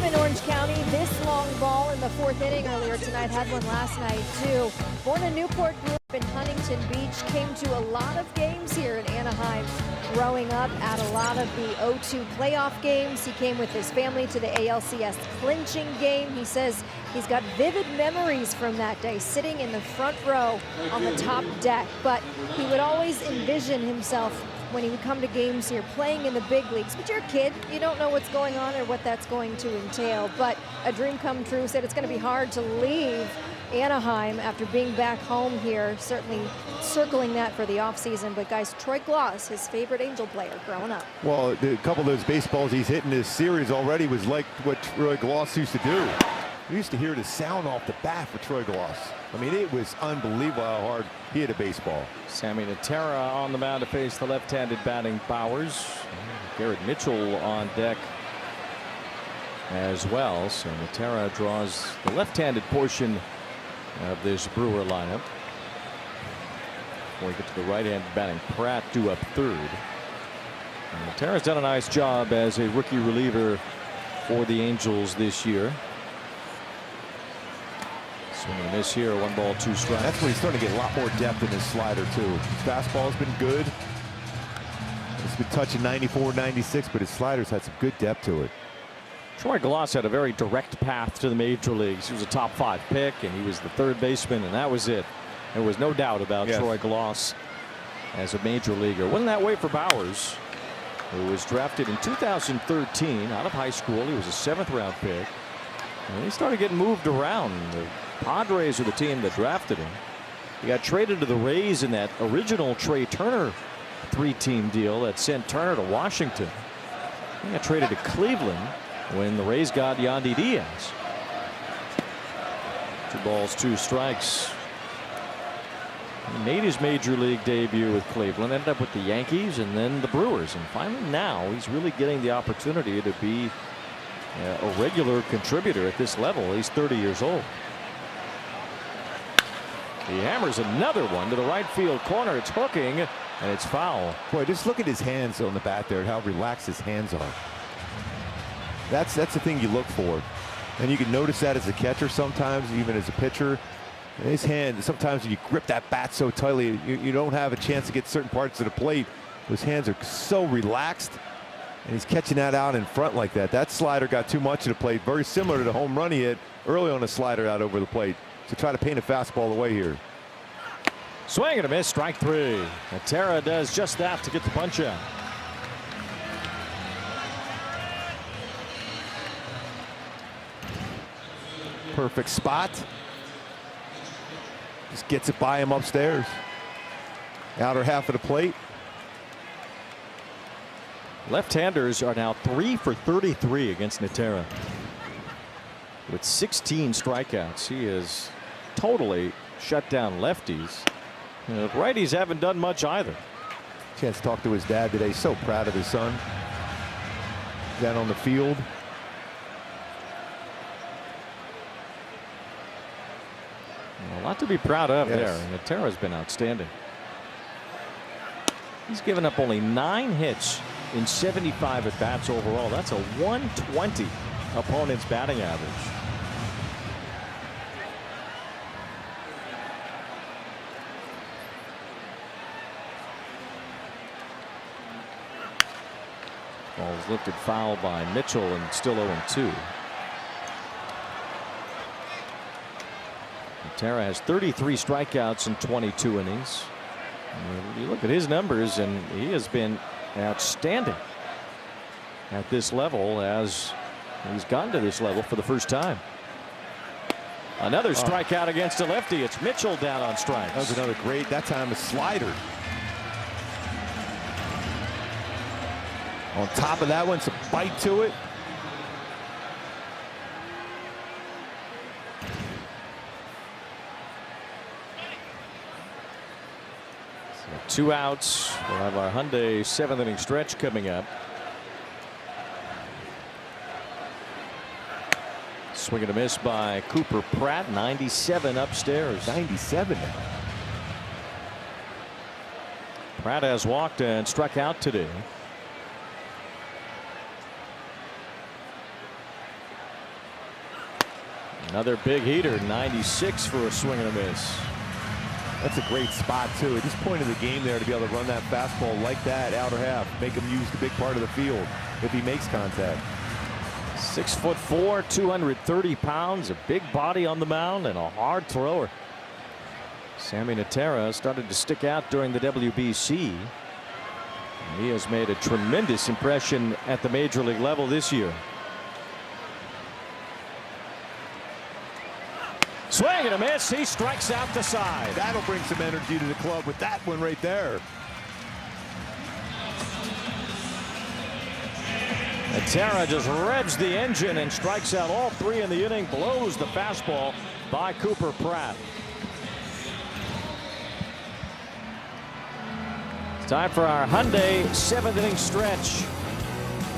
In Orange County, this long ball in the 4th inning earlier tonight, had one last night too. Born in Newport, grew up in Huntington Beach, came to a lot of games here in Anaheim growing up, at a lot of the 0-2 playoff games. He came with his family to the ALCS clinching game. He says he's got vivid memories from that day, sitting in the front row on the top deck, but he would always envision himself when he would come to games here playing in the big leagues. But you're a kid, you don't know what's going on or what that's going to entail, but a dream come true. Said it's going to be hard to leave Anaheim after being back home here, certainly circling that for the offseason. But guys, Troy Glaus, his favorite Angel player growing up. Well, a couple of those baseballs he's hitting this series already was like what Troy Glaus used to do. We used to hear the sound off the bat for Troy Glaus. I mean, it was unbelievable how hard he hit a baseball. Sammy Natera on the mound to face the left-handed batting Bowers. Garrett Mitchell on deck as well. So Natera draws the left-handed portion of this Brewer lineup. Before we get to the right-handed batting Pratt due up third. And Natera's done a nice job as a rookie reliever for the Angels this year. Swing and a miss here, 1 ball, 2 strikes. That's when he's starting to get a lot more depth in his slider too. His fastball's been good. It's been touching 94, 96, but his slider's had some good depth to it. Troy Glaus had a very direct path to the major leagues. He was a top 5 pick, and he was the third baseman, and that was it. There was no doubt about Troy Glaus as a major leaguer. Wasn't that way for Bowers, who was drafted in 2013 out of high school. He was a 7th-round pick, and he started getting moved around. The Padres are the team that drafted him. He got traded to the Rays in that original Trey Turner 3-team deal that sent Turner to Washington. He got traded to Cleveland when the Rays got Yandy Diaz. 2 balls, 2 strikes. He made his major league debut with Cleveland, ended up with the Yankees and then the Brewers, and finally now he's really getting the opportunity to be a regular contributor at this level. He's 30 years old. He hammers another one to the right field corner. It's hooking and it's foul. Boy, just look at his hands on the bat there and how relaxed his hands are. That's the thing you look for, and you can notice that as a catcher sometimes, even as a pitcher. His hand, sometimes when you grip that bat so tightly, you don't have a chance to get certain parts of the plate. His hands are so relaxed, and he's catching that out in front like that. That slider got too much of the plate, very similar to the home run he hit early on the slider out over the plate. To try to paint a fastball away here. Swing and a miss, strike 3. Natera does just that to get the punch out. Perfect spot. Just gets it by him upstairs. Outer half of the plate. Left-handers are now 3 for 33 against Natera. With 16 strikeouts, he has totally shut down lefties. The righties haven't done much either. Chance to talk to his dad today. So proud of his son. Down on the field. A lot to be proud of there. Natera's been outstanding. He's given up only 9 hits in 75 at bats overall. That's a 120 opponent's batting average. Ball was lifted foul by Mitchell and still 0-2. Natera has 33 strikeouts in 22 innings. You look at his numbers, and he has been outstanding at this level as he's gotten to this level for the first time. Another strikeout against a lefty. It's Mitchell down on strikes. That was another great, that time a slider. On top of that one, some bite to it. So 2 outs. We'll have our Hyundai 7th-inning stretch coming up. Swing and a miss by Cooper Pratt. 97 upstairs. 97 now. Pratt has walked and struck out today. Another big heater, 96 for a swing and a miss. That's a great spot too. At this point in the game there, to be able to run that fastball like that, outer half, make him use the big part of the field if he makes contact. 6'4", 230 pounds, a big body on the mound, and a hard thrower. Sammy Natera started to stick out during the WBC. He has made a tremendous impression at the major league level this year. Swing and a miss. He strikes out the side. That'll bring some energy to the club with that one right there. Tara just revs the engine and strikes out all three in the inning, blows the fastball by Cooper Pratt. It's time for our Hyundai 7th inning stretch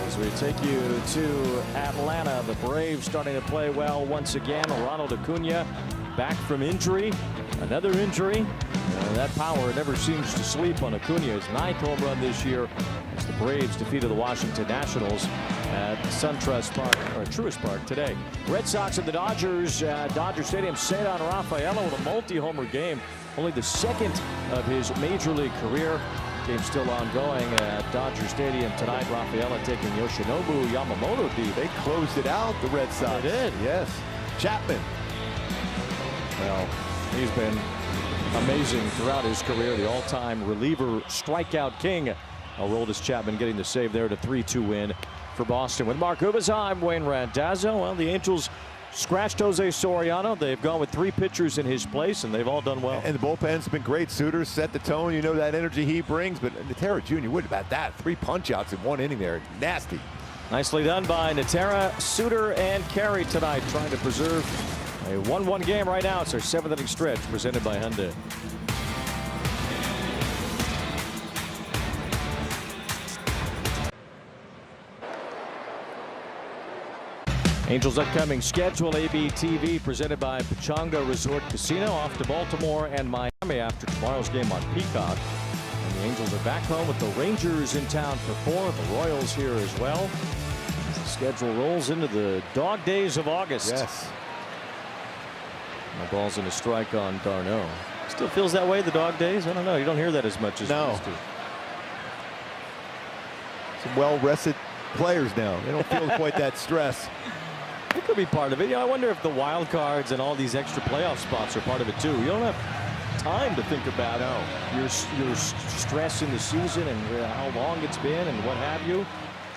as we take you to Atlanta. The Braves starting to play well once again. Ronald Acuna back from injury. Another injury. That power never seems to sleep on Acuna. His 9th home run this year as the Braves defeated the Washington Nationals at SunTrust Park, or Truist Park today. Red Sox and the Dodgers at Dodger Stadium. Cedar Rafaela with a multi-homer game. Only the 2nd of his major league career. Game still ongoing at Dodger Stadium tonight. Rafaela taking Yoshinobu Yamamoto deep. They closed it out, the Red Sox. They did. Yes. Chapman. Well, he's been amazing throughout his career. The all-time reliever strikeout king. Aroldis Chapman getting the save there to 3-2 win for Boston. With Mark Ubiza, I'm Wayne Randazzo. Well, the Angels scratched Jose Soriano. They've gone with 3 pitchers in his place, and they've all done well. And the bullpen's been great. Suter set the tone. You know that energy he brings. But Natera Jr., what about that? 3 punch-outs in 1 inning there. Nasty. Nicely done by Natera, Suter, and Carey tonight, trying to preserve a 1-1 game right now. It's our 7th inning stretch presented by Hyundai. Angels upcoming schedule, ABTV presented by Pechanga Resort Casino. Off to Baltimore and Miami after tomorrow's game on Peacock. And the Angels are back home with the Rangers in town for 4. The Royals here as well. As the schedule rolls into the dog days of August. Yes. The ball's in a strike on d'Arnaud. Still feels that way, the dog days? I don't know. You don't hear that as much as you used to. Some well-rested players now. They don't feel quite that stress. It could be part of it. I wonder if the wild cards and all these extra playoff spots are part of it too. You don't have time to think about your stress in the season and how long it's been and what have you.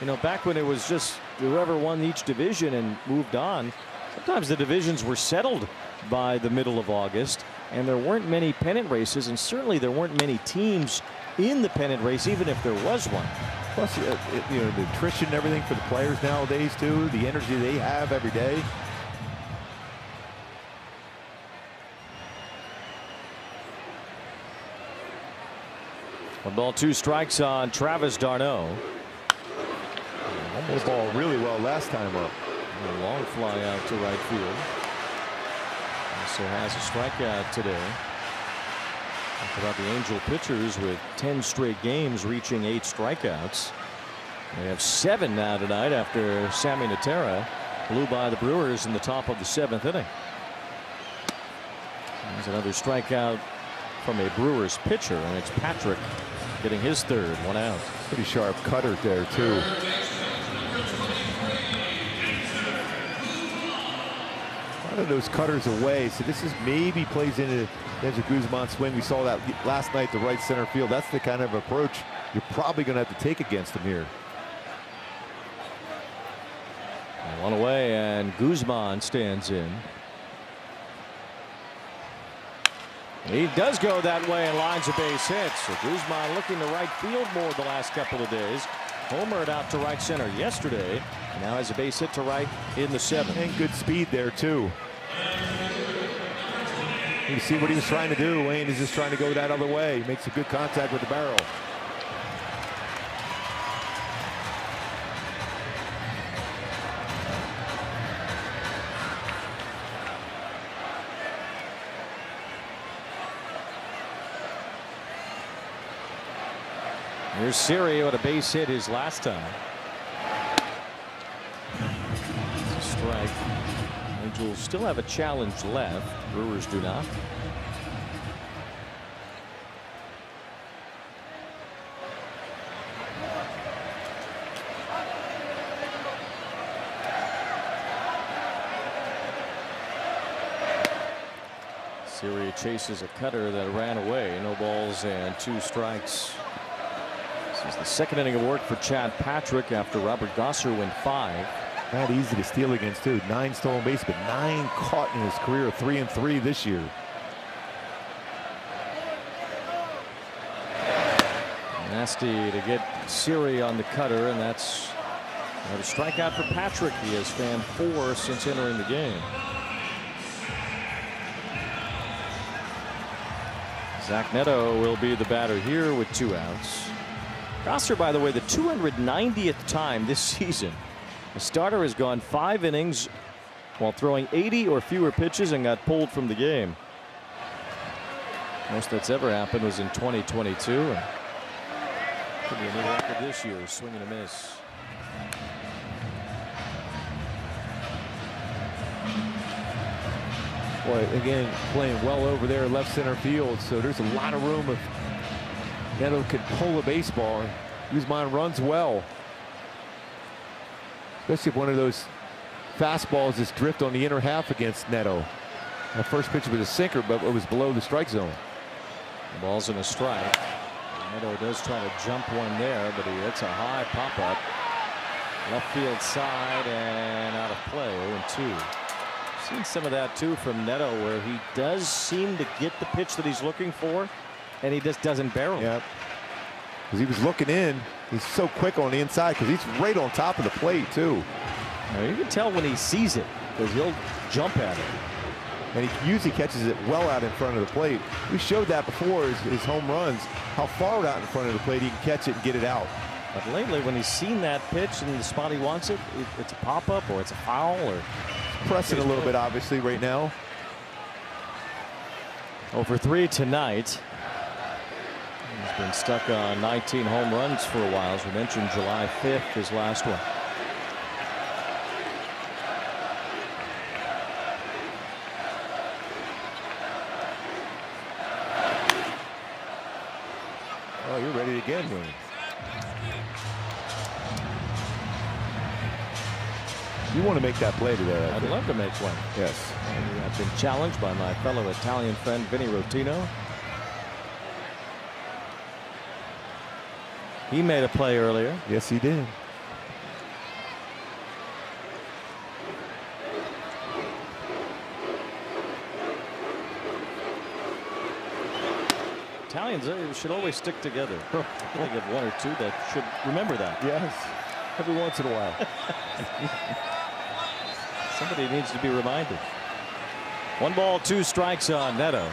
You know, back when it was just whoever won each division and moved on, sometimes the divisions were settled by the middle of August, and there weren't many pennant races, and certainly there weren't many teams in the pennant race, even if there was one. Plus, you know, the nutrition and everything for the players nowadays, too. The energy they have every day. 1 ball, 2 strikes on Travis d'Arnaud. Almost ball really well last time up. A long fly out to right field. Also has a strikeout today. Talk about the Angel pitchers with 10 straight games reaching 8 strikeouts. They have 7 now tonight after Sammy Natera blew by the Brewers in the top of the 7th inning. There's another strikeout from a Brewers pitcher, and it's Patrick getting his 3rd, 1 out. Pretty sharp cutter there, too. A lot of those cutters away, so this is maybe plays into there's a Guzman swing. We saw that last night, the right center field. That's the kind of approach you're probably going to have to take against him here. 1 away, and Guzman stands in. He does go that way and lines a base hit. So Guzman looking to right field more the last couple of days. Homered out to right center yesterday. And now has a base hit to right in the 7th. And good speed there, too. You see what he was trying to do. Wayne is just trying to go that other way. He makes a good contact with the barrel. Here's Serio at a base hit his last time. It's a strike. Angels still have a challenge left. Brewers do not. Serio chases a cutter that ran away. No balls and 2 strikes. This is the 2nd inning of work for Chad Patrick after Robert Gosser went 5. Not easy to steal against, too. 9 stolen bases, but 9 caught in his career, 3-3 this year. Nasty to get Siri on the cutter, and that's a strikeout for Patrick. He has fanned 4 since entering the game. Zach Neto will be the batter here with 2 outs. Rosser, by the way, the 290th time this season a starter has gone 5 innings while throwing 80 or fewer pitches and got pulled from the game. Most that's ever happened was in 2022. Could be a new record this year. Swing and a miss. Boy, again, playing well over there left center field, so there's a lot of room if Neto could pull a baseball. Guzman runs well, especially if one of those fastballs is drift on the inner half against Neto. The first pitch was a sinker, but it was below the strike zone. The ball's in a strike. Neto does try to jump one there, but he hits a high pop-up. Left field side and out of play. 0-2. Seen some of that too from Neto, where he does seem to get the pitch that he's looking for, and he just doesn't barrel. Yeah, because he was looking in. He's so quick on the inside because he's right on top of the plate too. Now, you can tell when he sees it because he'll jump at it. And he usually catches it well out in front of the plate. We showed that before his home runs, how far out in front of the plate he can catch it and get it out. But lately, when he's seen that pitch in the spot he wants it, it's a pop-up or it's a foul or pressing a little bit, obviously, right now. 0-for-3 tonight. He's been stuck on 19 home runs for a while. As we mentioned, July 5th, his last one. Oh, you're ready again, Wayne. You want to make that play today? I'd love to make one. Yes. And I've been challenged by my fellow Italian friend Vinny Rotino. He made a play earlier. Yes, he did. Italians should always stick together. I think of 1 or 2 that should remember that. Yes. Every once in a while. Somebody needs to be reminded. 1 ball, 2 strikes on Neto.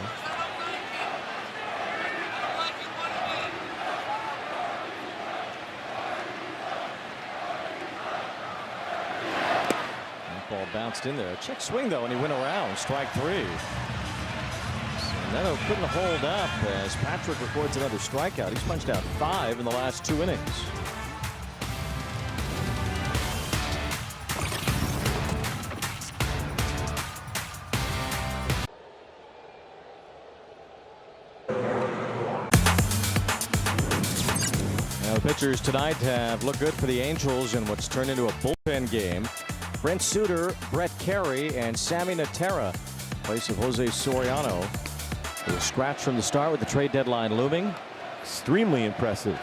That ball bounced in there. Check swing though, and he went around. Strike 3. So Neto couldn't hold up as Patrick records another strikeout. He's punched out 5 in the last 2 innings. Pitchers tonight have looked good for the Angels in what's turned into a bullpen game. Brent Suter, Brett Carey, and Sammy Natera in place of Jose Soriano. It was scratched from the start with the trade deadline looming. Extremely impressive.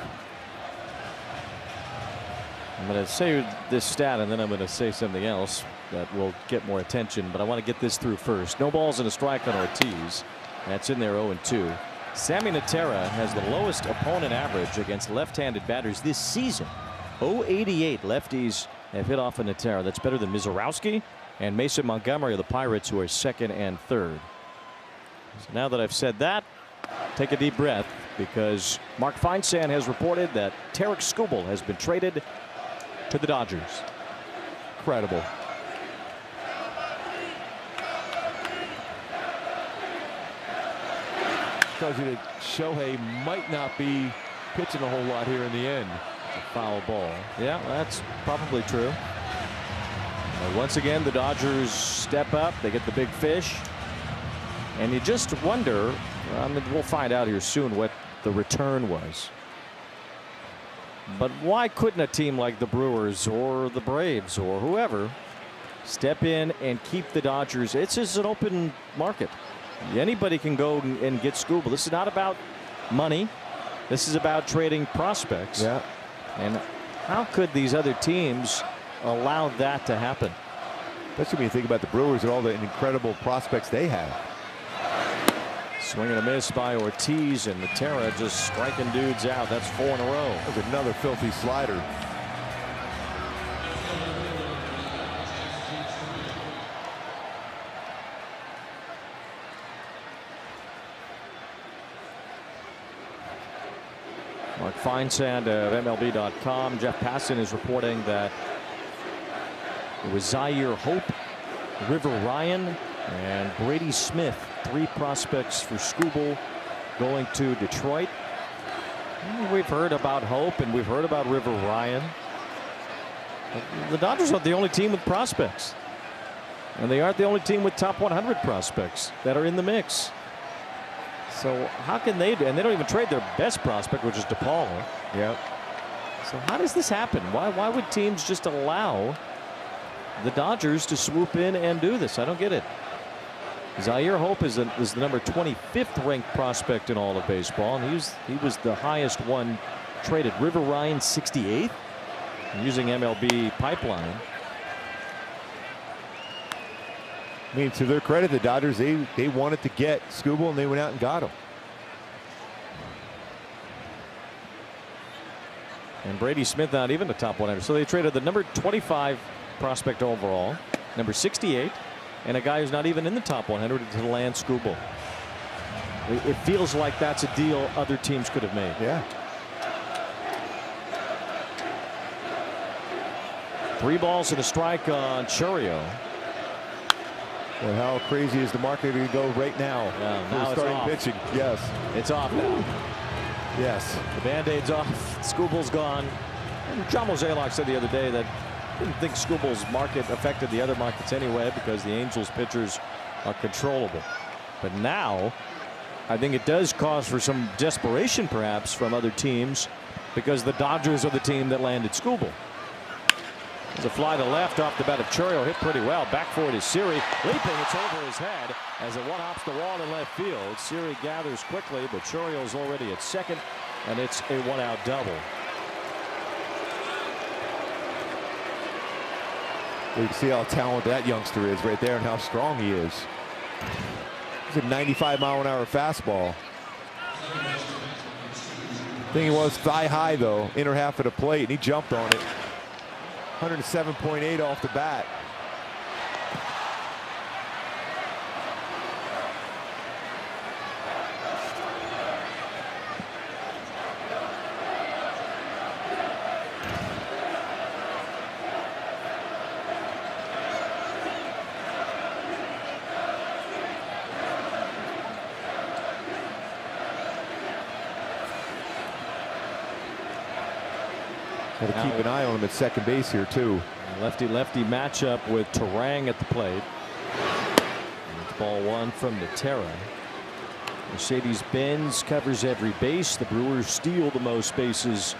I'm going to say this stat and then I'm going to say something else that will get more attention, but I want to get this through first. No balls and a strike on Ortiz. That's in there. 0-2. Sammy Natera has the lowest opponent average against left-handed batters this season. 0.88 lefties have hit off of Natera. That's better than Mizorowski and Mason Montgomery of the Pirates, who are 2nd and 3rd. So now that I've said that, take a deep breath, because Mark Feinsand has reported that Tarek Skubal has been traded to the Dodgers. Incredible. Tells you that Shohei might not be pitching a whole lot here in the end. It's a foul ball. Yeah, that's probably true. Once again, the Dodgers step up. They get the big fish. And you just wonder, I mean, we'll find out here soon what the return was. But why couldn't a team like the Brewers or the Braves or whoever step in and keep the Dodgers? It's just an open market. Anybody can go and get Skubal. This is not about money. This is about trading prospects. Yeah. And how could these other teams allow that to happen. Especially when you think about the Brewers and all the incredible prospects they have. Swing and a miss by Ortiz, and Matera just striking dudes out. That's 4 in a row. That's another filthy slider. Mark Feinsand of MLB.com. Jeff Passan is reporting that it was Zaire Hope, River Ryan, and Brady Smith, 3 prospects for Skubal going to Detroit. We've heard about Hope and we've heard about River Ryan. The Dodgers aren't the only team with prospects, and they aren't the only team with top 100 prospects that are in the mix. So how can they do? And they don't even trade their best prospect, which is DePaul. Yeah. So how does this happen? Why would teams just allow the Dodgers to swoop in and do this? I don't get it. Zaire Hope is the number 25th ranked prospect in all of baseball, and he was the highest one traded. River Ryan 68th, using MLB pipeline. I mean, to their credit, the Dodgers, they wanted to get Skubal, and they went out and got him. And Brady Smith not even the top 100. So they traded the number 25 prospect overall, number 68, and a guy who's not even in the top 100 to land Skubal. It feels like that's a deal other teams could have made. Yeah. 3 balls and a strike on Chourio. Well, how crazy is the market going to go right now? Yeah, now starting it's off. pitching. Yes. It's off now. Yes. The Band-Aid's off. Skubal's gone. And John Mozeliak said the other day that he didn't think Skubal's market affected the other markets anyway because the Angels pitchers are controllable. But now I think it does cause for some desperation perhaps from other teams because the Dodgers are the team that landed Skubal. There's a fly to left off the bat of Chourio, hit pretty well. Back for it is Siri. Leaping, it's over his head as it one-hops the wall in left field. Siri gathers quickly, but Chourio's already at second, and it's a 1-out double. You can see how talented that youngster is right there and how strong he is. He's a 95-mile-an-hour fastball. Thing he was thigh high, though, inner half of the plate, and he jumped on it. 107.8 off the bat. Got to keep an eye on him at second base here, too. Lefty-lefty matchup with Terang at the plate. It's ball 1 from Matera. Mercedes-Benz covers every base. The Brewers steal the most bases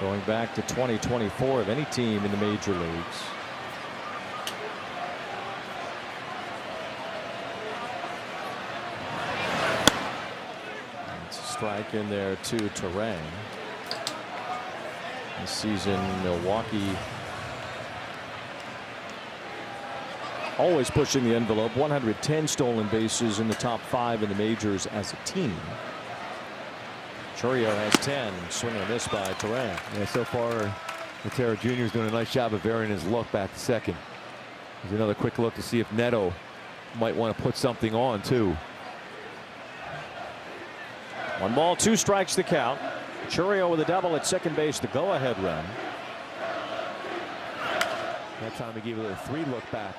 going back to 2024 of any team in the major leagues. It's a strike in there to Terang. This season, Milwaukee always pushing the envelope. 110 stolen bases in the top 5 in the majors as a team. Chourio has 10. Swing and a miss by Terang. Yeah, so far, Matera Jr. is doing a nice job of varying his look back to second. There's another quick look to see if Neto might want to put something on, too. 1 ball, 2 strikes the count. Chourio with a double at second base, the go-ahead run. That time he gave it a 3 look back.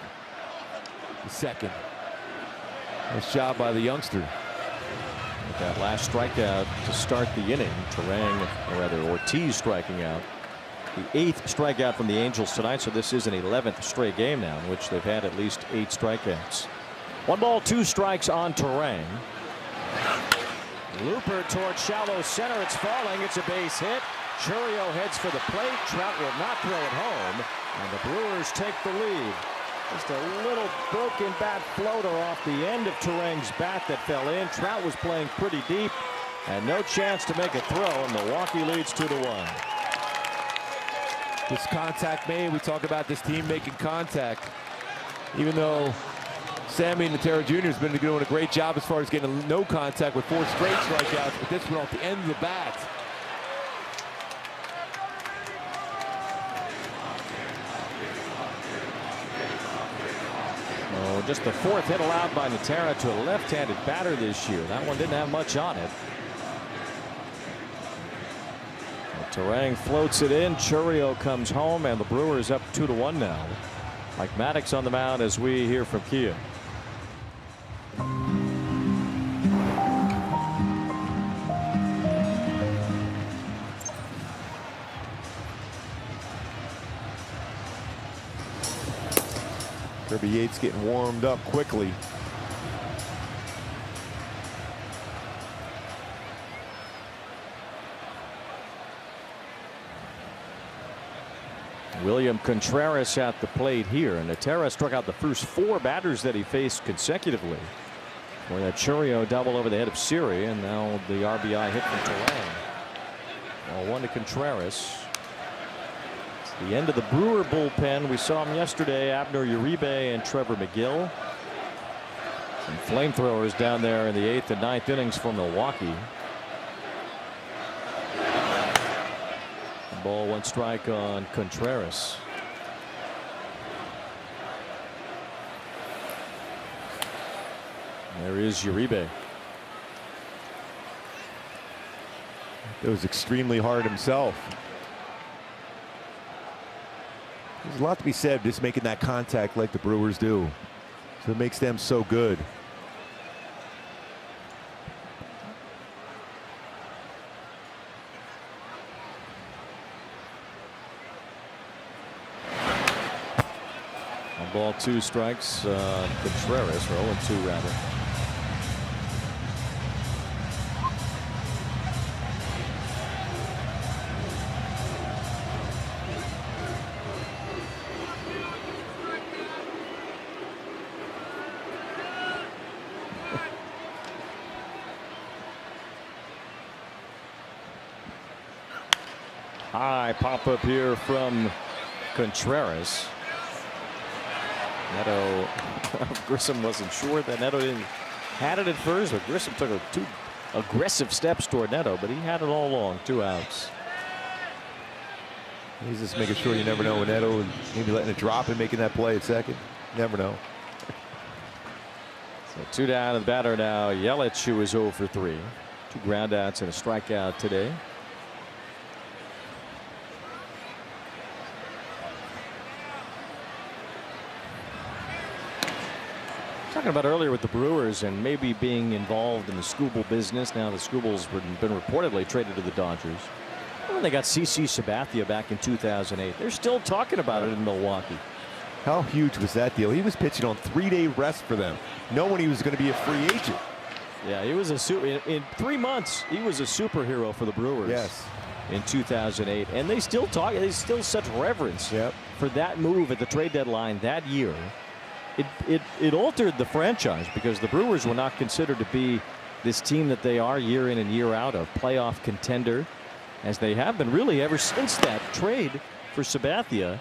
The second. Nice job by the youngster. With that last strikeout to start the inning, Terang, or rather Ortiz, striking out. The 8th strikeout from the Angels tonight, so this is an 11th straight game now in which they've had at least 8 strikeouts. 1 ball, 2 strikes on Terang. Looper towards shallow center. It's falling. It's a base hit. Chourio heads for the plate. Trout will not throw it home, and the Brewers take the lead. Just a little broken bat floater off the end of Terang's bat that fell in. Trout was playing pretty deep and no chance to make a throw, and Milwaukee leads 2-1. This contact made, we talk about this team making contact. Even though Sammy Natera Jr. has been doing a great job as far as getting no contact with 4 straight strikeouts, but this one off the end of the bat. Oh, just the 4th hit allowed by Natera to a left-handed batter this year. That one didn't have much on it. Terang floats it in. Chourio comes home, and the Brewers up 2-1 now. Mike Maddox on the mound as we hear from Kia. Kirby Yates getting warmed up quickly. William Contreras at the plate here, and Natera struck out the first 4 batters that he faced consecutively. For that Chourio double over the head of Siri, and now the RBI hit from Terang. Well, 1 to Contreras. It's the end of the Brewer bullpen. We saw him yesterday, Abner Uribe and Trevor McGill. Some flamethrowers down there in the 8th and 9th innings for Milwaukee. Ball 1 strike on Contreras. There is Uribe. It was extremely hard himself. There's a lot to be said just making that contact like the Brewers do. So it makes them so good. Ball 2 strikes Contreras, or 0-2 rather. High pop up here from Contreras. Neto, Grissom wasn't sure that Neto had it at first, but Grissom took 2 aggressive steps toward Neto, but he had it all along. 2 outs. He's just making sure, you never know when Neto maybe letting it drop and making that play at second. Never know. So 2 down to the batter now. Yelich, who is 0 for 3. 2 ground outs and a strikeout today. Talking about earlier with the Brewers and maybe being involved in the Skubal business. Now the Skubal's been reportedly traded to the Dodgers. When they got CC Sabathia back in 2008, they're still talking about it in Milwaukee. How huge was that deal? He was pitching on 3-day rest for them, knowing he was going to be a free agent. Yeah, he was in 3 months. He was a superhero for the Brewers. Yes. In 2008, and they still talk. There's still such reverence for that move at the trade deadline that year. It altered the franchise because the Brewers were not considered to be this team that they are year in and year out, a playoff contender, as they have been really ever since that trade for Sabathia.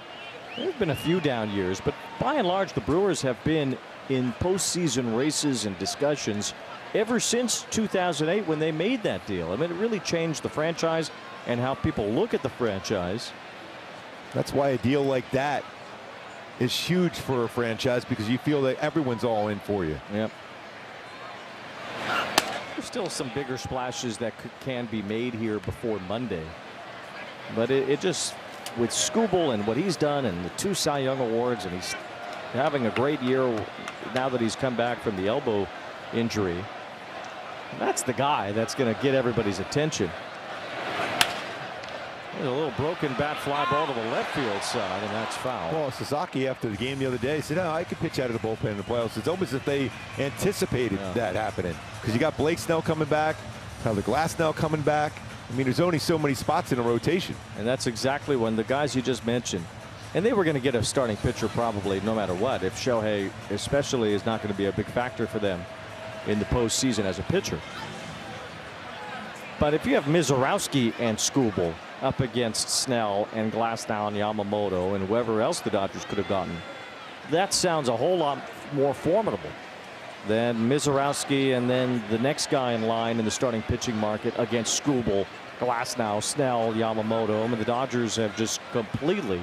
There have been a few down years, but by and large the Brewers have been in postseason races and discussions ever since 2008 when they made that deal. I mean, it really changed the franchise and how people look at the franchise. That's why a deal like that is huge for a franchise, because you feel that everyone's all in for you. Yep. There's still some bigger splashes that can be made here before Monday, but it just, with Skubal and what he's done and the 2 Cy Young awards, and he's having a great year now that he's come back from the elbow injury. That's the guy that's going to get everybody's attention. There's a little broken bat fly ball to the left field side, and that's foul. Well, Sasaki after the game the other day said, "No, I could pitch out of the bullpen in the playoffs." It's almost as if they anticipated that happening, because you got Blake Snell coming back, Tyler Glasnow coming back. I mean, there's only so many spots in a rotation. And that's exactly when the guys you just mentioned, and they were going to get a starting pitcher probably no matter what, if Shohei especially is not going to be a big factor for them in the postseason as a pitcher. But if you have Mizorowski and Skubal, up against Snell and Glasnow and Yamamoto and whoever else the Dodgers could have gotten. That sounds a whole lot more formidable than Mizorowski and then the next guy in line in the starting pitching market against Skubal, Glasnow, Snell, Yamamoto. I mean, the Dodgers have just completely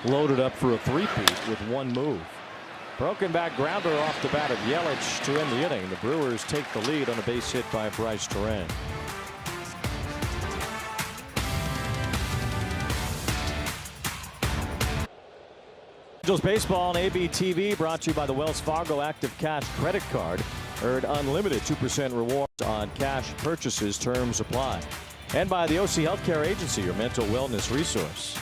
loaded up for a three-peat with one move. Broken back grounder off the bat of Yelich to end the inning. The Brewers take the lead on a base hit by Bryce Terang. Angels baseball on ABTV, brought to you by the Wells Fargo Active Cash credit card. Earn unlimited 2% rewards on cash purchases. Terms apply. And by the OC Healthcare Agency, your mental wellness resource.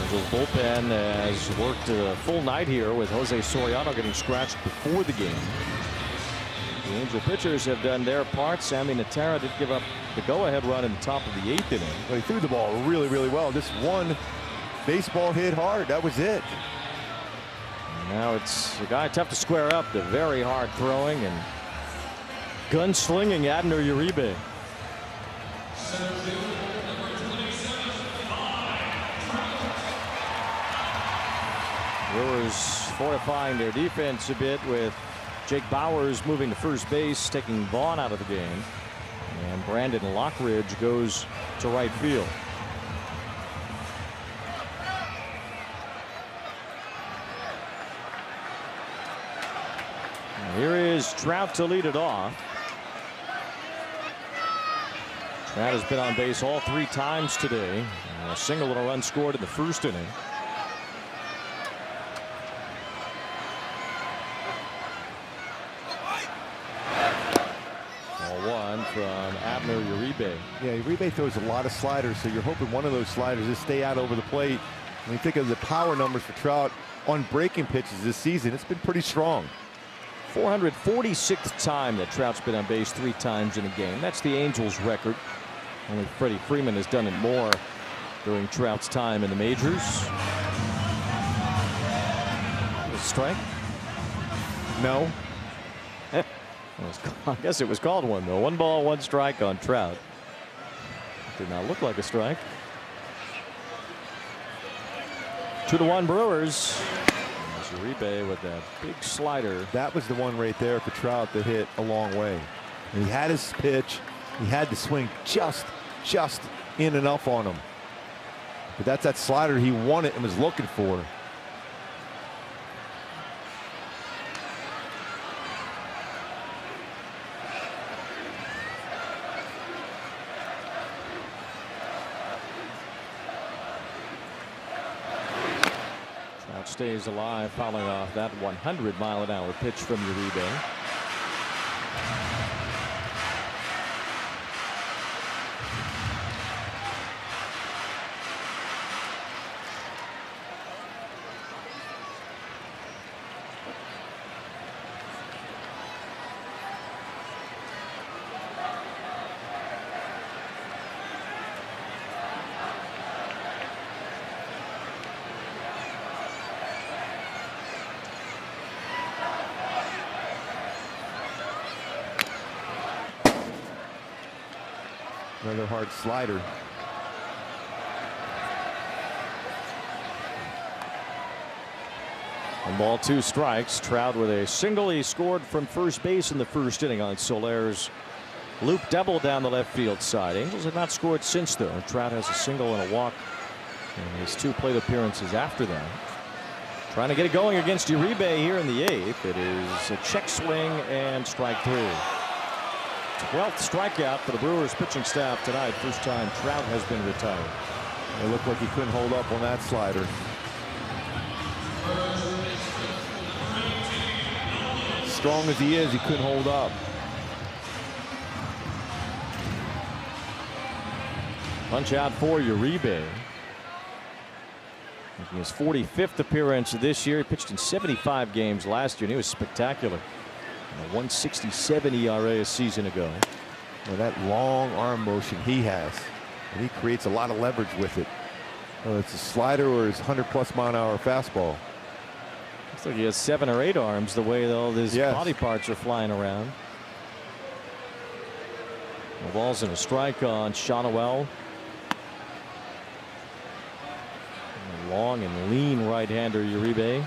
Angels bullpen has worked a full night here with Jose Soriano getting scratched before the game. The Angel pitchers have done their part. Sammy Natera did give up the go-ahead run in the top of the 8th inning. Well, he threw the ball really, really well. This one baseball hit hard. That was it. Now it's a guy tough to square up. The very hard throwing and gunslinging Abner Uribe. Brewers fortifying their defense a bit with Jake Bauers moving to first base, taking Vaughn out of the game. And Brandon Lockridge goes to right field. And here is Trout to lead it off. Trout has been on base all 3 times today. A single and a run scored in the first inning. From Abner Uribe. Yeah, Uribe throws a lot of sliders, so you're hoping one of those sliders is stay out over the plate. When you think of the power numbers for Trout on breaking pitches this season, it's been pretty strong. 446th time that Trout's been on base 3 times in a game. That's the Angels record. Only Freddie Freeman has done it more during Trout's time in the majors. Strike? No. I guess it was called one, though. 1 ball, 1 strike on Trout. Did not look like a strike. 2-1 Brewers. There's Uribe with that big slider. That was the one right there for Trout that hit a long way. And he had his pitch. He had to swing just in enough on him. But that's that slider he wanted and was looking for. Stays alive following off that 100-mile-an-hour pitch from Uribe. Another hard slider. One ball, 2 strikes. Trout with a single. He scored from first base in the first inning on Soler's loop double down the left field side. Angels have not scored since, though. Trout has a single and a walk in his 2 plate appearances after that. Trying to get it going against Uribe here in the 8th. It is a check swing and strike 3. 12th strikeout for the Brewers pitching staff tonight. First time Trout has been retired. It looked like he couldn't hold up on that slider. Strong as he is, he couldn't hold up. Punch out for Uribe. Making his 45th appearance this year. He pitched in 75 games last year, and he was spectacular. A 1.67 ERA a season ago. Well, that long arm motion he has, and he creates a lot of leverage with it. Whether it's a slider or his 100+ mile-an-hour fastball. Looks like he has 7 or 8 arms the way all his body parts are flying around. The ball's in a strike on Shotwell. Long and lean right-hander Uribe.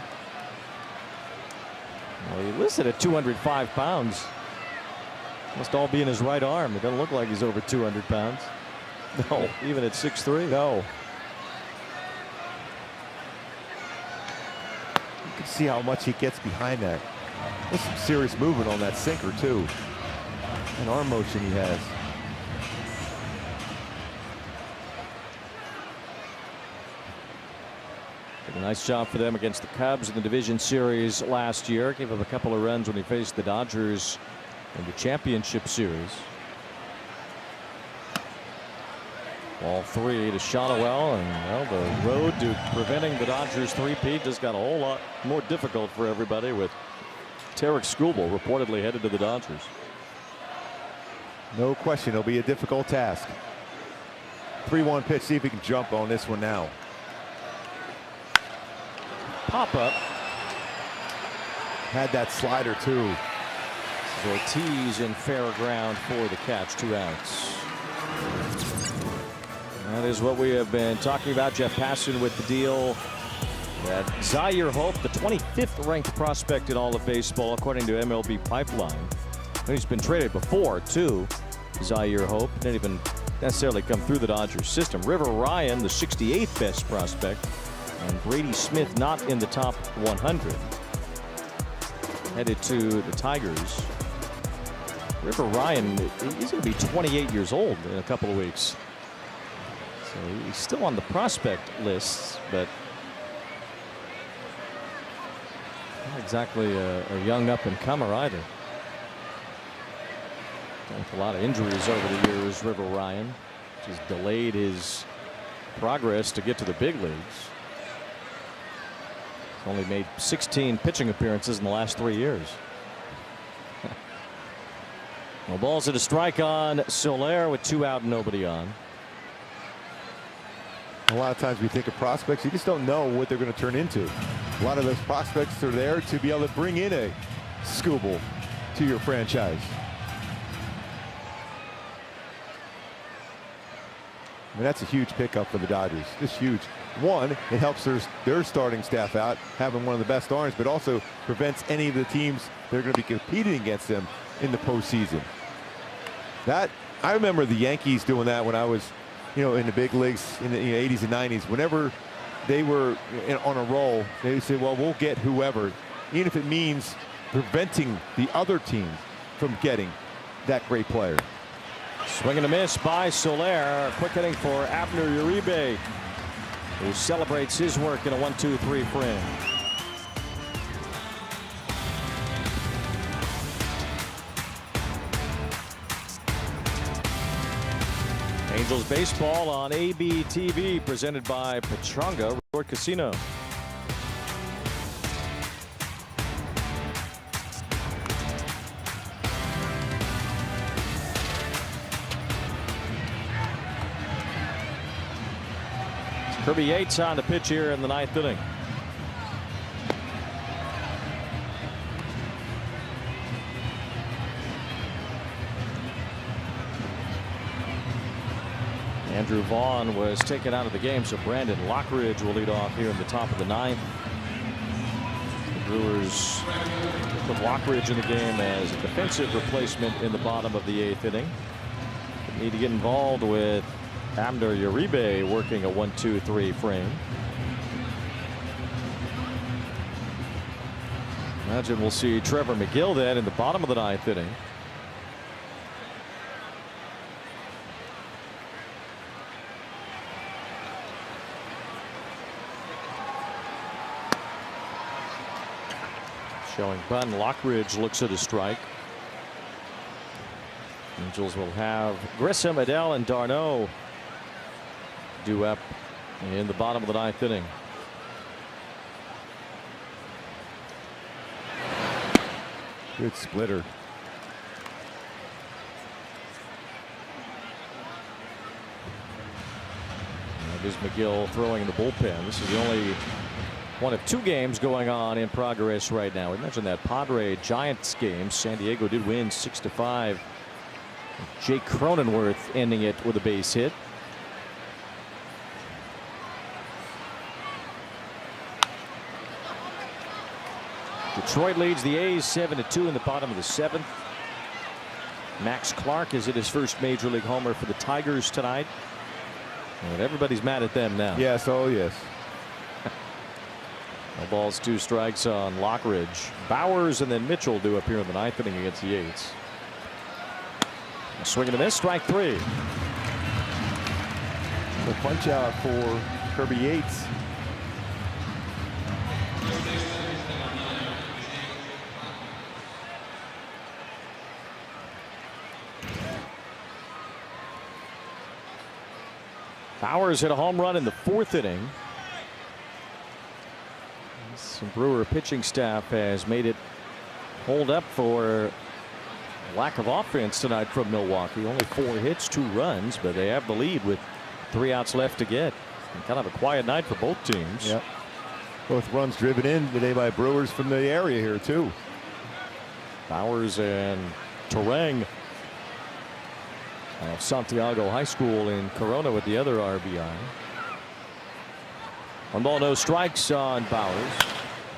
Well, he listed at 205 pounds. Must all be in his right arm. It doesn't look like he's over 200 pounds. No, even at 6'3". No. You can see how much he gets behind that. There's some serious movement on that sinker, too. And arm motion he has. Did a nice job for them against the Cubs in the division series last year. Gave up a couple of runs when he faced the Dodgers in the championship series. Ball 3 to Shotwell, and well, the road to preventing the Dodgers three-peat just got a whole lot more difficult for everybody, with Tarek Skubal reportedly headed to the Dodgers. No question, it'll be a difficult task. 3-1 pitch. See if he can jump on this one now. Pop up. Had that slider too. Ortiz in fair ground for the catch. 2 outs. That is what we have been talking about. Jeff Passan with the deal that Zaire Hope, the 25th ranked prospect in all of baseball, according to MLB Pipeline. He's been traded before too. Zaire Hope didn't even necessarily come through the Dodgers system. River Ryan, the 68th best prospect, and Brady Smith not in the top 100. Headed to the Tigers. River Ryan, he's going to be 28 years old in a couple of weeks. So he's still on the prospect lists, but not exactly a young up-and-comer either. With a lot of injuries over the years, River Ryan just delayed his progress to get to the big leagues. He's only made 16 pitching appearances in the last 3 years. Well, balls at a strike on Soler with 2 out and nobody on. A lot of times we think of prospects, you just don't know what they're going to turn into. A lot of those prospects are there to be able to bring in a Skubal to your franchise. I mean, that's a huge pickup for the Dodgers. Just huge. One, it helps their starting staff out, having one of the best arms, but also prevents any of the teams that are going to be competing against them in the postseason. That, I remember the Yankees doing that when I was, in the big leagues in the 80s and 90s. Whenever they were on a roll, they would say, well, we'll get whoever, even if it means preventing the other team from getting that great player. Swing and a miss by Soler. Quick hitting for Abner Uribe, who celebrates his work in a 1-2-3 frame. Angels baseball on AB TV, presented by Pechanga Resort Casino. Kirby Yates on the pitch here in the 9th inning. Andrew Vaughn was taken out of the game, so Brandon Lockridge will lead off here in the top of the 9th. The Brewers put Lockridge in the game as a defensive replacement in the bottom of the 8th inning. They need to get involved with Abner Uribe working a 1-2-3 frame. Imagine we'll see Trevor McGill then in the bottom of the 9th inning. Showing bunt. Lockridge looks at a strike. Angels will have Grissom, Adele, and Darno due up in the bottom of the 9th inning. Good splitter. There's McGill throwing in the bullpen. This is the only One of two games going on in progress right now. We mentioned that Padre Giants game. San Diego did win 6-5. Jake Cronenworth ending it with a base hit. Detroit leads the A's 7-2 in the bottom of the 7th. Max Clark is at his first major league homer for the Tigers tonight. And everybody's mad at them now. Yes, oh yes. No balls, 2 strikes on Lockridge. Bowers and then Mitchell do appear in the 9th inning against the Yates. A swing and a miss, strike 3. The punch out for Kirby Yates. Bowers hit a home run in the 4th inning. Some Brewer pitching staff has made it hold up for lack of offense tonight from Milwaukee. Only 4 hits, 2 runs, but they have the lead with 3 outs left to get. And kind of a quiet night for both teams. Yep. Both runs driven in today by Brewers from the area here too. Bowers and Terang of Santiago High School in Corona with the other RBI. 1 ball, no strikes on Bowers.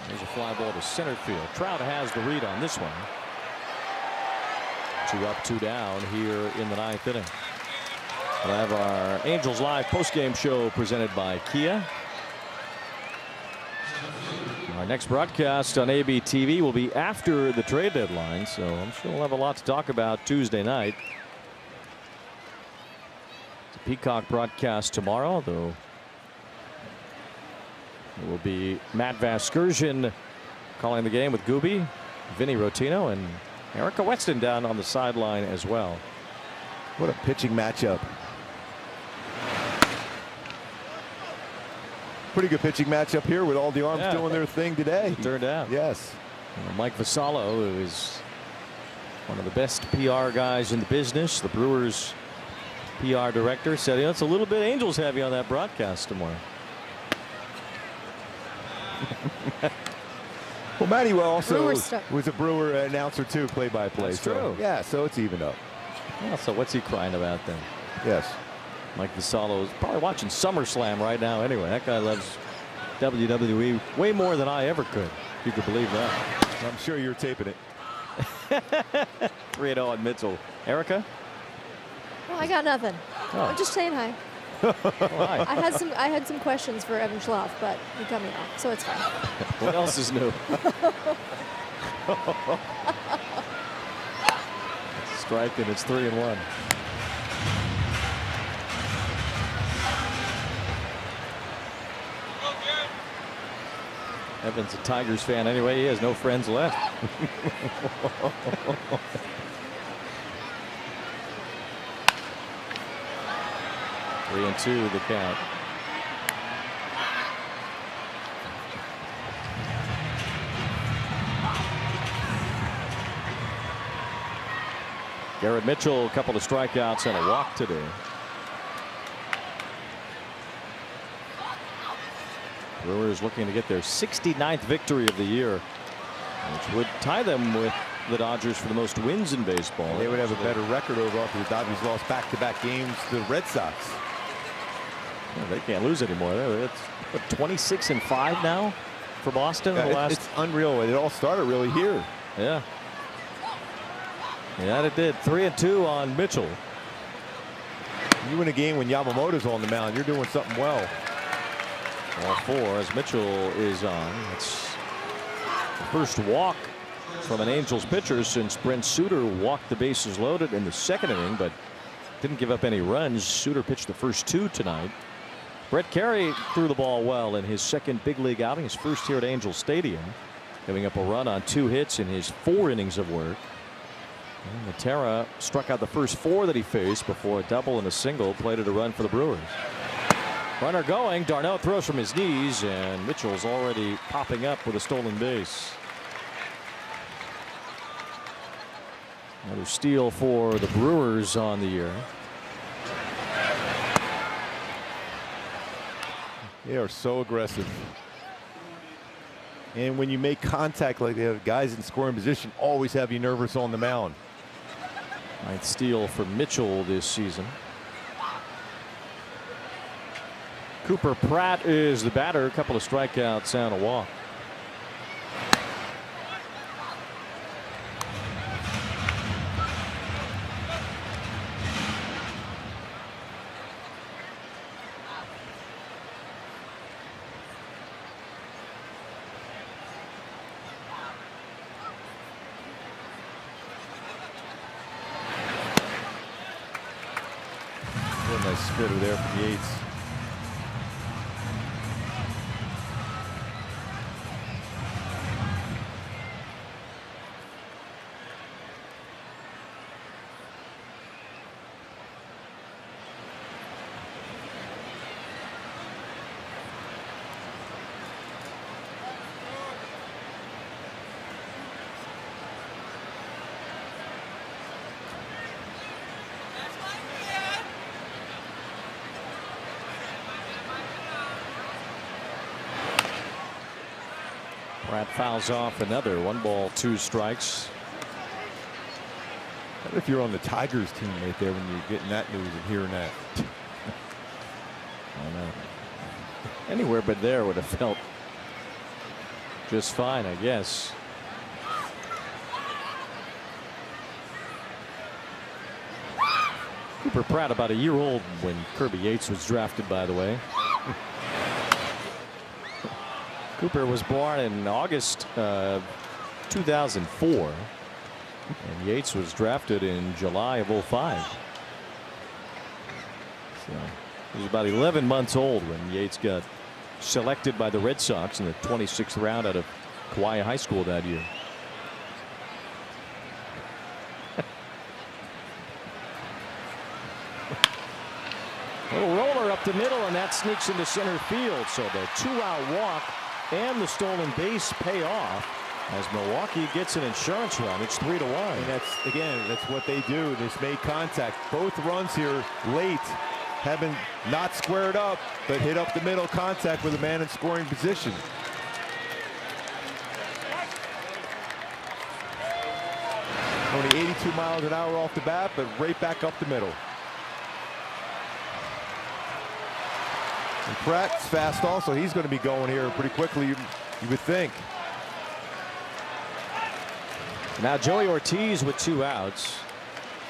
There's a fly ball to center field. Trout has the read on this one. 2 up, 2 down here in the 9th inning. We'll have our Angels Live postgame show presented by Kia. Our next broadcast on ABTV will be after the trade deadline, so I'm sure we'll have a lot to talk about Tuesday night. It's a Peacock broadcast tomorrow, though. It will be Matt Vasgersian calling the game with Gooby, Vinny Rotino, and Erica Weston down on the sideline as well. What a pitching matchup. Pretty good pitching matchup here with all the arms doing their thing today. It turned out. Yes. Mike Vassallo, who is one of the best PR guys in the business, the Brewers PR director, said, it's a little bit Angels heavy on that broadcast tomorrow. Well, Matty also was a Brewer announcer too, play-by-play. That's true. Yeah, so it's even up. Well, so what's he crying about then? Yes. Mike Vassallo is probably watching SummerSlam right now anyway. That guy loves WWE way more than I ever could, if you could believe that. I'm sure you're taping it. 3-0 on Mitchell. Erica? Well, I got nothing. I'm just saying hi. Hi. I had some questions for Evan Schloff, but he cut me off, so it's fine. What else is new? Strike, and it's 3-1. Evan's a Tigers fan anyway. He has no friends left. 3-2 the count. Garrett Mitchell, a couple of strikeouts and a walk today. Brewers looking to get their 69th victory of the year, which would tie them with the Dodgers for the most wins in baseball. They would have a better record overall because the Dodgers lost back-to-back games to the Red Sox. Yeah, they can't lose anymore. It's 26-5 now for Boston in the last. It's unreal. It all started really here. Yeah. Yeah, it did. 3-2 on Mitchell. You win a game when Yamamoto's on the mound, you're doing something well. All 4 as Mitchell is on. It's the first walk from an Angels pitcher since Brent Suter walked the bases loaded in the 2nd inning, but didn't give up any runs. Suter pitched the first 2 tonight. Brett Carey threw the ball well in his 2nd big league outing, his first here at Angel Stadium, giving up a run on 2 hits in his 4 innings of work. And Matera struck out the first 4 that he faced before a double and a single plated a run for the Brewers. Runner going. D'Arnaud throws from his knees, and Mitchell's already popping up with a stolen base. Another steal for the Brewers on the year. They are so aggressive. And when you make contact like that, guys in scoring position always have you nervous on the mound. 9th steal for Mitchell this season. Cooper Pratt is the batter. A couple of strikeouts and a walk. Nice spitter there from Yates. Pratt fouls off another. 1 ball, 2 strikes. I wonder if you're on the Tigers team right there when you're getting that news and hearing that. I don't know. Anywhere but there would have felt just fine, I guess. Cooper Pratt, about a year old when Kirby Yates was drafted, by the way. Cooper was born in August 2004, and Yates was drafted in July of 05. So he was about 11 months old when Yates got selected by the Red Sox in the 26th round out of Kauai High School that year. Little roller up the middle, and that sneaks into center field. So the 2-out walk and the stolen base pay off as Milwaukee gets an insurance run. It's 3-1. And that's what they do. They just made contact. Both runs here late have been not squared up, but hit up the middle, contact with a man in scoring position. Only 82 miles an hour off the bat, but right back up the middle. And Pratt's fast also. He's going to be going here pretty quickly, you would think. Now Joey Ortiz with 2 outs.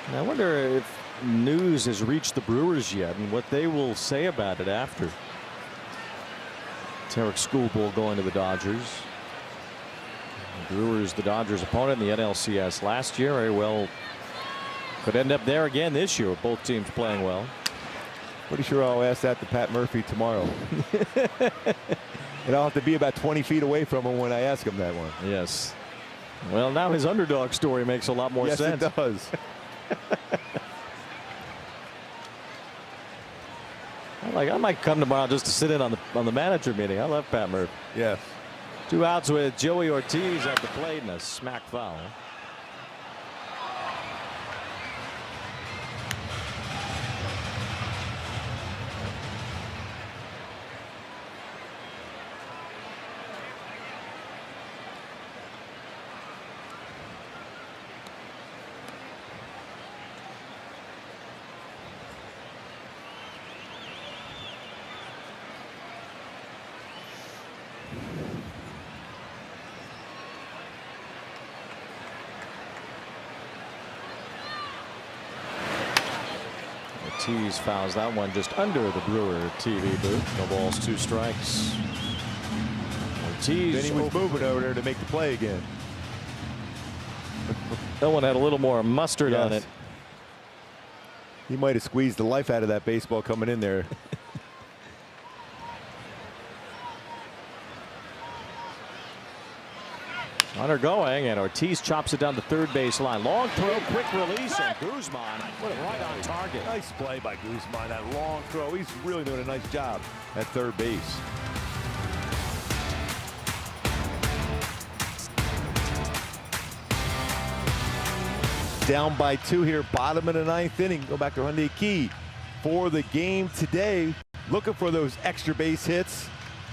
And I wonder if news has reached the Brewers yet and what they will say about it after. Tarek Schoolbull going to the Dodgers. The Brewers, the Dodgers opponent in the NLCS last year. Very well could end up there again this year with both teams playing well. Pretty sure I'll ask that to Pat Murphy tomorrow. And I'll have to be about 20 feet away from him when I ask him that one. Yes. Well, now his underdog story makes a lot more sense. Yes, it does. I might come tomorrow just to sit in on the manager meeting. I love Pat Murphy. Yes. 2 outs with Joey Ortiz at the plate and a smack foul. Ortiz fouls that one just under the Brewer TV booth. No balls, 2 strikes. Ortiz. Then he was moving over there to make the play again. That one had a little more mustard on it. He might have squeezed the life out of that baseball coming in there. Runner going, and Ortiz chops it down the third base line. Long throw, quick release, and Guzman put it right on target. Nice play by Guzman. That long throw. He's really doing a nice job at third base. Down by 2 here, bottom of the 9th inning. Go back to Hyundai Key for the game today. Looking for those extra base hits.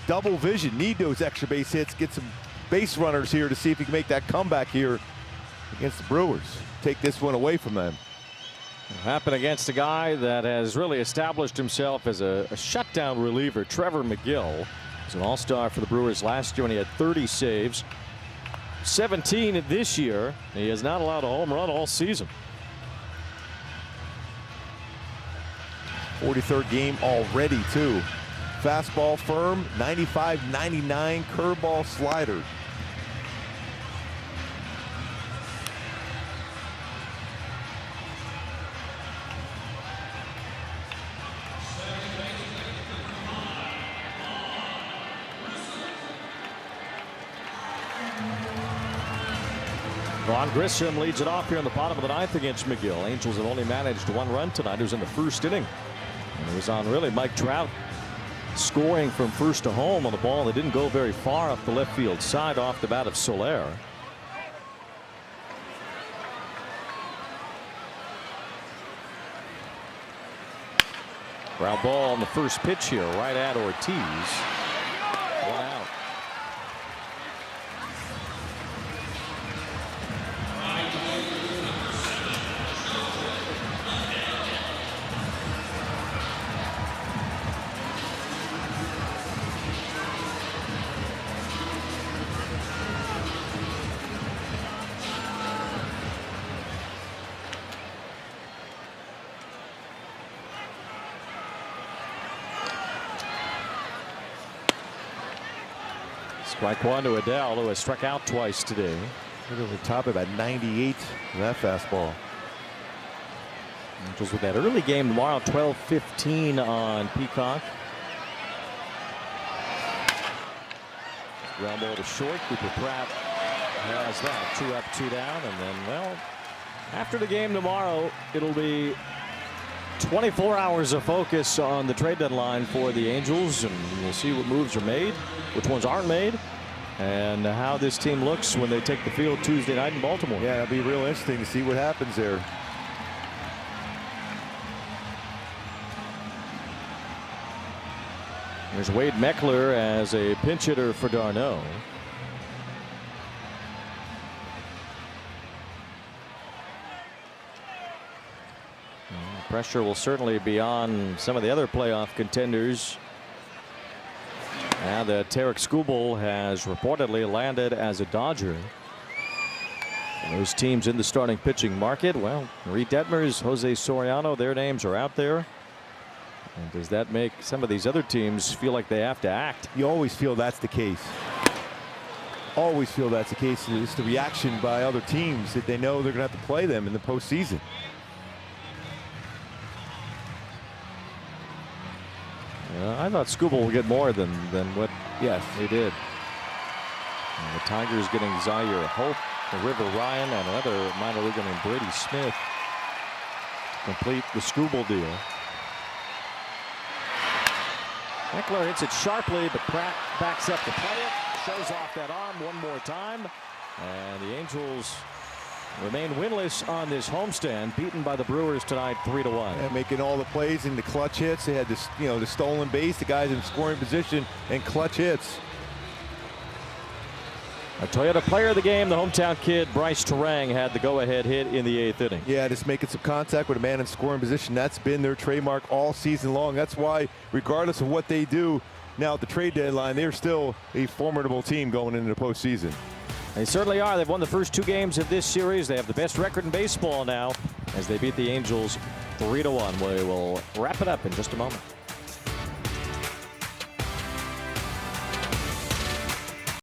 Double vision. Need those extra base hits. Get some base runners here to see if he can make that comeback here against the Brewers. Take this one away from them. Happened against a guy that has really established himself as a shutdown reliever. Trevor McGill was an all-star for the Brewers last year when he had 30 saves. 17 this year. He has not allowed a home run all season. 43rd game already, too. Fastball firm, 95-99 curveball slider. Vaughn Grissom leads it off here in the bottom of the ninth against McGill. Angels have only managed one run tonight. It was in the first inning. And it was on really Mike Trout scoring from first to home on the ball that didn't go very far up the left field side off the bat of Soler. Ground ball on the first pitch here right at Ortiz. One out. Strike one to Adele, who has struck out twice today. Look at the top of that 98 that fastball. Angels with that early game tomorrow, 12:15 on Peacock. Ground ball to short. Cooper Pratt has that. 2 up, 2 down, and then, well, after the game tomorrow, it'll be 24 hours of focus on the trade deadline for the Angels, and we'll see what moves are made, which ones aren't made, and how this team looks when they take the field Tuesday night in Baltimore. Yeah, it'll be real interesting to see what happens there. There's Wade Meckler as a pinch hitter for d'Arnaud. Pressure will certainly be on some of the other playoff contenders. Now that Tarek Skubal has reportedly landed as a Dodger. And those teams in the starting pitching market, well, Reed Detmers, Jose Soriano, their names are out there. And does that make some of these other teams feel like they have to act? You always feel that's the case. Always feel that's the case. It's the reaction by other teams that they know they're going to have to play them in the postseason. I thought Skubal would get more than what he did. And the Tigers getting Zaire Hope, River Ryan, and another minor leaguer named Brady Smith to complete the Skubal deal. Meckler hits it sharply, but Pratt backs up to play it, shows off that arm one more time, and the Angels remain winless on this homestand, beaten by the Brewers tonight 3-1. And making all the plays in the clutch hits. They had this, the stolen base, the guys in scoring position, and clutch hits. A Toyota player of the game, the hometown kid Bryce Terang had the go-ahead hit in the 8th inning. Yeah, just making some contact with a man in scoring position. That's been their trademark all season long. That's why, regardless of what they do now at the trade deadline, they're still a formidable team going into the postseason. They certainly are. They've won the first 2 games of this series. They have the best record in baseball now as they beat the Angels 3-1. We will wrap it up in just a moment.